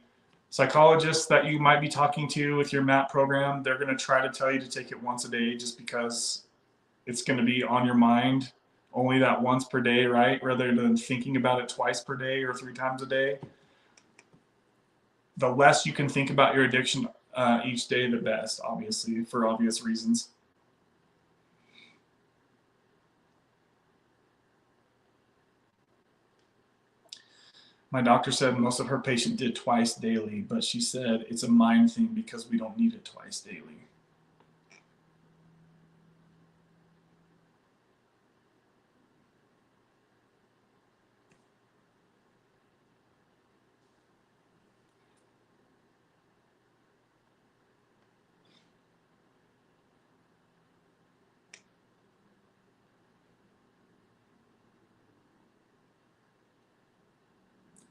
psychologists that you might be talking to with your MAP program, they're going to try to tell you to take it once a day just because it's going to be on your mind only that once per day, right? Rather than thinking about it twice per day or 3 times a day. The less you can think about your addiction each day, the best, obviously, for obvious reasons. My doctor said most of her patients did twice daily, but she said it's a mind thing because we don't need it twice daily.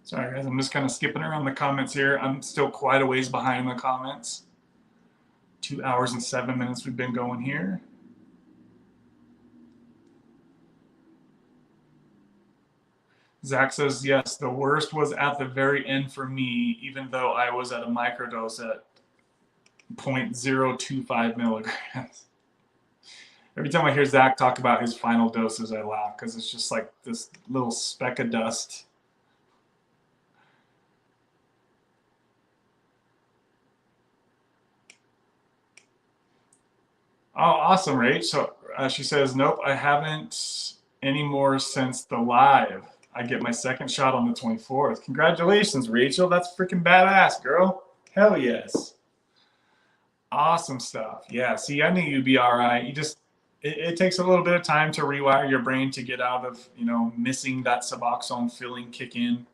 Sorry, guys, I'm just kind of skipping around the comments here. I'm still quite a ways behind in the comments. 2 hours and 7 minutes we've been going here. Zach says, yes, the worst was at the very end for me, even though I was at a microdose at 0.025 milligrams. Every time I hear Zach talk about his final doses, I laugh because it's just like this little speck of dust. Oh, awesome, Rach. So she says, nope, I haven't anymore since the live. I get my second shot on the 24th. Congratulations, Rachel. That's freaking badass, girl. Hell yes. Awesome stuff. Yeah, see, I knew you'd be all right. It takes a little bit of time to rewire your brain to get out of, you know, missing that Suboxone feeling kick in.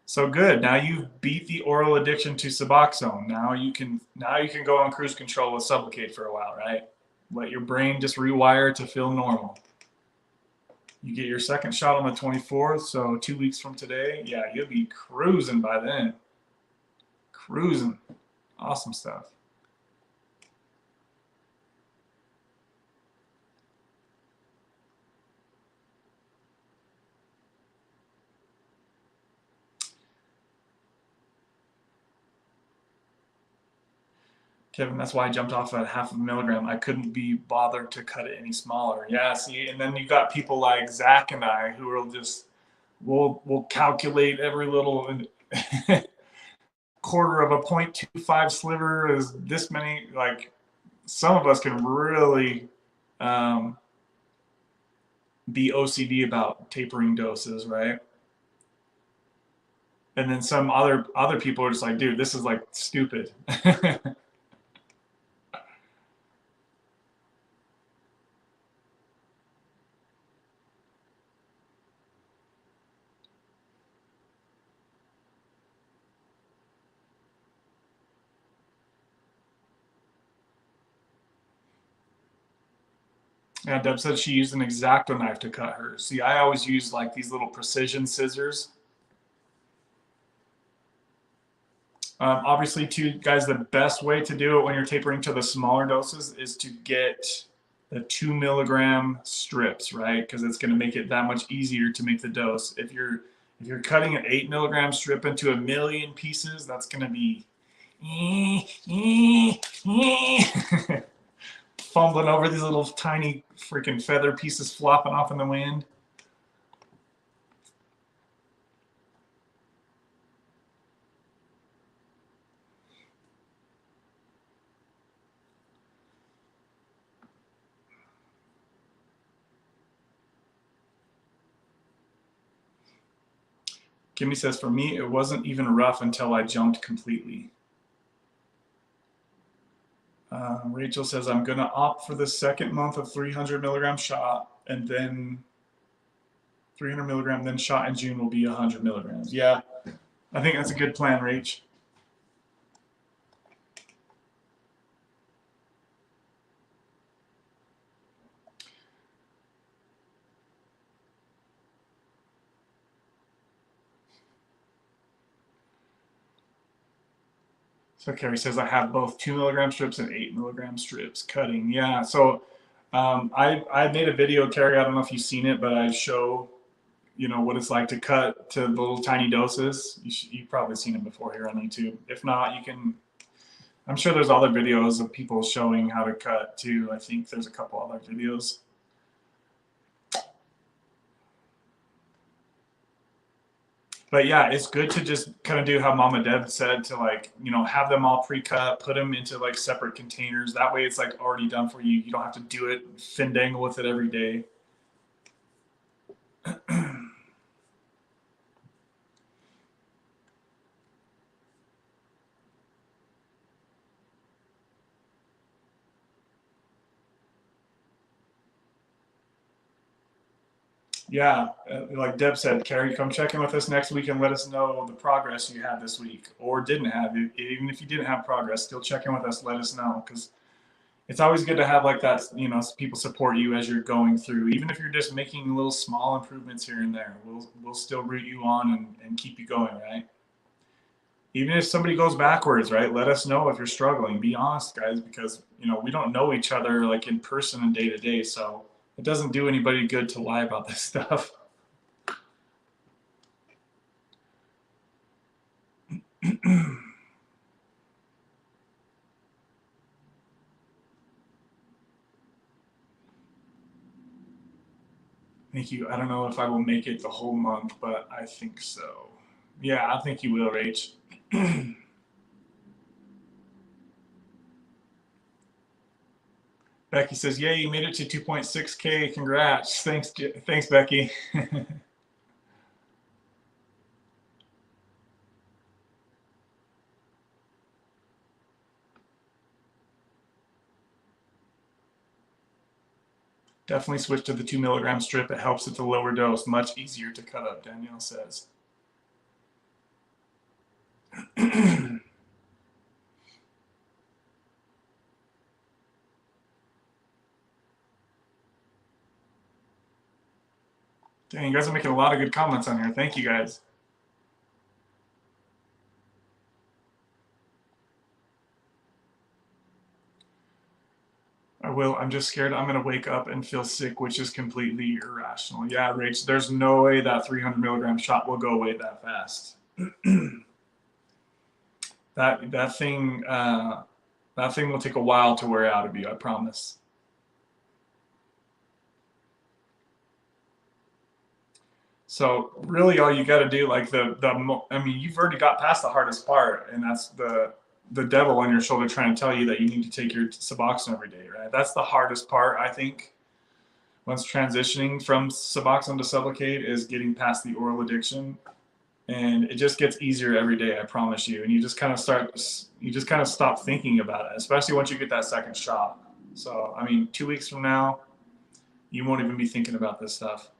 So good. Now you've beat the oral addiction to Suboxone. Now you can go on cruise control with Sublocade for a while, right? Let your brain just rewire to feel normal. You get your second shot on the 24th, so 2 weeks from today. Yeah, you'll be cruising by then. Cruising. Awesome stuff. Kevin, that's why I jumped off at 0.5 milligram. I couldn't be bothered to cut it any smaller. Yeah, see, and then you got people like Zach and I who will just, we'll calculate every little quarter of a 0.25 sliver is this many. Like, some of us can really be OCD about tapering doses, right? And then some other people are just like, dude, this is like stupid. Yeah, Deb said she used an X-Acto knife to cut hers. See, I always use like these little precision scissors. Obviously, too, guys, the best way to do it when you're tapering to the smaller doses is to get the 2 milligram strips, right? Because it's going to make it that much easier to make the dose. If you're cutting an 8 milligram strip into 1 million pieces, that's going to be fumbling over these little tiny freaking feather pieces flopping off in the wind. Kimmy says, for me, it wasn't even rough until I jumped completely. Rachel says, I'm going to opt for the second month of 300 milligram shot, and then 300 milligram, then shot in June will be 100 milligrams. Yeah, I think that's a good plan, Rach. So Carrie says, I have both 2 milligram strips and 8 milligram strips cutting. Yeah, so I made a video, Carrie, I don't know if you've seen it, but I show, you know, what it's like to cut to little tiny doses. You've probably seen it before here on YouTube. If not, you can, I'm sure there's other videos of people showing how to cut too. I think there's a couple other videos. But yeah, it's good to just kind of do how Mama Deb said, to like, you know, have them all pre-cut, put them into like separate containers. That way it's like already done for you. You don't have to do it, findangle with it every day. Yeah, like Deb said, Carrie, come check in with us next week and let us know the progress you had this week or didn't have. Even if you didn't have progress, still check in with us, let us know, because it's always good to have like that, you know, people support you as you're going through. Even if you're just making little small improvements here and there, we'll still root you on and keep you going, right? Even if somebody goes backwards, right? Let us know if you're struggling. Be honest, guys, because, you know, we don't know each other like in person and day to day, so it doesn't do anybody good to lie about this stuff. Thank you. I don't know if I will make it the whole month, but I think so. Yeah, I think you will, Rach. Becky says, "Yay, you made it to 2.6K. Congrats." Thanks, Becky. Definitely switch to the 2 milligram strip. It helps at the lower dose. Much easier to cut up, Danielle says. Dang, you guys are making a lot of good comments on here. Thank you, guys. I will. I'm just scared I'm going to wake up and feel sick, which is completely irrational. Yeah, Rach, there's no way that 300 milligram shot will go away that fast. that thing will take a while to wear out of you, I promise. So really all you got to do, like I mean, you've already got past the hardest part, and that's the devil on your shoulder trying to tell you that you need to take your Suboxone every day, right? That's the hardest part, I think, once transitioning from Suboxone to Sublocade, is getting past the oral addiction. And it just gets easier every day, I promise you. And you just kind of stop thinking about it, especially once you get that second shot. So, I mean, 2 weeks from now, you won't even be thinking about this stuff.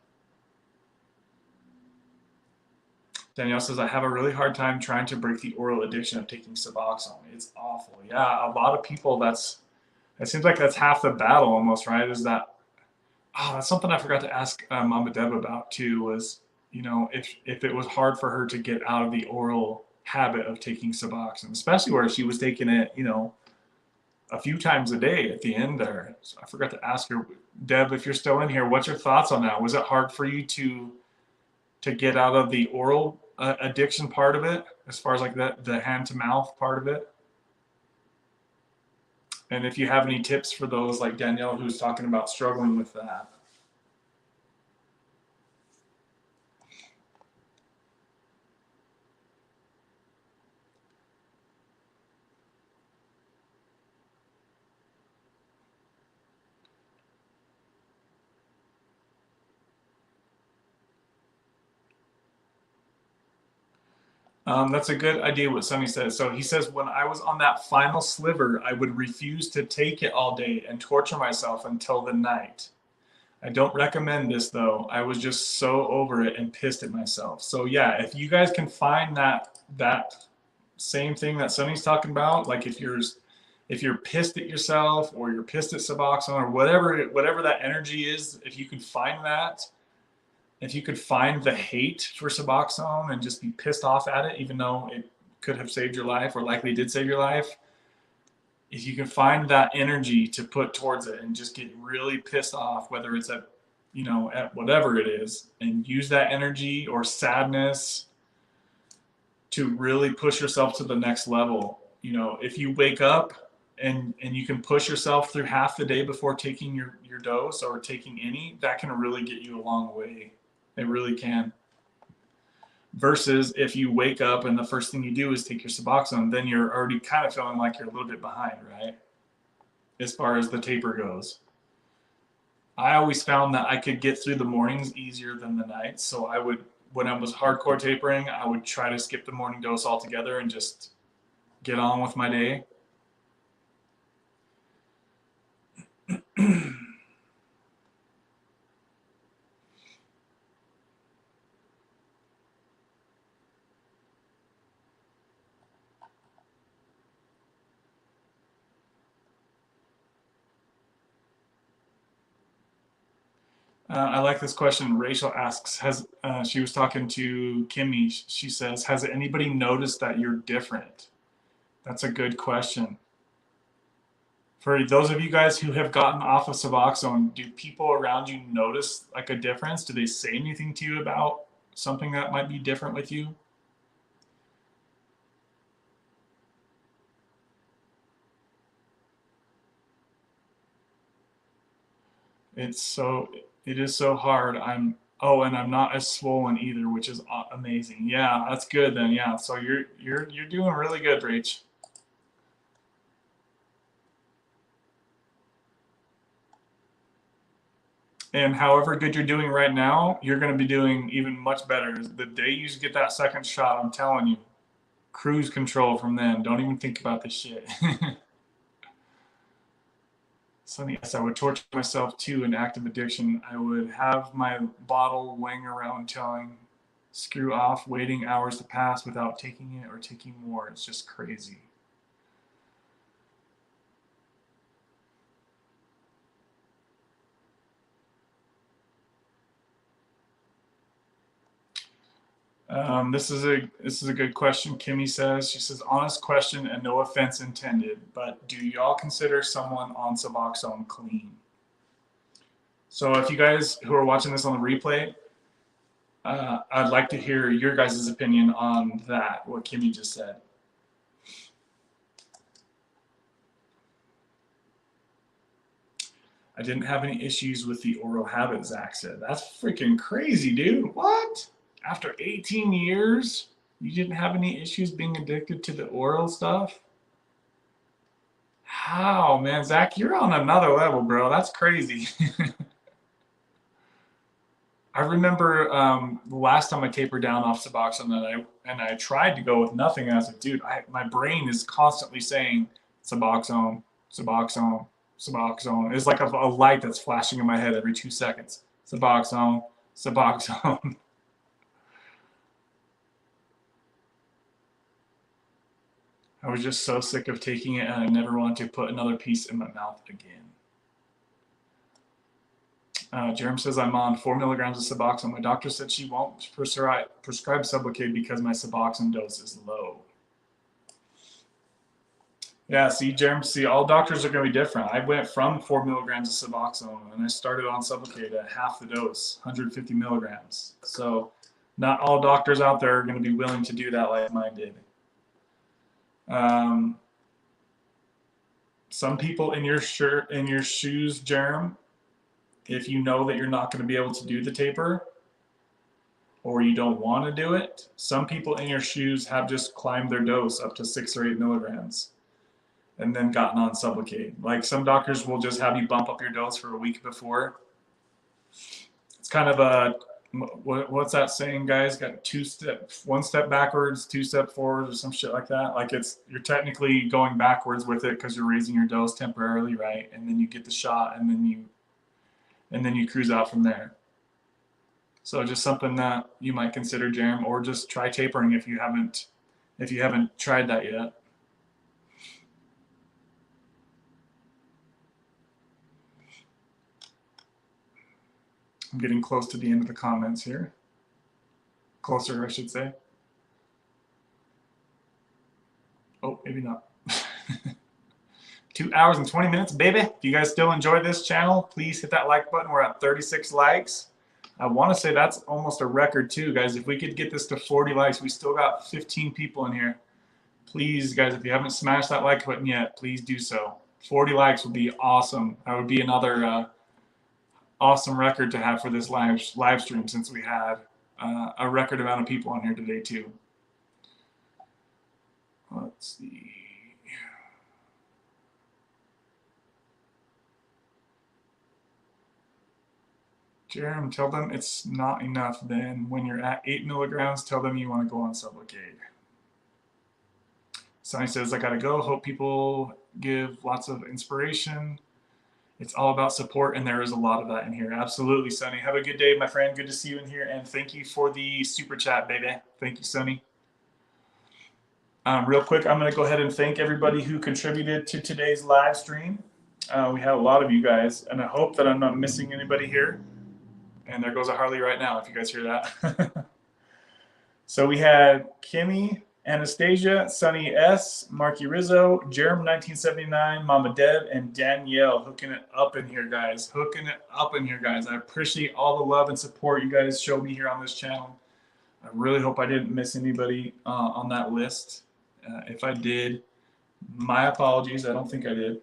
Danielle says, I have a really hard time trying to break the oral addiction of taking Suboxone. It's awful. Yeah, a lot of people, it seems like that's half the battle almost, right? Is that, that's something I forgot to ask Mama Deb about too, was, you know, if it was hard for her to get out of the oral habit of taking Suboxone, especially where she was taking it, you know, a few times a day at the end there. So I forgot to ask her, Deb, if you're still in here, what's your thoughts on that? Was it hard for you to get out of the oral addiction part of it, as far as like the hand to mouth part of it? And if you have any tips for those like Danielle, who's talking about struggling with that. That's a good idea what Sonny says. So he says, when I was on that final sliver, I would refuse to take it all day and torture myself until the night. I don't recommend this though. I was just so over it and pissed at myself. So yeah, if you guys can find that same thing that Sonny's talking about, like if you're pissed at yourself or you're pissed at Suboxone or whatever that energy is, if you can find that, if you could find the hate for Suboxone and just be pissed off at it, even though it could have saved your life or likely did save your life, if you can find that energy to put towards it and just get really pissed off, whether it's at whatever it is, and use that energy or sadness to really push yourself to the next level. If you wake up and you can push yourself through half the day before taking your dose or taking any, that can really get you a long way. It really can. Versus if you wake up and the first thing you do is take your Suboxone, then you're already kind of feeling like you're a little bit behind, right? As far as the taper goes. I always found that I could get through the mornings easier than the nights. So when I was hardcore tapering, I would try to skip the morning dose altogether and just get on with my day. I like this question. Rachel asks, she was talking to Kimmy. She says, has anybody noticed that you're different? That's a good question. For those of you guys who have gotten off of Suboxone, do people around you notice like a difference? Do they say anything to you about something that might be different with you? It is so hard. And I'm not as swollen either, which is amazing. Yeah, that's good then. Yeah, so you're doing really good, Rach. And however good you're doing right now, you're going to be doing even much better. The day you get that second shot, I'm telling you, cruise control from then. Don't even think about this shit. Sonny, yes, I would torture myself too in active addiction. I would have my bottle weighing around telling, screw off, waiting hours to pass without taking it or taking more. It's just crazy. This is a good question. Kimmy says, she says, honest question and no offense intended, but do y'all consider someone on Suboxone clean? So if you guys who are watching this on the replay, I'd like to hear your guys' opinion on that, what Kimmy just said. I didn't have any issues with the oral habit, Zach said. That's freaking crazy, dude. What? After 18 years, you didn't have any issues being addicted to the oral stuff? How, man? Zach, you're on another level, bro. That's crazy. I remember the last time I tapered down off Suboxone and I tried to go with nothing. And I was like, dude, my brain is constantly saying Suboxone, Suboxone, Suboxone. It's like a light that's flashing in my head every 2 seconds. Suboxone, Suboxone. I was just so sick of taking it and I never wanted to put another piece in my mouth again. Jerem says, I'm on 4 milligrams of Suboxone. My doctor said she won't prescribe Sublocade because my Suboxone dose is low. Yeah, see, Jerem, all doctors are going to be different. I went from 4 milligrams of Suboxone and I started on Sublocade at half the dose, 150 milligrams. So not all doctors out there are going to be willing to do that like mine did. Some people in your shoes, Jerem, if you know that you're not going to be able to do the taper or you don't want to do it, some people in your shoes have just climbed their dose up to 6 or 8 milligrams and then gotten on Sublocade. Like some doctors will just have you bump up your dose for a week before. It's kind of what's that saying, guys? Got one step backwards, 2 step forwards, or some shit like that. Like you're technically going backwards with it because you're raising your dose temporarily, right? And then you get the shot, and then you cruise out from there. So just something that you might consider, Jerem, or just try tapering if you haven't tried that yet. I'm getting close to the end of the comments here. Closer, I should say. Oh, maybe not. 2 hours and 20 minutes, baby. If you guys still enjoy this channel, please hit that like button. We're at 36 likes. I want to say that's almost a record too, guys. If we could get this to 40 likes, we still got 15 people in here. Please, guys, if you haven't smashed that like button yet, please do so. 40 likes would be awesome. That would be another awesome record to have for this live stream, since we had a record amount of people on here today too. Let's see. Jerem, tell them it's not enough. Then when you're at 8 milligrams, tell them you want to go on Sublocade. Sonny says, I gotta go. Hope people give lots of inspiration. It's all about support, and there is a lot of that in here. Absolutely, Sonny. Have a good day, my friend. Good to see you in here, and thank you for the super chat, baby. Thank you, Sonny. Real quick, I'm going to go ahead and thank everybody who contributed to today's live stream. We had a lot of you guys, and I hope that I'm not missing anybody here. And there goes a Harley right now, if you guys hear that. So we had Kimmy, Anastasia, Sunny S, Marky Rizzo, Jerem 1979, Mama Deb, and Danielle hooking it up in here, guys. Hooking it up in here, guys. I appreciate all the love and support you guys show me here on this channel. I really hope I didn't miss anybody on that list. If I did, my apologies. I don't think I did.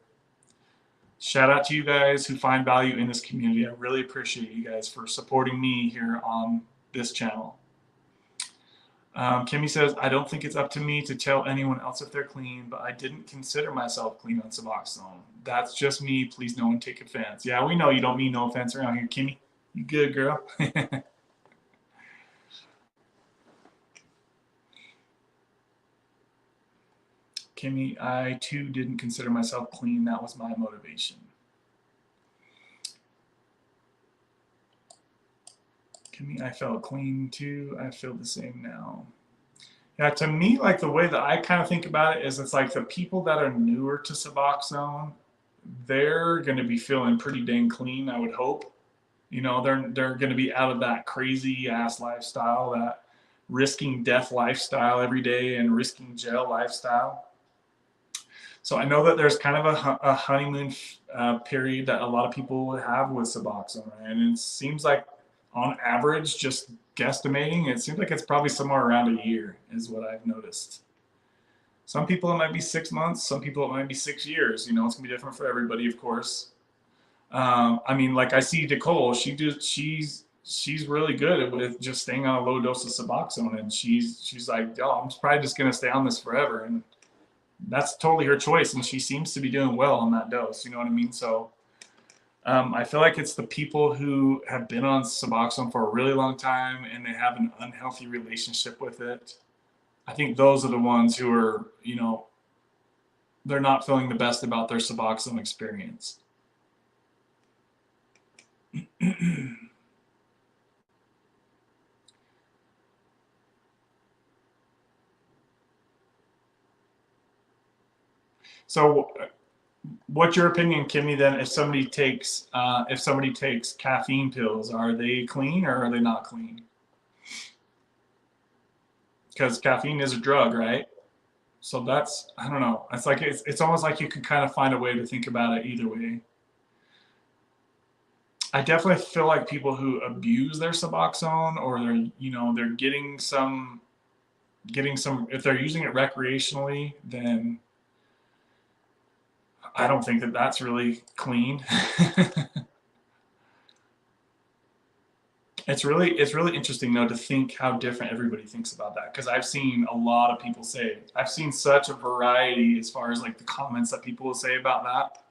Shout out to you guys who find value in this community. I really appreciate you guys for supporting me here on this channel. Kimmy says, I don't think it's up to me to tell anyone else if they're clean, but I didn't consider myself clean on Suboxone. That's just me. Please no one take offense. Yeah, we know you don't mean no offense around here, Kimmy. You good, girl? Kimmy, I too didn't consider myself clean. That was my motivation. Kimmy, I felt clean too. I feel the same now. Yeah, to me, like the way that I kind of think about it is it's like the people that are newer to Suboxone, they're going to be feeling pretty dang clean, I would hope. You know, they're going to be out of that crazy ass lifestyle, that risking death lifestyle every day and risking jail lifestyle. So I know that there's kind of a honeymoon period that a lot of people have with Suboxone, right? And it seems like on average, just guesstimating, it seems like it's probably somewhere around a year is what I've noticed. Some people it might be 6 months, some people it might be 6 years. You know, it's gonna be different for everybody, of course. I mean, like I see Nicole, she's really good with just staying on a low dose of Suboxone, and she's like, oh, I'm probably just gonna stay on this forever, and that's totally her choice, and she seems to be doing well on that dose. You know what I mean? So I feel like it's the people who have been on Suboxone for a really long time and they have an unhealthy relationship with it. I think those are the ones who are, you know, they're not feeling the best about their Suboxone experience. So what's your opinion, Kimmy, then if somebody takes caffeine pills, are they clean or are they not clean? Because caffeine is a drug, right? So that's, I don't know. It's like it's almost like you could kind of find a way to think about it either way. I definitely feel like people who abuse their Suboxone, or they're getting some, if they're using it recreationally, then I don't think that that's really clean. It's really interesting though to think how different everybody thinks about that, because I've seen a lot of people say, I've seen such a variety as far as like the comments that people will say about that.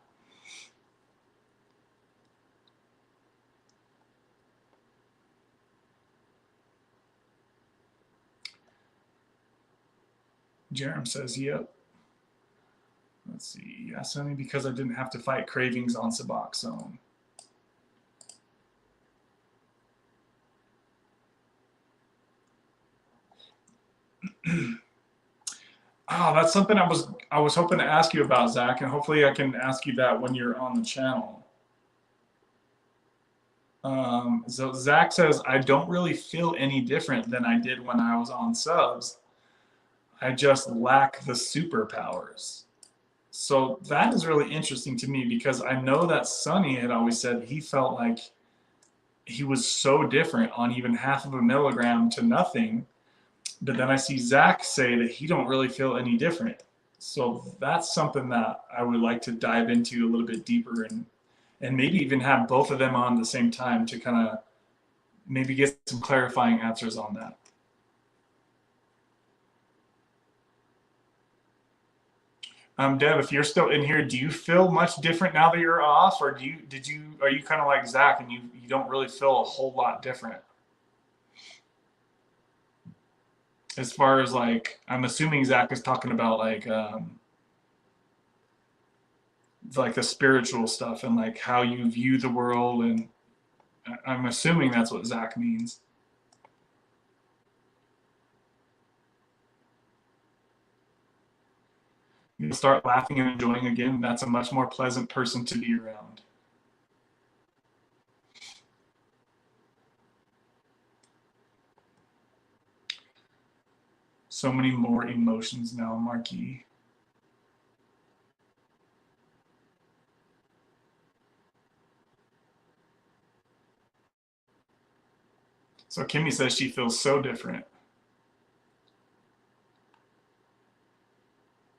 Jerem says, yep. Let's see. Yeah, Sonny, because I didn't have to fight cravings on Suboxone. Oh, that's something I was hoping to ask you about, Zach, and hopefully I can ask you that when you're on the channel. So Zach says, I don't really feel any different than I did when I was on subs. I just lack the superpowers. So that is really interesting to me because I know that Sonny had always said he felt like he was so different on even half of a milligram to nothing. But then I see Zach say that he don't really feel any different. So that's something that I would like to dive into a little bit deeper and maybe even have both of them on at the same time to kind of maybe get some clarifying answers on that. Deb, if you're still in here, do you feel much different now that you're off, or are you kind of like Zach and you don't really feel a whole lot different? As far as like, I'm assuming Zach is talking about like the spiritual stuff and like how you view the world, and I'm assuming that's what Zach means. You start laughing and enjoying again, that's a much more pleasant person to be around. So many more emotions now, Marquis. So Kimmy says she feels so different.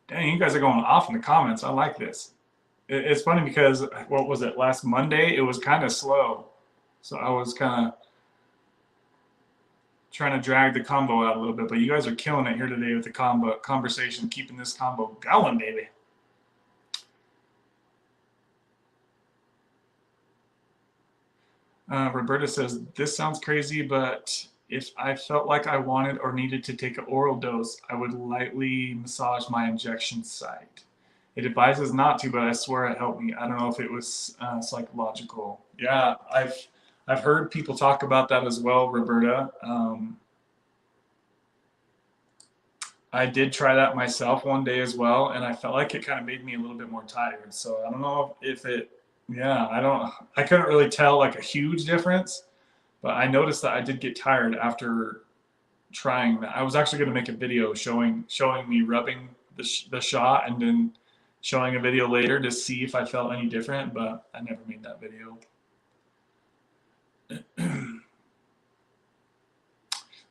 Dang, you guys are going off in the comments. I like this. It's funny because, what was it, last Monday? It was kind of slow. So I was kind of trying to drag the combo out a little bit, but you guys are killing it here today with the conversation, keeping this combo going, baby. Roberta says, this sounds crazy, but if I felt like I wanted or needed to take an oral dose, I would lightly massage my injection site. It advises not to, but I swear it helped me. I don't know if it was psychological. Yeah, I've heard people talk about that as well, Roberta. I did try that myself one day as well, and I felt like it kind of made me a little bit more tired. So I don't know if it, yeah, I couldn't really tell like a huge difference, but I noticed that I did get tired after trying that. I was actually going to make a video showing me rubbing the shot and then showing a video later to see if I felt any different, but I never made that video.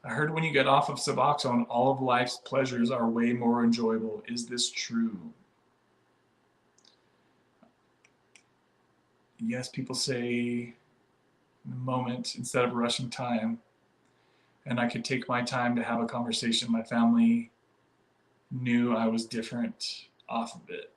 I heard when you get off of Suboxone, all of life's pleasures are way more enjoyable. Is this true? Yes, people say in the moment instead of rushing time. And I could take my time to have a conversation. My family knew I was different off of it.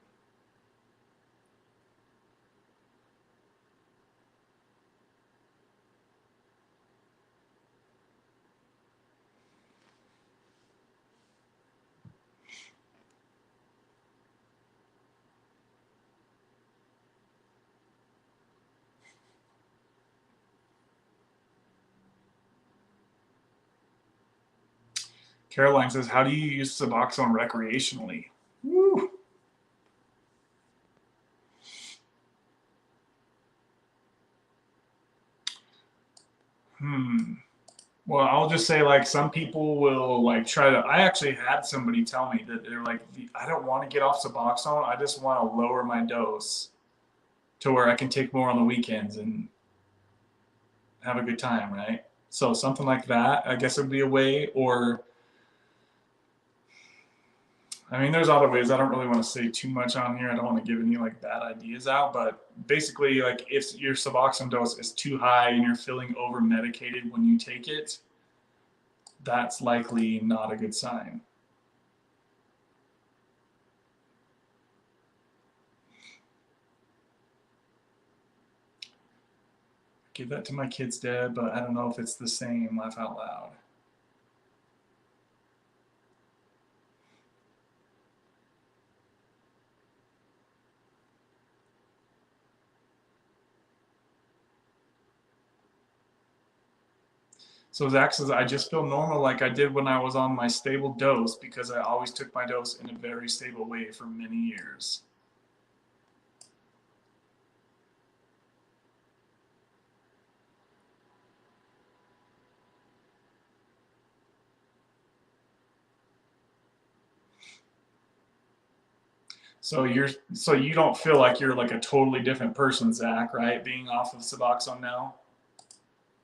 Caroline says, how do you use Suboxone recreationally? Woo. Well, I'll just say, like, some people will like try to. I actually had somebody tell me that they're like, I don't want to get off Suboxone. I just want to lower my dose to where I can take more on the weekends and have a good time, right? So something like that, I guess, would be a way. Or, I mean, there's other ways. I don't really want to say too much on here. I don't want to give any like bad ideas out. But basically, like, if your Suboxone dose is too high and you're feeling over medicated when you take it, that's likely not a good sign. Give that to my kids, Dad, but I don't know if it's the same. Laugh out loud. So Zach says, I just feel normal like I did when I was on my stable dose because I always took my dose in a very stable way for many years. So you don't feel like you're like a totally different person, Zach, right? Being off of Suboxone now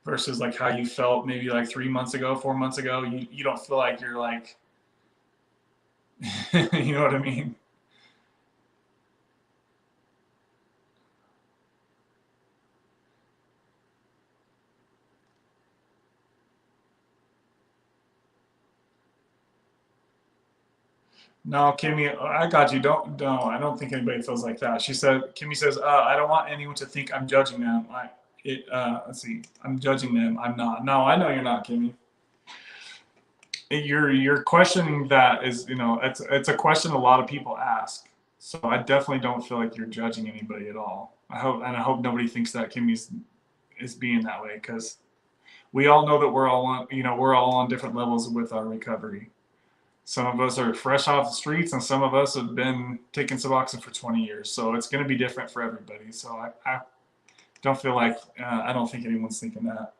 versus like how you felt maybe like 3 months ago, 4 months ago. You don't feel like you're like, you know what I mean? No, Kimmy, I got you. I don't think anybody feels like that. Kimmy says, I don't want anyone to think I'm judging them. Let's see, I'm judging them. I'm not. No, I know you're not, Kimmy. You're questioning that is, it's a question a lot of people ask. So I definitely don't feel like you're judging anybody at all. I hope nobody thinks that Kimmy is being that way, because we all know that we're all on different levels with our recovery. Some of us are fresh off the streets, and some of us have been taking Suboxone for 20 years. So it's going to be different for everybody. So I don't feel like, I don't think anyone's thinking that.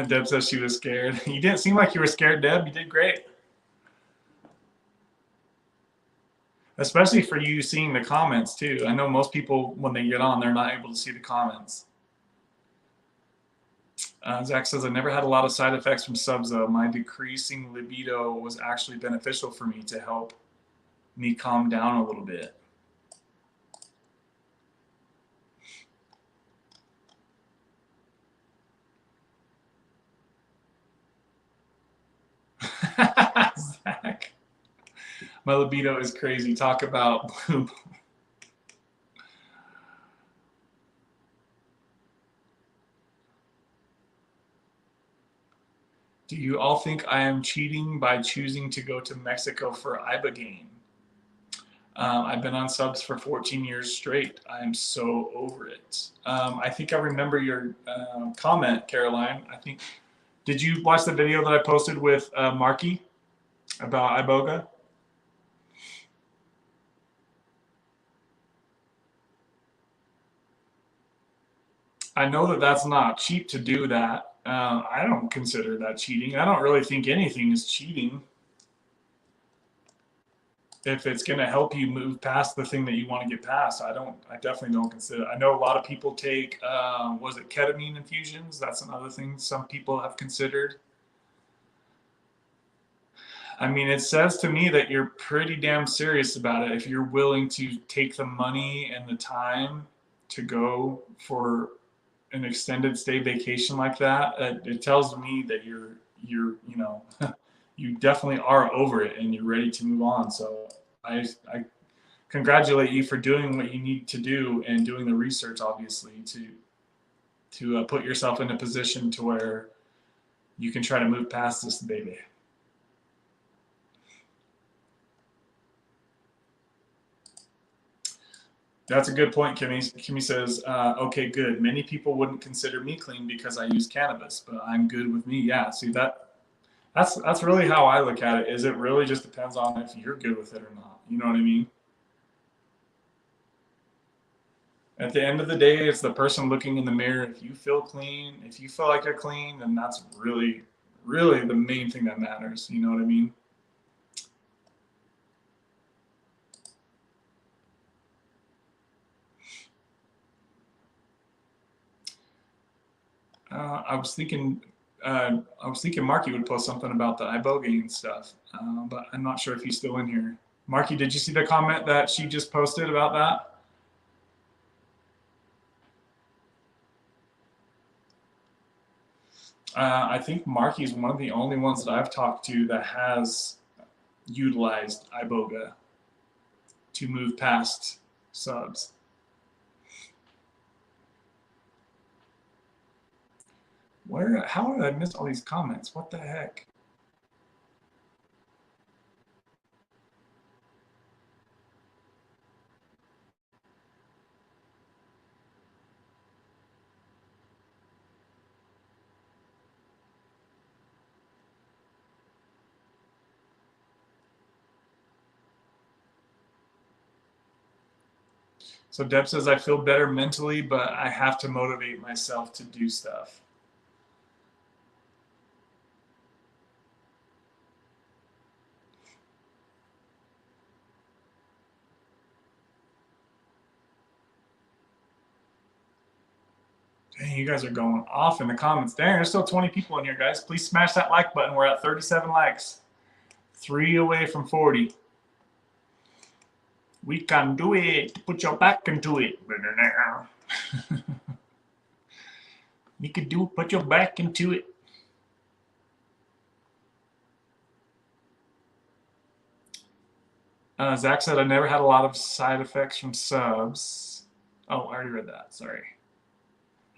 Deb says she was scared. You didn't seem like you were scared, Deb. You did great. Especially for you seeing the comments too. I know most people, when they get on, they're not able to see the comments. Zach says, I never had a lot of side effects from subs though. My decreasing libido was actually beneficial for me to help me calm down a little bit. Zach, my libido is crazy. Talk about blue. Do you all think I am cheating by choosing to go to Mexico for ibogaine? I've been on subs for 14 years straight. I am so over it. I think I remember your comment, Caroline. Did you watch the video that I posted with Marky about iboga? I know that that's not cheap to do that. I don't consider that cheating. I don't really think anything is cheating if it's going to help you move past the thing that you want to get past. I definitely don't consider it. I know a lot of people take, ketamine infusions? That's another thing some people have considered. I mean, it says to me that you're pretty damn serious about it if you're willing to take the money and the time to go for an extended stay vacation like that. It tells me that you're you definitely are over it and you're ready to move on. So I congratulate you for doing what you need to do and doing the research, obviously, to put yourself in a position to where you can try to move past this, baby. That's a good point, Kimmy. Kimmy says, okay, good. Many people wouldn't consider me clean because I use cannabis, but I'm good with me. Yeah, see, that's really how I look at it, is it really just depends on if you're good with it or not. You know what I mean? At the end of the day, it's the person looking in the mirror. If you feel clean, if you feel like you're clean, then that's really, really the main thing that matters. You know what I mean? I was thinking Marky would post something about the ibogaine stuff, but I'm not sure if he's still in here. Marky, did you see the comment that she just posted about that? I think Marky is one of the only ones that I've talked to that has utilized iboga to move past subs. How did I miss all these comments? What the heck? So Deb says, I feel better mentally, but I have to motivate myself to do stuff. Dang, you guys are going off in the comments. Dang, there's still 20 people in here, guys. Please smash that like button. We're at 37 likes. 3 away from 40. We can do it. Put your back into it. You can do it. Put your back into it. Zach said, I never had a lot of side effects from subs. Oh, I already read that. Sorry.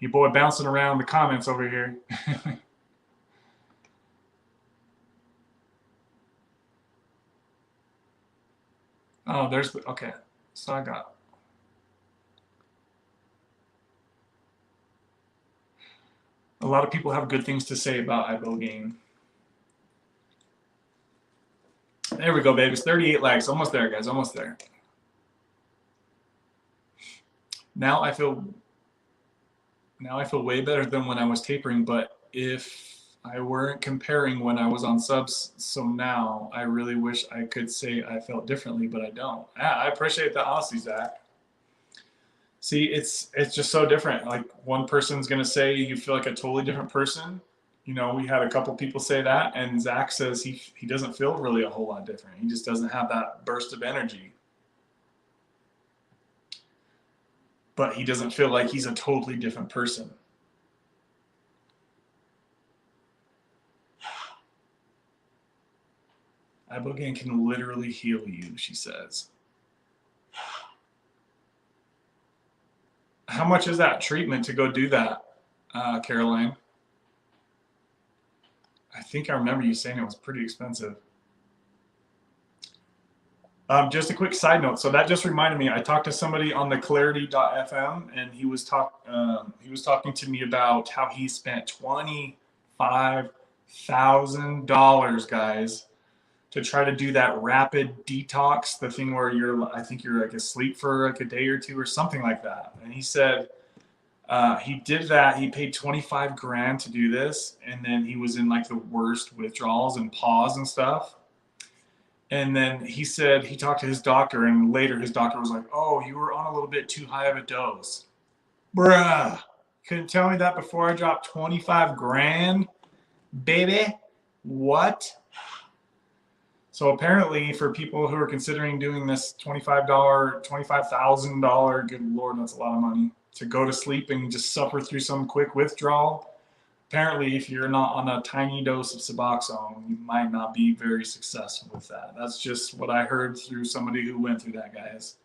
Your boy bouncing around the comments over here. Oh, there's the, okay. So I got. A lot of people have good things to say about ibogaine. There we go, baby. It's 38 likes. Almost there, guys. Almost there. Now I feel way better than when I was tapering, but if I weren't comparing when I was on subs, so now I really wish I could say I felt differently, but I don't. I appreciate the honesty, Zach. See, it's just so different. Like one person's gonna say you feel like a totally different person. You know, we had a couple people say that, and Zach says he doesn't feel really a whole lot different. He just doesn't have that burst of energy. But he doesn't feel like he's a totally different person. Ibogaine can literally heal you, she says. How much is that treatment to go do that, Caroline? I think I remember you saying it was pretty expensive. Just a quick side note. So that just reminded me. I talked to somebody on the Clarity.fm, and he was talking to me about how he spent $25,000, guys, to try to do that rapid detox, the thing where I think you're like asleep for like a day or two or something like that. And he said he did that. He paid 25 grand to do this, and then he was in like the worst withdrawals and pause and stuff. And then he said he talked to his doctor, and later his doctor was like, oh, you were on a little bit too high of a dose. Bruh, couldn't tell me that before I dropped 25 grand, baby. What? So apparently for people who are considering doing this $25,000, good Lord, that's a lot of money, to go to sleep and just suffer through some quick withdrawal. Apparently, if you're not on a tiny dose of Suboxone, you might not be very successful with that. That's just what I heard through somebody who went through that, guys.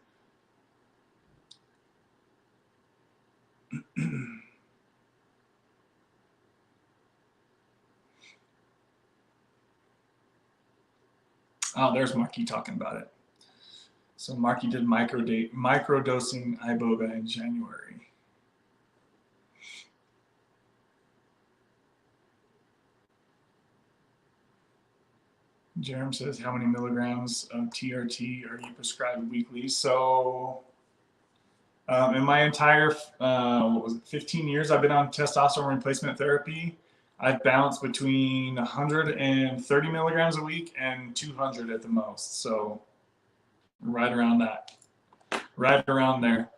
Oh, there's Marky talking about it. So Marky did microdosing iboga in January. Jerem says, how many milligrams of TRT are you prescribed weekly? So in my entire, 15 years I've been on testosterone replacement therapy, I've bounced between 130 milligrams a week and 200 at the most. So right around that, right around there.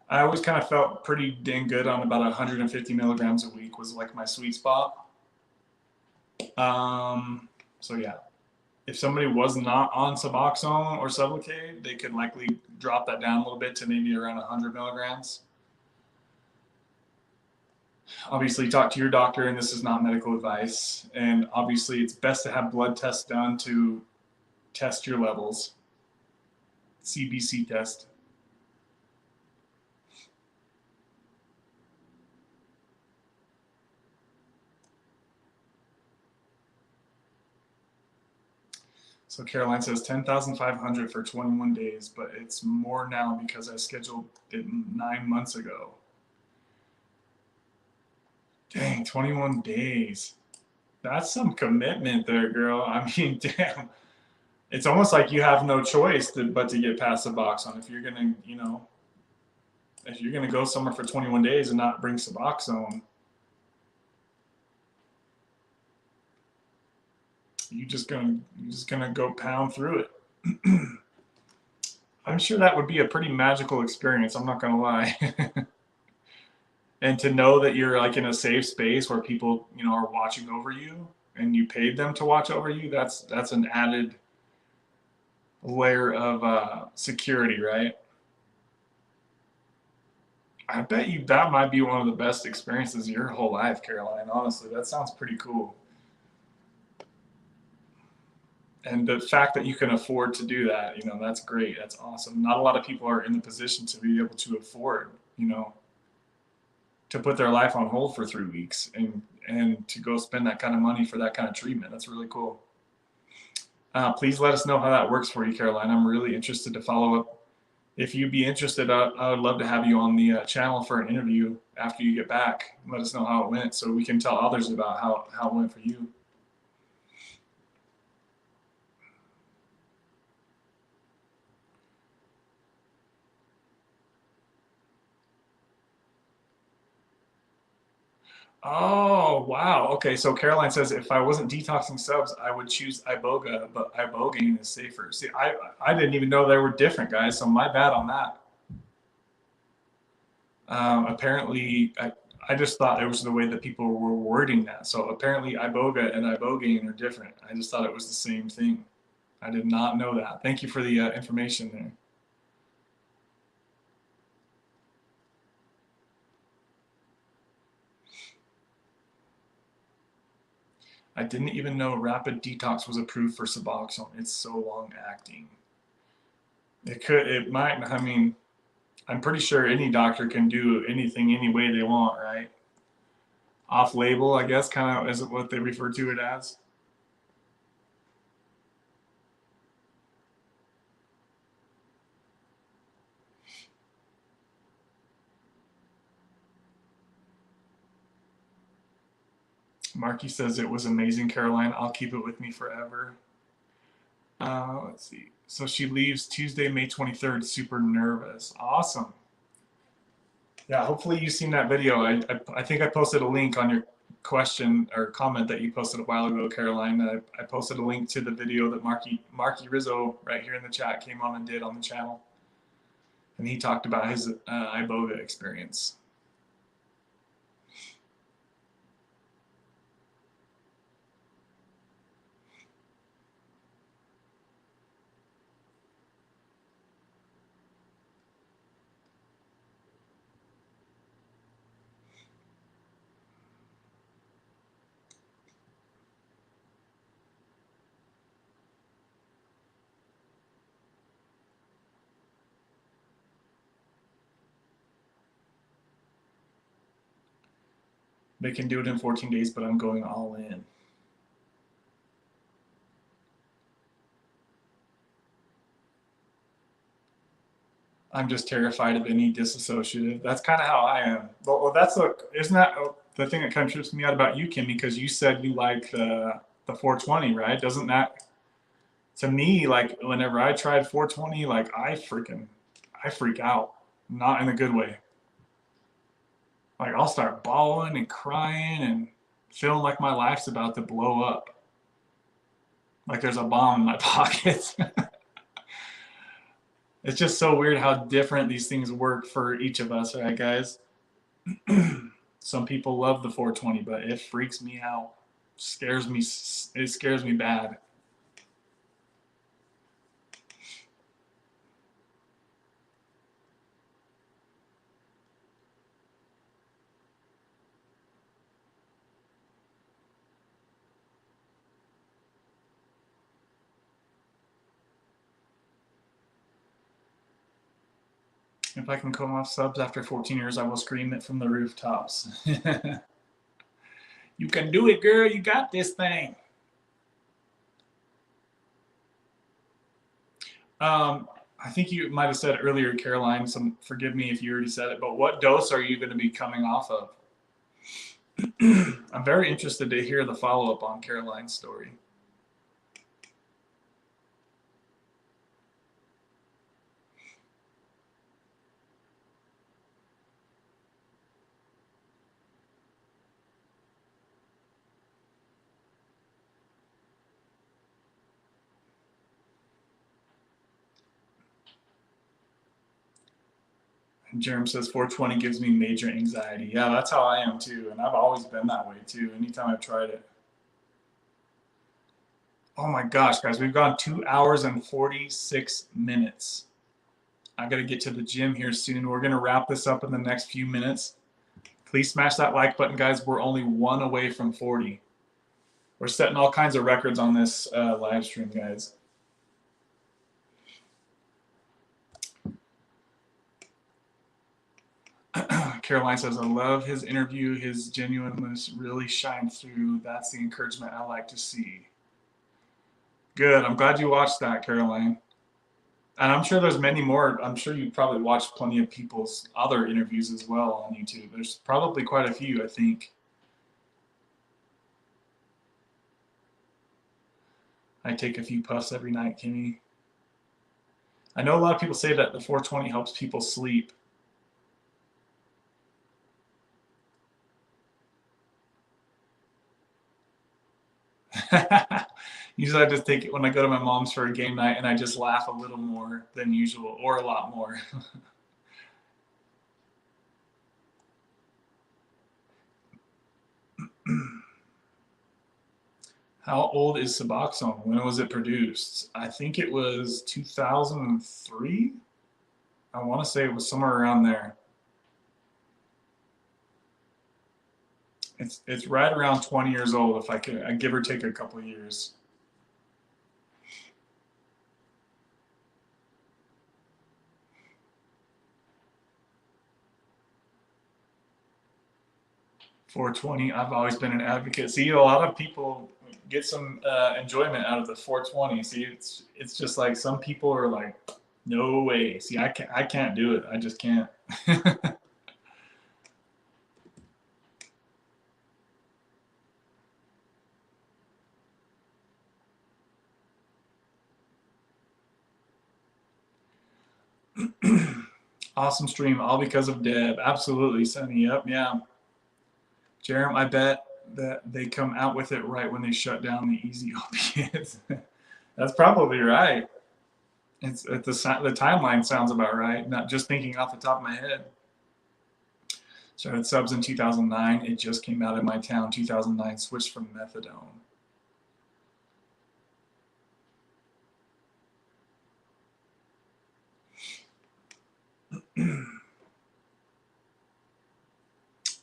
I always kind of felt pretty dang good on about 150 milligrams a week was like my sweet spot. So yeah, if somebody was not on Suboxone or Sublocade, they could likely drop that down a little bit to maybe around 100 milligrams. obviously talk to your doctor, and this is not medical advice. And obviously it's best to have blood tests done to test your levels. CBC test. So Caroline says 10,500 for 21 days, but it's more now because I scheduled it 9 months ago. Dang, 21 days. That's some commitment there, girl. I mean, damn. It's almost like you have no choice but to get past Suboxone. If you're gonna, if you're gonna go somewhere for 21 days and not bring Suboxone, you're just gonna go pound through it. I'm sure that would be a pretty magical experience. I'm not gonna lie. And to know that you're like in a safe space where people, are watching over you, and you paid them to watch over you, that's an added layer of security, right? I bet you that might be one of the best experiences of your whole life, Caroline. Honestly, that sounds pretty cool. And the fact that you can afford to do that, that's great. That's awesome. Not a lot of people are in the position to be able to afford, to put their life on hold for 3 weeks and to go spend that kind of money for that kind of treatment. That's really cool. Please let us know how that works for you, Caroline. I'm really interested to follow up. If you'd be interested, I would love to have you on the channel for an interview after you get back. Let us know how it went so we can tell others about how it went for you. Oh, wow. Okay, so Caroline says if I wasn't detoxing subs, I would choose Iboga, but Ibogaine is safer. See, I didn't even know they were different, guys, so my bad on that. Apparently, I just thought it was the way that people were wording that. So apparently Iboga and Ibogaine are different. I just thought it was the same thing. I did not know that. Thank you for the information there. I didn't even know rapid detox was approved for Suboxone. It's so long acting. It might, I mean, I'm pretty sure any doctor can do anything any way they want, right? Off label, I guess, kind of is what they refer to it as. Marky says it was amazing, Caroline. I'll keep it with me forever. Let's see. So she leaves Tuesday, May 23rd, super nervous. Awesome. Yeah, hopefully you've seen that video. I think I posted a link on your question or comment that you posted a while ago, Caroline. I posted a link to the video that Marky Rizzo right here in the chat came on and did on the channel. And he talked about his Iboga experience. They can do it in 14 days, but I'm going all in. I'm just terrified of any disassociative. That's kind of how I am. Well, isn't that the thing that kind of trips me out about you, Kimmy? Because you said you like the 420, right? Doesn't that, to me, like whenever I tried 420, like I freak out, not in a good way. Like I'll start bawling and crying and feeling like my life's about to blow up. Like there's a bomb in my pocket. It's just so weird how different these things work for each of us, right, guys? Some people love the 420, but it freaks me out. It scares me bad. If I can come off subs after 14 years, I will scream it from the rooftops. You can do it, girl. You got this thing. I think you might have said earlier, Caroline, forgive me if you already said it, but what dose are you going to be coming off of? I'm very interested to hear the follow-up on Caroline's story. Jerem says 420 gives me major anxiety. Yeah, that's how I am too. And I've always been that way too, anytime I've tried it. Oh my gosh, guys, we've gone 2 hours and 46 minutes. I got to get to the gym here soon. We're going to wrap this up in the next few minutes. Please smash that like button, guys. We're only 1 away from 40. We're setting all kinds of records on this live stream, guys. Caroline says, I love his interview. His genuineness really shined through. That's the encouragement I like to see. Good. I'm glad you watched that, Caroline. And I'm sure there's many more. I'm sure you probably watched plenty of people's other interviews as well on YouTube. There's probably quite a few, I think. I take a few puffs every night, Kimmy. I know a lot of people say that the 420 helps people sleep. Usually I just take it when I go to my mom's for a game night and I just laugh a little more than usual, or a lot more. How old is Suboxone? When was it produced? I think it was 2003. I want to say it was somewhere around there. It's right around 20 years old, if I give or take a couple of years. $420. I've always been an advocate. See, a lot of people get some enjoyment out of the 420. See, it's just like some people are like, no way. See, I can't do it. I just can't. Awesome stream, all because of Deb. Absolutely, Sunny. Yep, yeah. Jerem, I bet that they come out with it right when they shut down the easy opiates. That's probably right. The timeline sounds about right. Not just thinking off the top of my head. Started subs in 2009. It just came out in my town. 2009. Switched from methadone.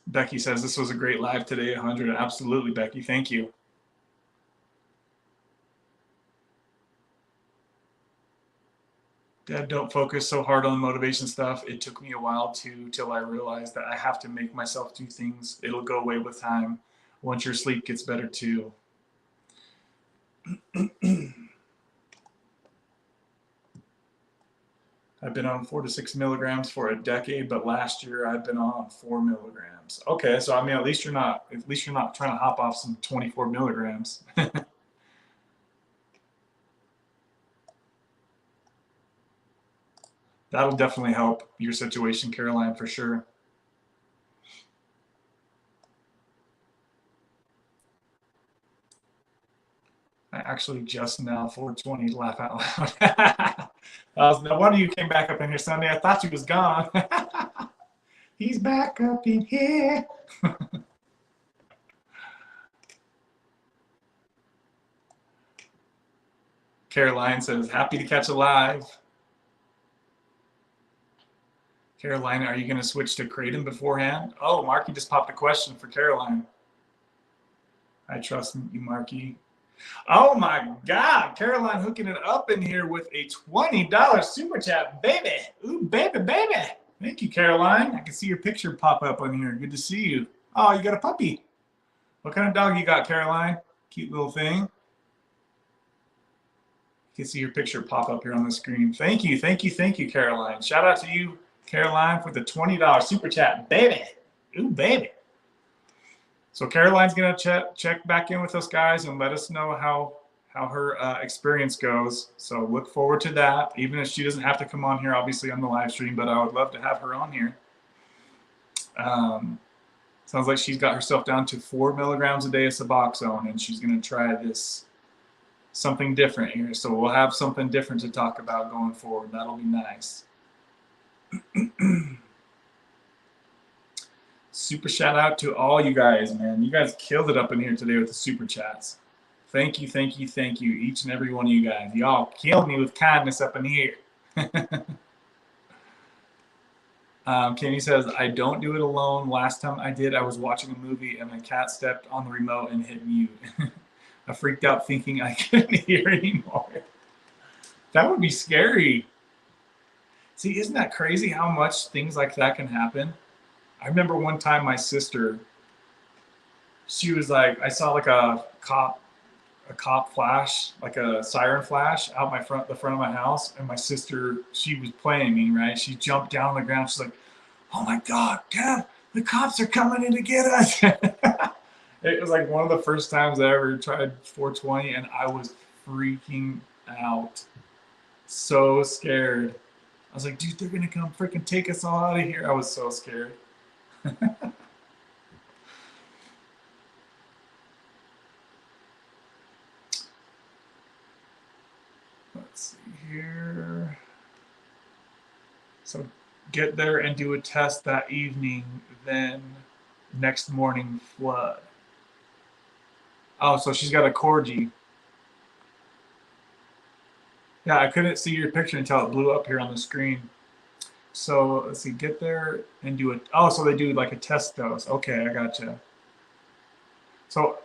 Becky says this was a great live today. 100. Absolutely, Becky. Thank you. Dad, don't focus so hard on motivation stuff. It took me a while till I realized that I have to make myself do things. It'll go away with time. Once your sleep gets better too. I've been on 4 to 6 milligrams for a decade, but last year I've been on 4 milligrams. Okay, so I mean, at least you're not trying to hop off some 24 milligrams. That'll definitely help your situation, Caroline, for sure. I actually just now 420 laugh out loud. No wonder you came back up in here Sunday. I thought you was gone. He's back up in here. Caroline says, happy to catch a live. Caroline, are you going to switch to Kratom beforehand? Oh, Marky just popped a question for Caroline. I trust you, Marky. Oh my God, Caroline hooking it up in here with a $20 super chat, baby. Ooh, baby, baby. Thank you, Caroline. I can see your picture pop up on here. Good to see you. Oh, you got a puppy. What kind of dog you got, Caroline? Cute little thing. You can see your picture pop up here on the screen. Thank you, thank you, thank you, Caroline. Shout out to you, Caroline, for the $20 super chat, baby. Ooh, baby. So Caroline's gonna check back in with us, guys, and let us know how her experience goes. So look forward to that. Even if she doesn't have to come on here, obviously on the live stream, but I would love to have her on here. Sounds like she's got herself down to 4 milligrams a day of Suboxone, and she's gonna try this something different here. So we'll have something different to talk about going forward. That'll be nice. Super shout out to all you guys, man. You guys killed it up in here today with the super chats. Thank you, thank you, thank you, each and every one of you guys. Y'all killed me with kindness up in here. Kenny says, I don't do it alone. Last time I did, I was watching a movie and my cat stepped on the remote and hit mute. I freaked out thinking I couldn't hear anymore. That would be scary. See, isn't that crazy how much things like that can happen? I remember one time my sister, she was like, I saw like a cop flash, like a siren flash out the front of my house. And my sister, she was playing me, right? She jumped down on the ground. She's like, oh my God, Kev, the cops are coming in to get us. It was like one of the first times I ever tried 420 and I was freaking out. So scared. I was like, dude, they're gonna come freaking take us all out of here. I was so scared. Let's see here. So get there and do a test that evening, then next morning flood. Oh, so she's got a corgi. Yeah, I couldn't see your picture until it blew up here on the screen. So let's see, get there and do it. Oh, so they do like a test dose. Okay, I gotcha. So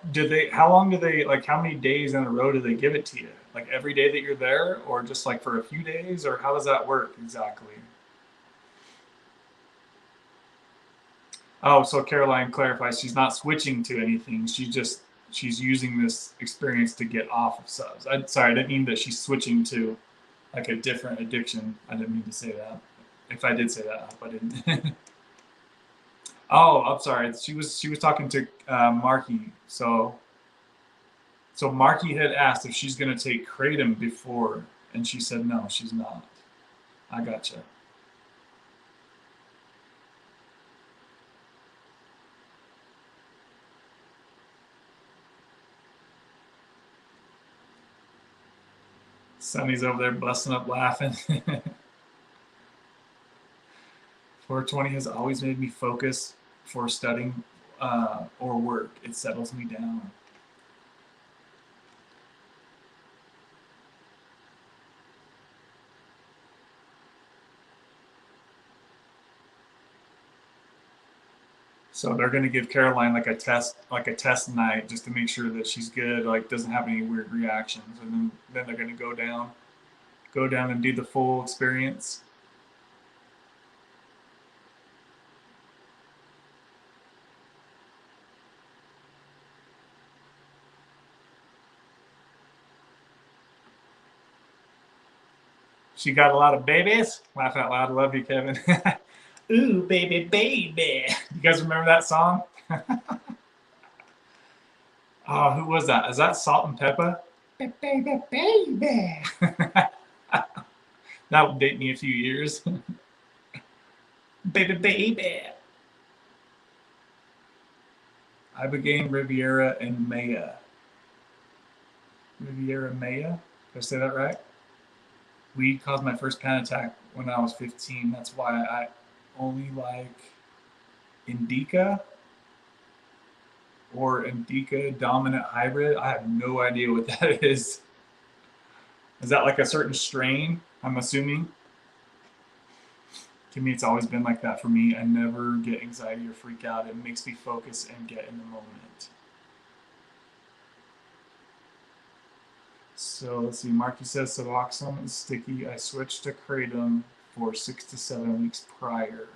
how long do they, like how many days in a row do they give it to you? Like every day that you're there or just like for a few days, or how does that work exactly? Oh, so Caroline clarifies she's not switching to anything. She's using this experience to get off of subs. Sorry, I didn't mean that she's switching to like a different addiction. I didn't mean to say that. If I did say that, I hope I didn't. Oh, I'm sorry. She was talking to Marky. So Marky had asked if she's gonna take kratom before, and she said no, she's not. I gotcha. Sonny's over there busting up laughing. 420 has always made me focus for studying or work. It settles me down. So they're going to give Caroline like a test night just to make sure that she's good, like doesn't have any weird reactions, and then they're going to go down and do the full experience. She got a lot of babies. Laugh out loud. Love you, Kevin. Ooh, baby, baby. You guys remember that song? Oh, who was that? Is that Salt and Pepper? Baby, baby. That would date me a few years. Baby, baby. Ibogaine, Riviera, and Maya. Riviera Maya? Did I say that right? Weed caused my first panic attack when I was 15. That's why I only like Indica or Indica dominant hybrid. I have no idea what that is. Is that like a certain strain, I'm assuming? To me, it's always been like that for me. I never get anxiety or freak out. It makes me focus and get in the moment. So let's see. Marky says Suboxone is sticky. I switched to Kratom for 6 to 7 weeks prior.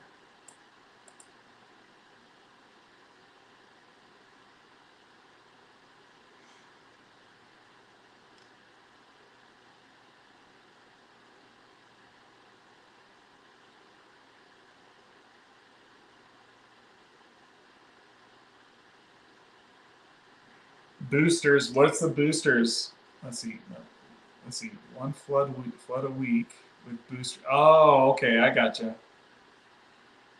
Boosters. What's the boosters? Let's see. Let's see. One flood a week with booster. Oh, okay. I gotcha.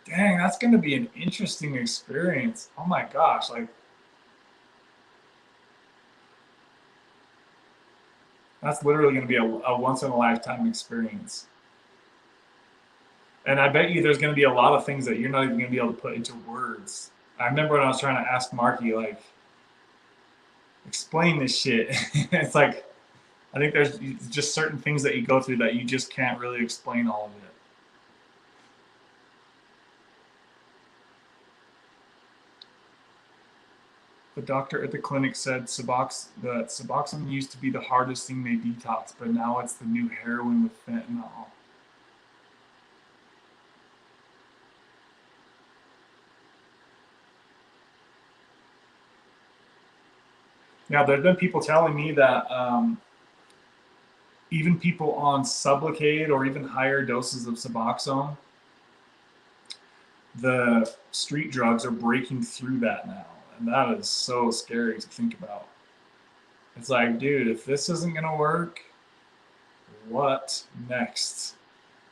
Dang, that's going to be an interesting experience. Oh my gosh. Like, that's literally going to be a once in a lifetime experience. And I bet you there's going to be a lot of things that you're not even going to be able to put into words. I remember when I was trying to ask Marky, like, explain this shit. It's like, I think there's just certain things that you go through that you just can't really explain all of it. The doctor at the clinic said that Suboxone used to be the hardest thing they detox, but now it's the new heroin with fentanyl. Now, there's been people telling me that even people on Sublocade or even higher doses of Suboxone, the street drugs are breaking through that now. And that is so scary to think about. It's like, dude, if this isn't going to work, what next?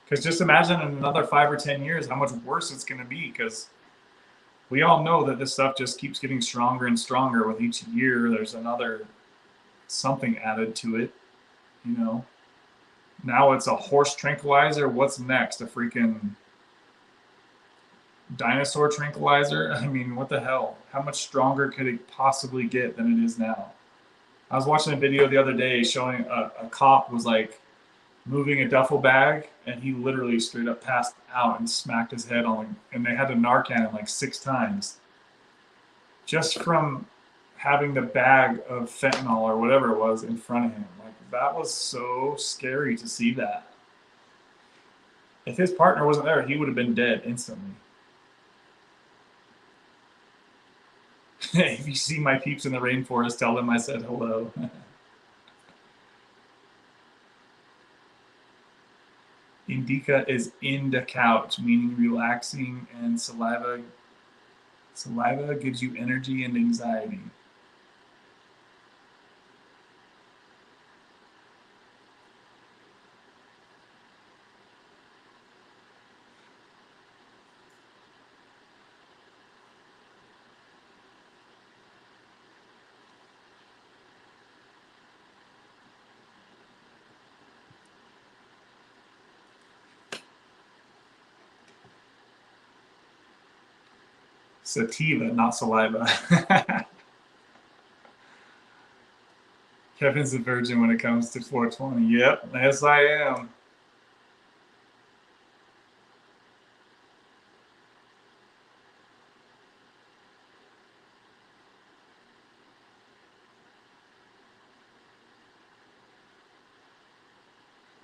Because just imagine in another 5 or 10 years how much worse it's going to be, because we all know that this stuff just keeps getting stronger and stronger with each year. There's another something added to it, you know. Now it's a horse tranquilizer. What's next? A freaking dinosaur tranquilizer? I mean, what the hell? How much stronger could it possibly get than it is now? I was watching a video the other day showing a cop was like moving a duffel bag, and he literally straight up passed out and smacked his head on, and they had to Narcan him like 6 times just from having the bag of fentanyl or whatever it was in front of him. Like, that was so scary to see that. If his partner wasn't there, he would have been dead instantly. If you see my peeps in the rainforest, tell them I said hello. Indica is in the couch, meaning relaxing, and saliva gives you energy and anxiety. Sativa, not saliva. Kevin's a virgin when it comes to 420. Yep, yes I am.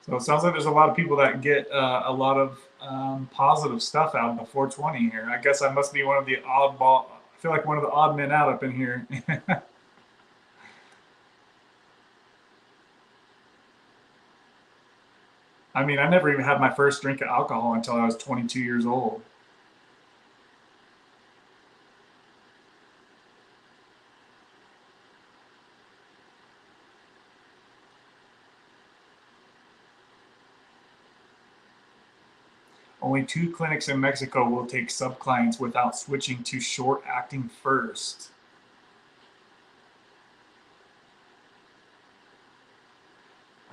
So it sounds like there's a lot of people that get a lot of positive stuff out of the 420 here. I guess I must be one of the oddball. I feel like one of the odd men out up in here. I mean, I never even had my first drink of alcohol until I was 22 years old. Only 2 clinics in Mexico will take subclients without switching to short-acting first.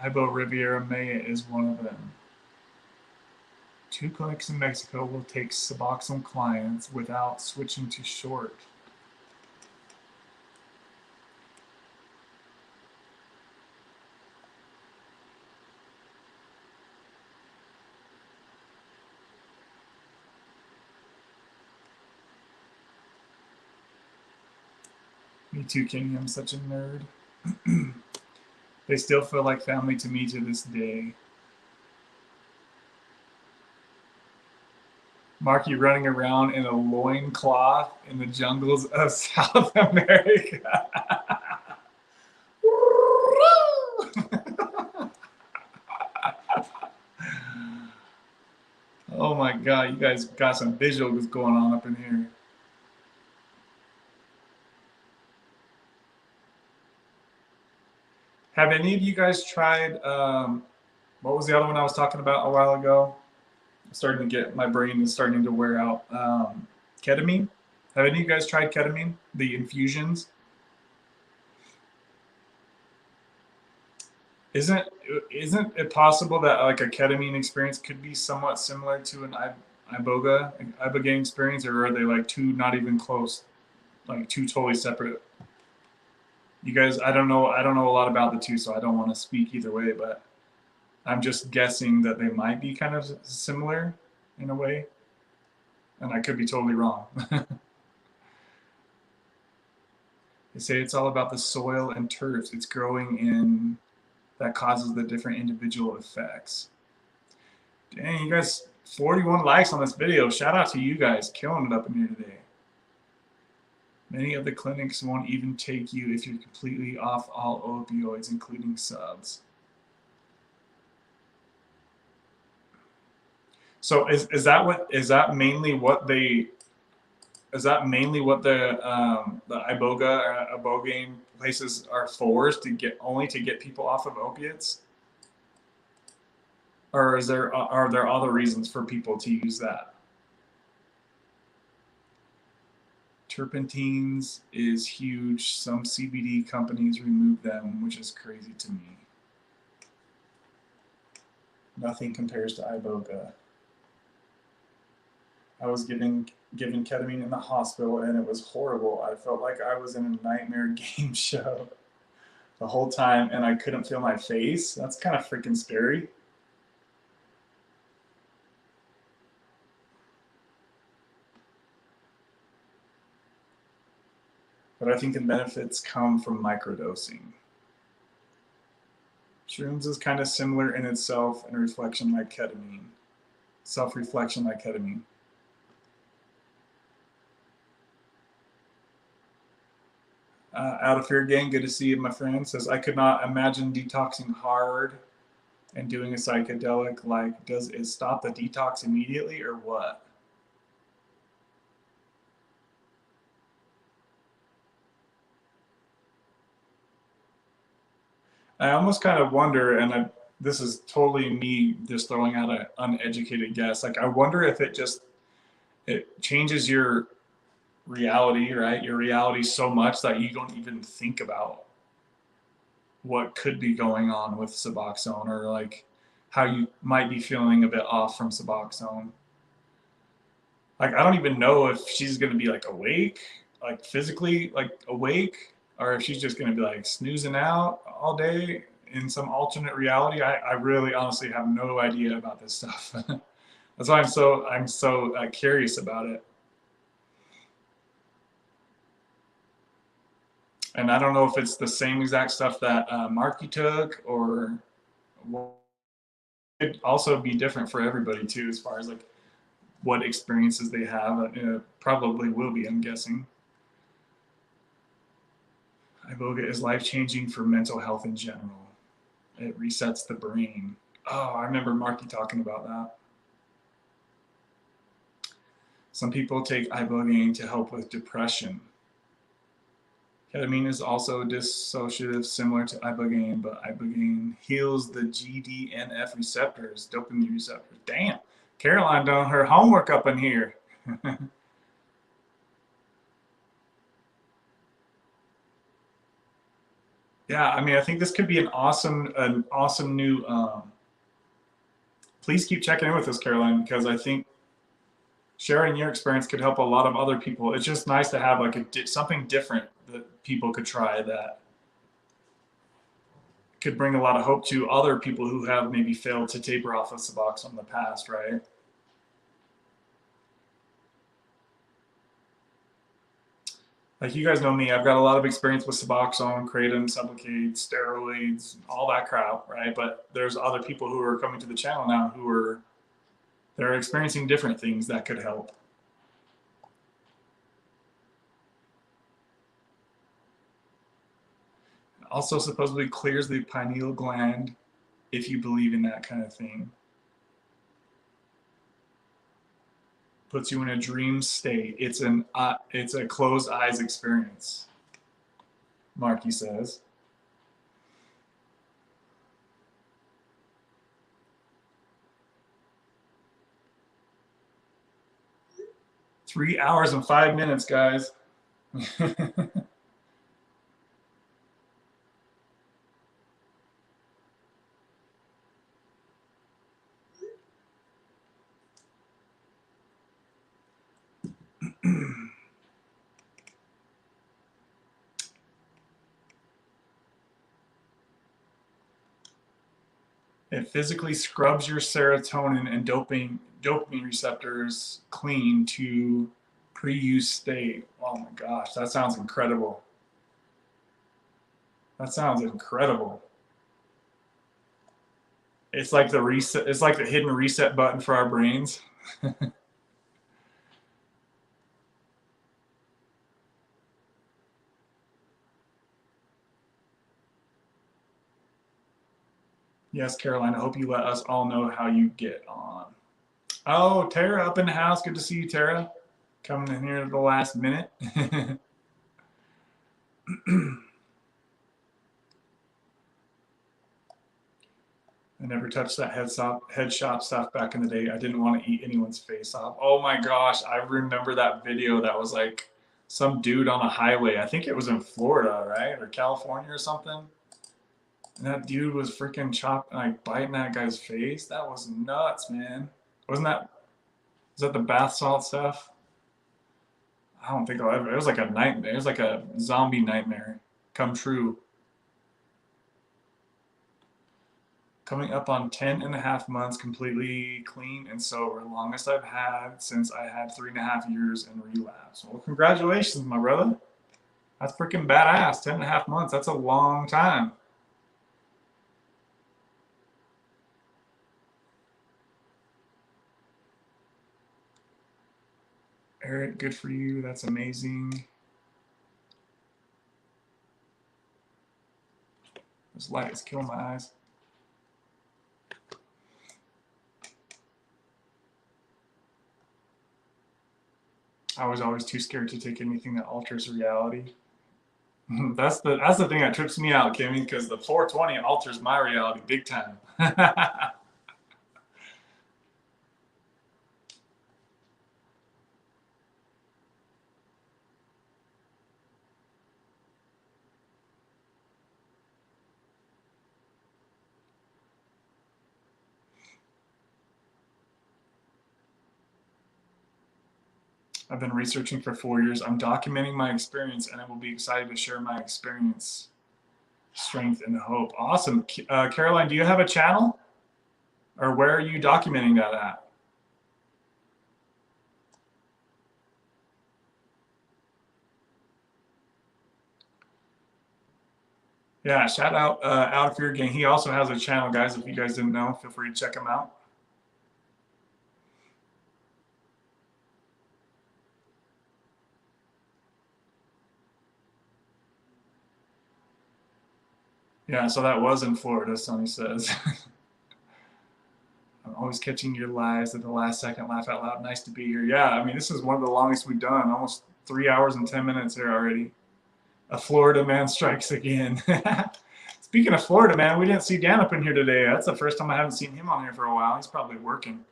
Ibo Riviera Maya is one of them. 2 clinics in Mexico will take Suboxone clients without switching to short. Me too, Kenny. I'm such a nerd. They still feel like family to me to this day. Marky running around in a loincloth in the jungles of South America. Oh my God, you guys got some visuals going on up in here. Have any of you guys tried, what was the other one I was talking about a while ago? I'm starting to get, my brain is starting to wear out. Ketamine. Have any of you guys tried ketamine? The infusions? Isn't it possible that like a ketamine experience could be somewhat similar to an ibogaine experience, or are they like two not even close, like two totally separate? You guys, I don't know a lot about the two, so I don't want to speak either way, but I'm just guessing that they might be kind of similar in a way, and I could be totally wrong. They say it's all about the soil and turfs it's growing in that causes the different individual effects. Dang, you guys, 41 likes on this video. Shout out to you guys, killing it up in here today. Many of the clinics won't even take you if you're completely off all opioids, including subs. So is that mainly what the ibogaine places are for, is to get people off of opiates? Or are there other reasons for people to use that? Terpenes is huge. Some CBD companies remove them, which is crazy to me. Nothing compares to iboga. I was given ketamine in the hospital and it was horrible. I felt like I was in a nightmare game show the whole time and I couldn't feel my face. That's kind of freaking scary. But I think the benefits come from microdosing. Shrooms is kind of similar in itself and reflection like ketamine. Self-reflection like ketamine. Out of Fear Gang, good to see you, my friend. Says, I could not imagine detoxing hard and doing a psychedelic. Like, does it stop the detox immediately or what? I almost kind of wonder, and this is totally me just throwing out an uneducated guess. Like, I wonder if it changes your reality, right? Your reality so much that you don't even think about what could be going on with Suboxone, or like how you might be feeling a bit off from Suboxone. Like, I don't even know if she's going to be like awake, like physically like awake, or if she's just going to be like snoozing out all day in some alternate reality. I really honestly have no idea about this stuff. That's why I'm so curious about it. And I don't know if it's the same exact stuff that Marky took, or it could also be different for everybody too, as far as like what experiences they have. Probably will be, I'm guessing. Iboga is life-changing for mental health in general. It resets the brain. Oh, I remember Marky talking about that. Some people take ibogaine to help with depression. Ketamine is also dissociative, similar to ibogaine, but ibogaine heals the GDNF receptors, dopamine receptors. Damn, Caroline done her homework up in here. Yeah, I mean, I think this could be an awesome new. Please keep checking in with us, Caroline, because I think sharing your experience could help a lot of other people. It's just nice to have like something different that people could try that could bring a lot of hope to other people who have maybe failed to taper off of Suboxone in the past, right? Like, you guys know me, I've got a lot of experience with Suboxone, Kratom, Sublocade, steroids, all that crap, right? But there's other people who are coming to the channel now they're experiencing different things that could help. It also supposedly clears the pineal gland if you believe in that kind of thing. Puts you in a dream state. It's a closed eyes experience, Marky says. Three hours and 5 minutes, guys. It physically scrubs your serotonin and dopamine receptors clean to pre-use state. Oh my gosh, that sounds incredible. That sounds incredible. It's like the reset. It's like the hidden reset button for our brains. Yes, Caroline, I hope you let us all know how you get on. Oh, Tara up in the house. Good to see you, Tara. Coming in here at the last minute. I never touched that head shop stuff back in the day. I didn't want to eat anyone's face off. Oh my gosh, I remember that video that was like some dude on a highway. I think it was in Florida, right? Or California or something. And that dude was freaking biting that guy's face. That was nuts, man. Was that the bath salt stuff? I don't think it was like a nightmare. It was like a zombie nightmare come true. Coming up on 10 and a half months completely clean and sober. Longest I've had since I had 3.5 years in relapse. Well, congratulations, my brother. That's freaking badass. 10 and a half months. That's a long time. Eric, good for you. That's amazing. This light is killing my eyes. I was always too scared to take anything that alters reality. That's the thing that trips me out, Kimmy, because the 420 alters my reality big time. I've been researching for 4 years. I'm documenting my experience, and I will be excited to share my experience, strength, and hope. Awesome. Caroline, do you have a channel? Or where are you documenting that at? Yeah, shout out Out of Fear Gang. He also has a channel, guys. If you guys didn't know, feel free to check him out. Yeah, so that was in Florida, Sonny says. I'm always catching your lives at the last second. Laugh out loud. Nice to be here. Yeah, I mean, this is one of the longest we've done. Almost 3 hours and 10 minutes here already. A Florida man strikes again. Speaking of Florida, man, we didn't see Dan up in here today. That's the first time I haven't seen him on here for a while. He's probably working.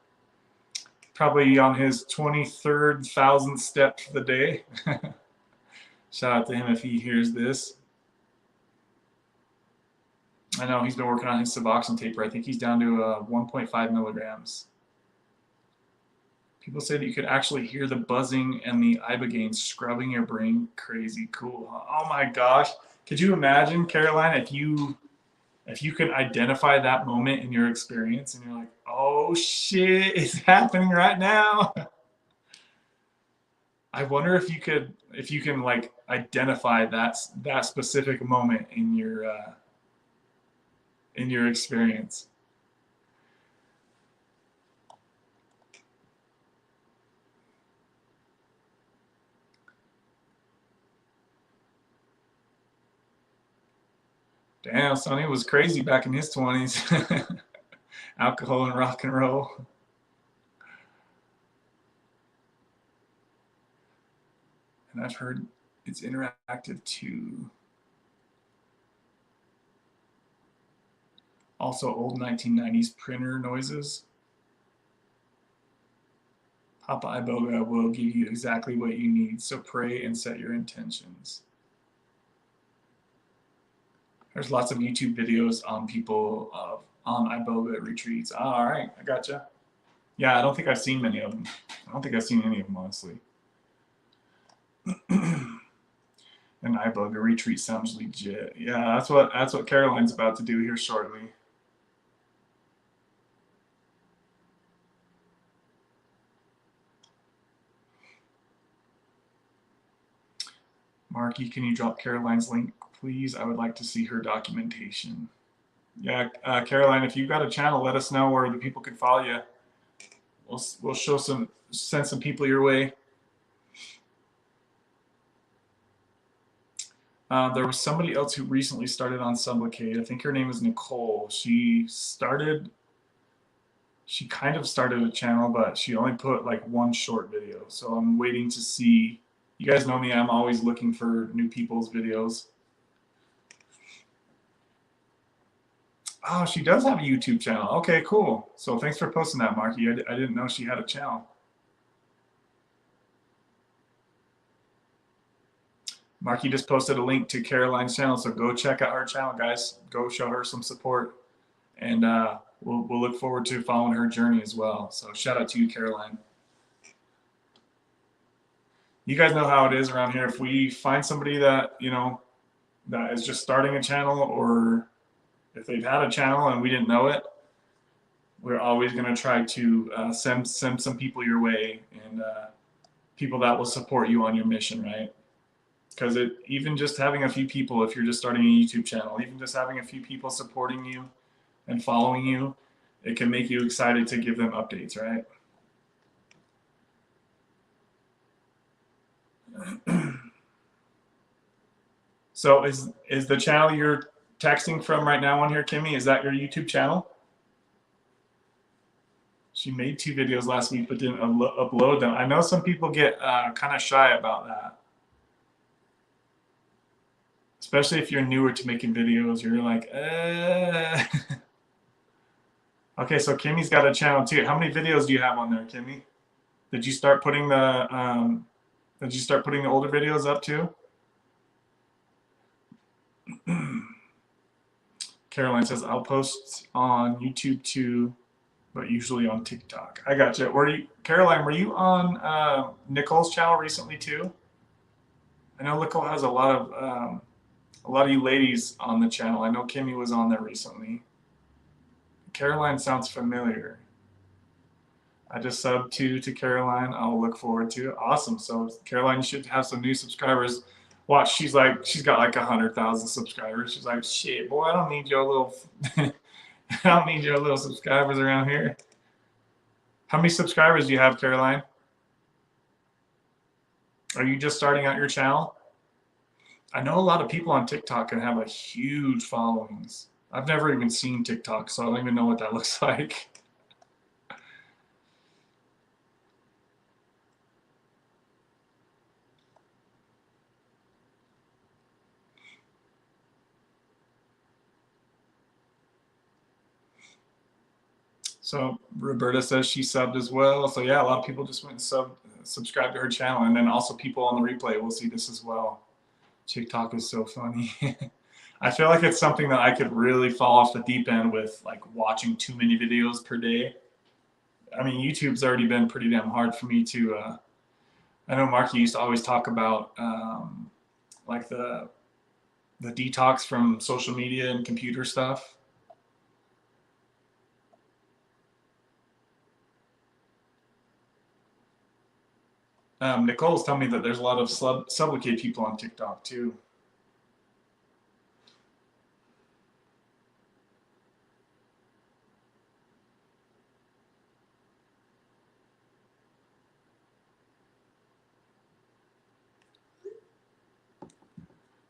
Probably on his 23rd thousandth step for the day. Shout out to him if he hears this. I know he's been working on his Suboxone taper. I think he's down to 1.5 milligrams. People say that you could actually hear the buzzing and the ibogaine scrubbing your brain. Crazy cool. Oh my gosh. Could you imagine, Caroline, if you could identify that moment in your experience and you're like, oh shit, it's happening right now. I wonder if you can like identify that specific moment in your experience. Damn, Sonny was crazy back in his 20s. Alcohol and rock and roll. And I've heard it's interactive too. Also old 1990s printer noises. Papa Iboga will give you exactly what you need, so pray and set your intentions. There's lots of YouTube videos on people on Iboga retreats. Oh, all right, I gotcha. Yeah, I don't think I've seen many of them. I don't think I've seen any of them, honestly. An Iboga retreat sounds legit. Yeah, that's what Caroline's about to do here shortly. Marky, can you drop Caroline's link, please? I would like to see her documentation. Yeah, Caroline, if you've got a channel, let us know where the people can follow you. We'll send some people your way. There was somebody else who recently started on Sublocade. I think her name is Nicole. She kind of started a channel, but she only put like one short video. So I'm waiting to see. You guys know me, I'm always looking for new people's videos. Oh, she does have a YouTube channel. Okay, cool. So thanks for posting that, Marky. I didn't know she had a channel. Marky just posted a link to Caroline's channel, so go check out her channel, guys. Go show her some support, and we'll look forward to following her journey as well. So shout out to you, Caroline. You guys know how it is around here. If we find somebody that that is just starting a channel, or if they've had a channel and we didn't know it, we're always going to try to send some people your way, and people that will support you on your mission, right? Because even just having a few people, if you're just starting a YouTube channel, even just having a few people supporting you and following you, it can make you excited to give them updates, right? So is the channel you're texting from right now on here, Kimmy, is that your YouTube channel? She made 2 videos last week but didn't upload them. I know some people get kind of shy about that. Especially if you're newer to making videos, you're like, Okay, so Kimmy's got a channel too. How many videos do you have on there, Kimmy? Did you start putting the older videos up too? Caroline says, I'll post on YouTube too, but usually on TikTok. I gotcha. Caroline, were you on Nicole's channel recently too? I know Nicole has a lot of you ladies on the channel. I know Kimmy was on there recently. Caroline sounds familiar. I just subbed to Caroline. I'll look forward to it. Awesome. So Caroline, you should have some new subscribers. Watch, she's got like 100,000 subscribers. She's like, shit, boy, I don't need your little I don't need your little subscribers around here. How many subscribers do you have, Caroline? Are you just starting out your channel? I know a lot of people on TikTok can have a huge followings. I've never even seen TikTok, so I don't even know what that looks like. So Roberta says she subbed as well. So yeah, a lot of people just went and subscribed to her channel, and then also people on the replay will see this as well. TikTok is so funny. I feel like it's something that I could really fall off the deep end with, like watching too many videos per day. I mean, YouTube's already been pretty damn hard for me to. I know Marky used to always talk about like the detox from social media and computer stuff. Nicole's telling me that there's a lot of supplicate people on TikTok too.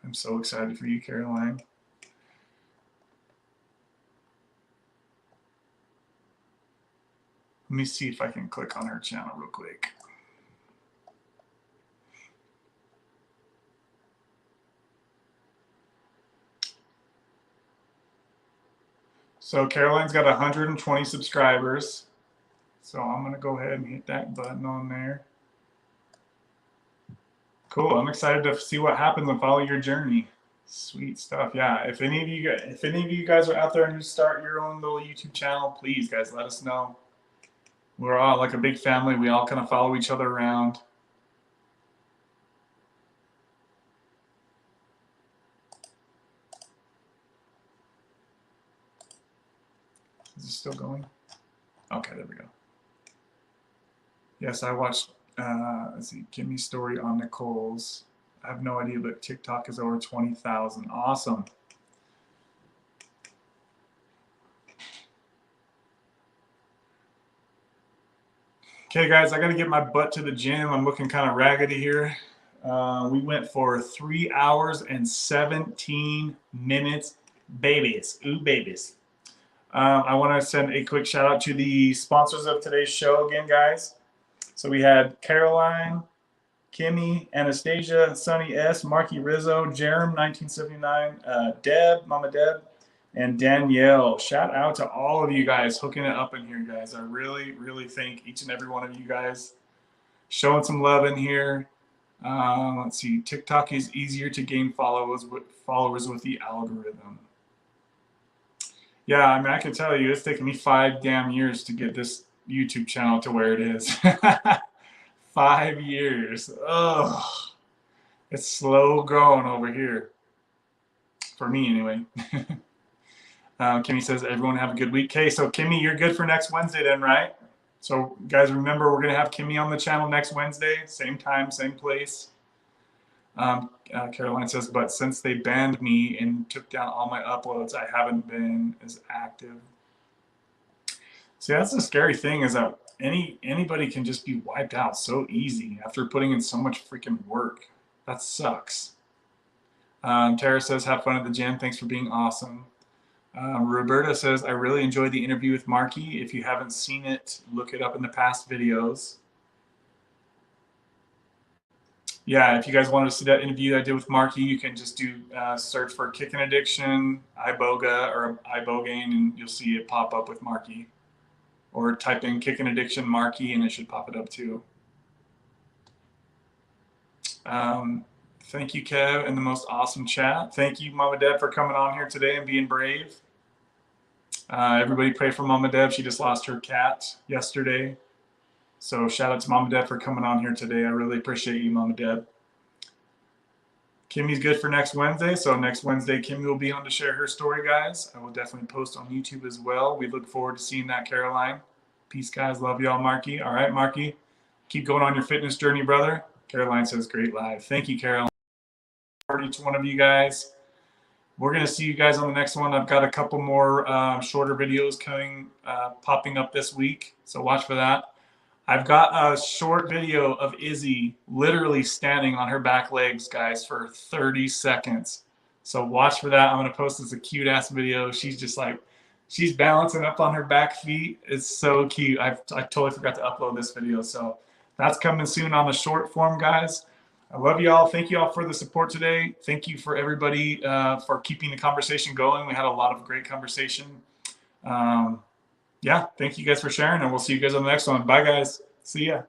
I'm so excited for you, Caroline. Let me see if I can click on her channel real quick. So Caroline's got 120 subscribers. So I'm going to go ahead and hit that button on there. Cool. I'm excited to see what happens and follow your journey. Sweet stuff. Yeah. If any of you guys are out there and you start your own little YouTube channel, please guys, let us know. We're all like a big family. We all kind of follow each other around. Is it still going? Okay, there we go. Yes, I watched, let's see, Kimmy's story on Nicole's. I have no idea, but TikTok is over 20,000. Awesome. Okay, guys, I got to get my butt to the gym. I'm looking kind of raggedy here. We went for 3 hours and 17 minutes. Babies. Ooh, babies. I want to send a quick shout out to the sponsors of today's show again, guys. So we had Caroline, Kimmy, Anastasia, Sunny S, Marky Rizzo, Jerem 1979, Deb, Mama Deb, and Danielle. Shout out to all of you guys hooking it up in here, guys. I really, really thank each and every one of you guys showing some love in here. Let's see. TikTok is easier to gain followers with the algorithm. Yeah, I mean, I can tell you, it's taken me 5 damn years to get this YouTube channel to where it is. 5 years. Oh, it's slow growing over here. For me, anyway. Kimmy says, everyone have a good week. Okay, so Kimmy, you're good for next Wednesday then, right? So, guys, remember, we're going to have Kimmy on the channel next Wednesday. Same time, same place. Caroline says, but since they banned me and took down all my uploads, I haven't been as active. See, that's the scary thing, is that anybody can just be wiped out so easy after putting in so much freaking work. That sucks. Tara says, have fun at the gym. Thanks for being awesome. Roberta says, I really enjoyed the interview with Marky. If you haven't seen it, look it up in the past videos. Yeah, if you guys wanted to see that interview I did with Marky, you can just do search for Kicking Addiction, iBoga, or iBogaine, and you'll see it pop up with Marky. Or type in Kicking Addiction Marky, and it should pop it up too. Thank you, Kev, in the most awesome chat. Thank you, Mama Deb, for coming on here today and being brave. Everybody pray for Mama Deb. She just lost her cat yesterday. So shout out to Mama Deb for coming on here today. I really appreciate you, Mama Deb. Kimmy's good for next Wednesday. So next Wednesday, Kimmy will be on to share her story, guys. I will definitely post on YouTube as well. We look forward to seeing that, Caroline. Peace, guys. Love y'all, Marky. All right, Marky. Keep going on your fitness journey, brother. Caroline says, great live. Thank you, Caroline. For each one of you guys. We're going to see you guys on the next one. I've got a couple more shorter videos coming, popping up this week. So watch for that. I've got a short video of Izzy literally standing on her back legs, guys, for 30 seconds. So watch for that. I'm going to post this a cute-ass video. She's just like, she's balancing up on her back feet. It's so cute. I totally forgot to upload this video. So that's coming soon on the short form, guys. I love you all. Thank you all for the support today. Thank you for everybody for keeping the conversation going. We had a lot of great conversation. Yeah, thank you guys for sharing, and we'll see you guys on the next one. Bye, guys. See ya.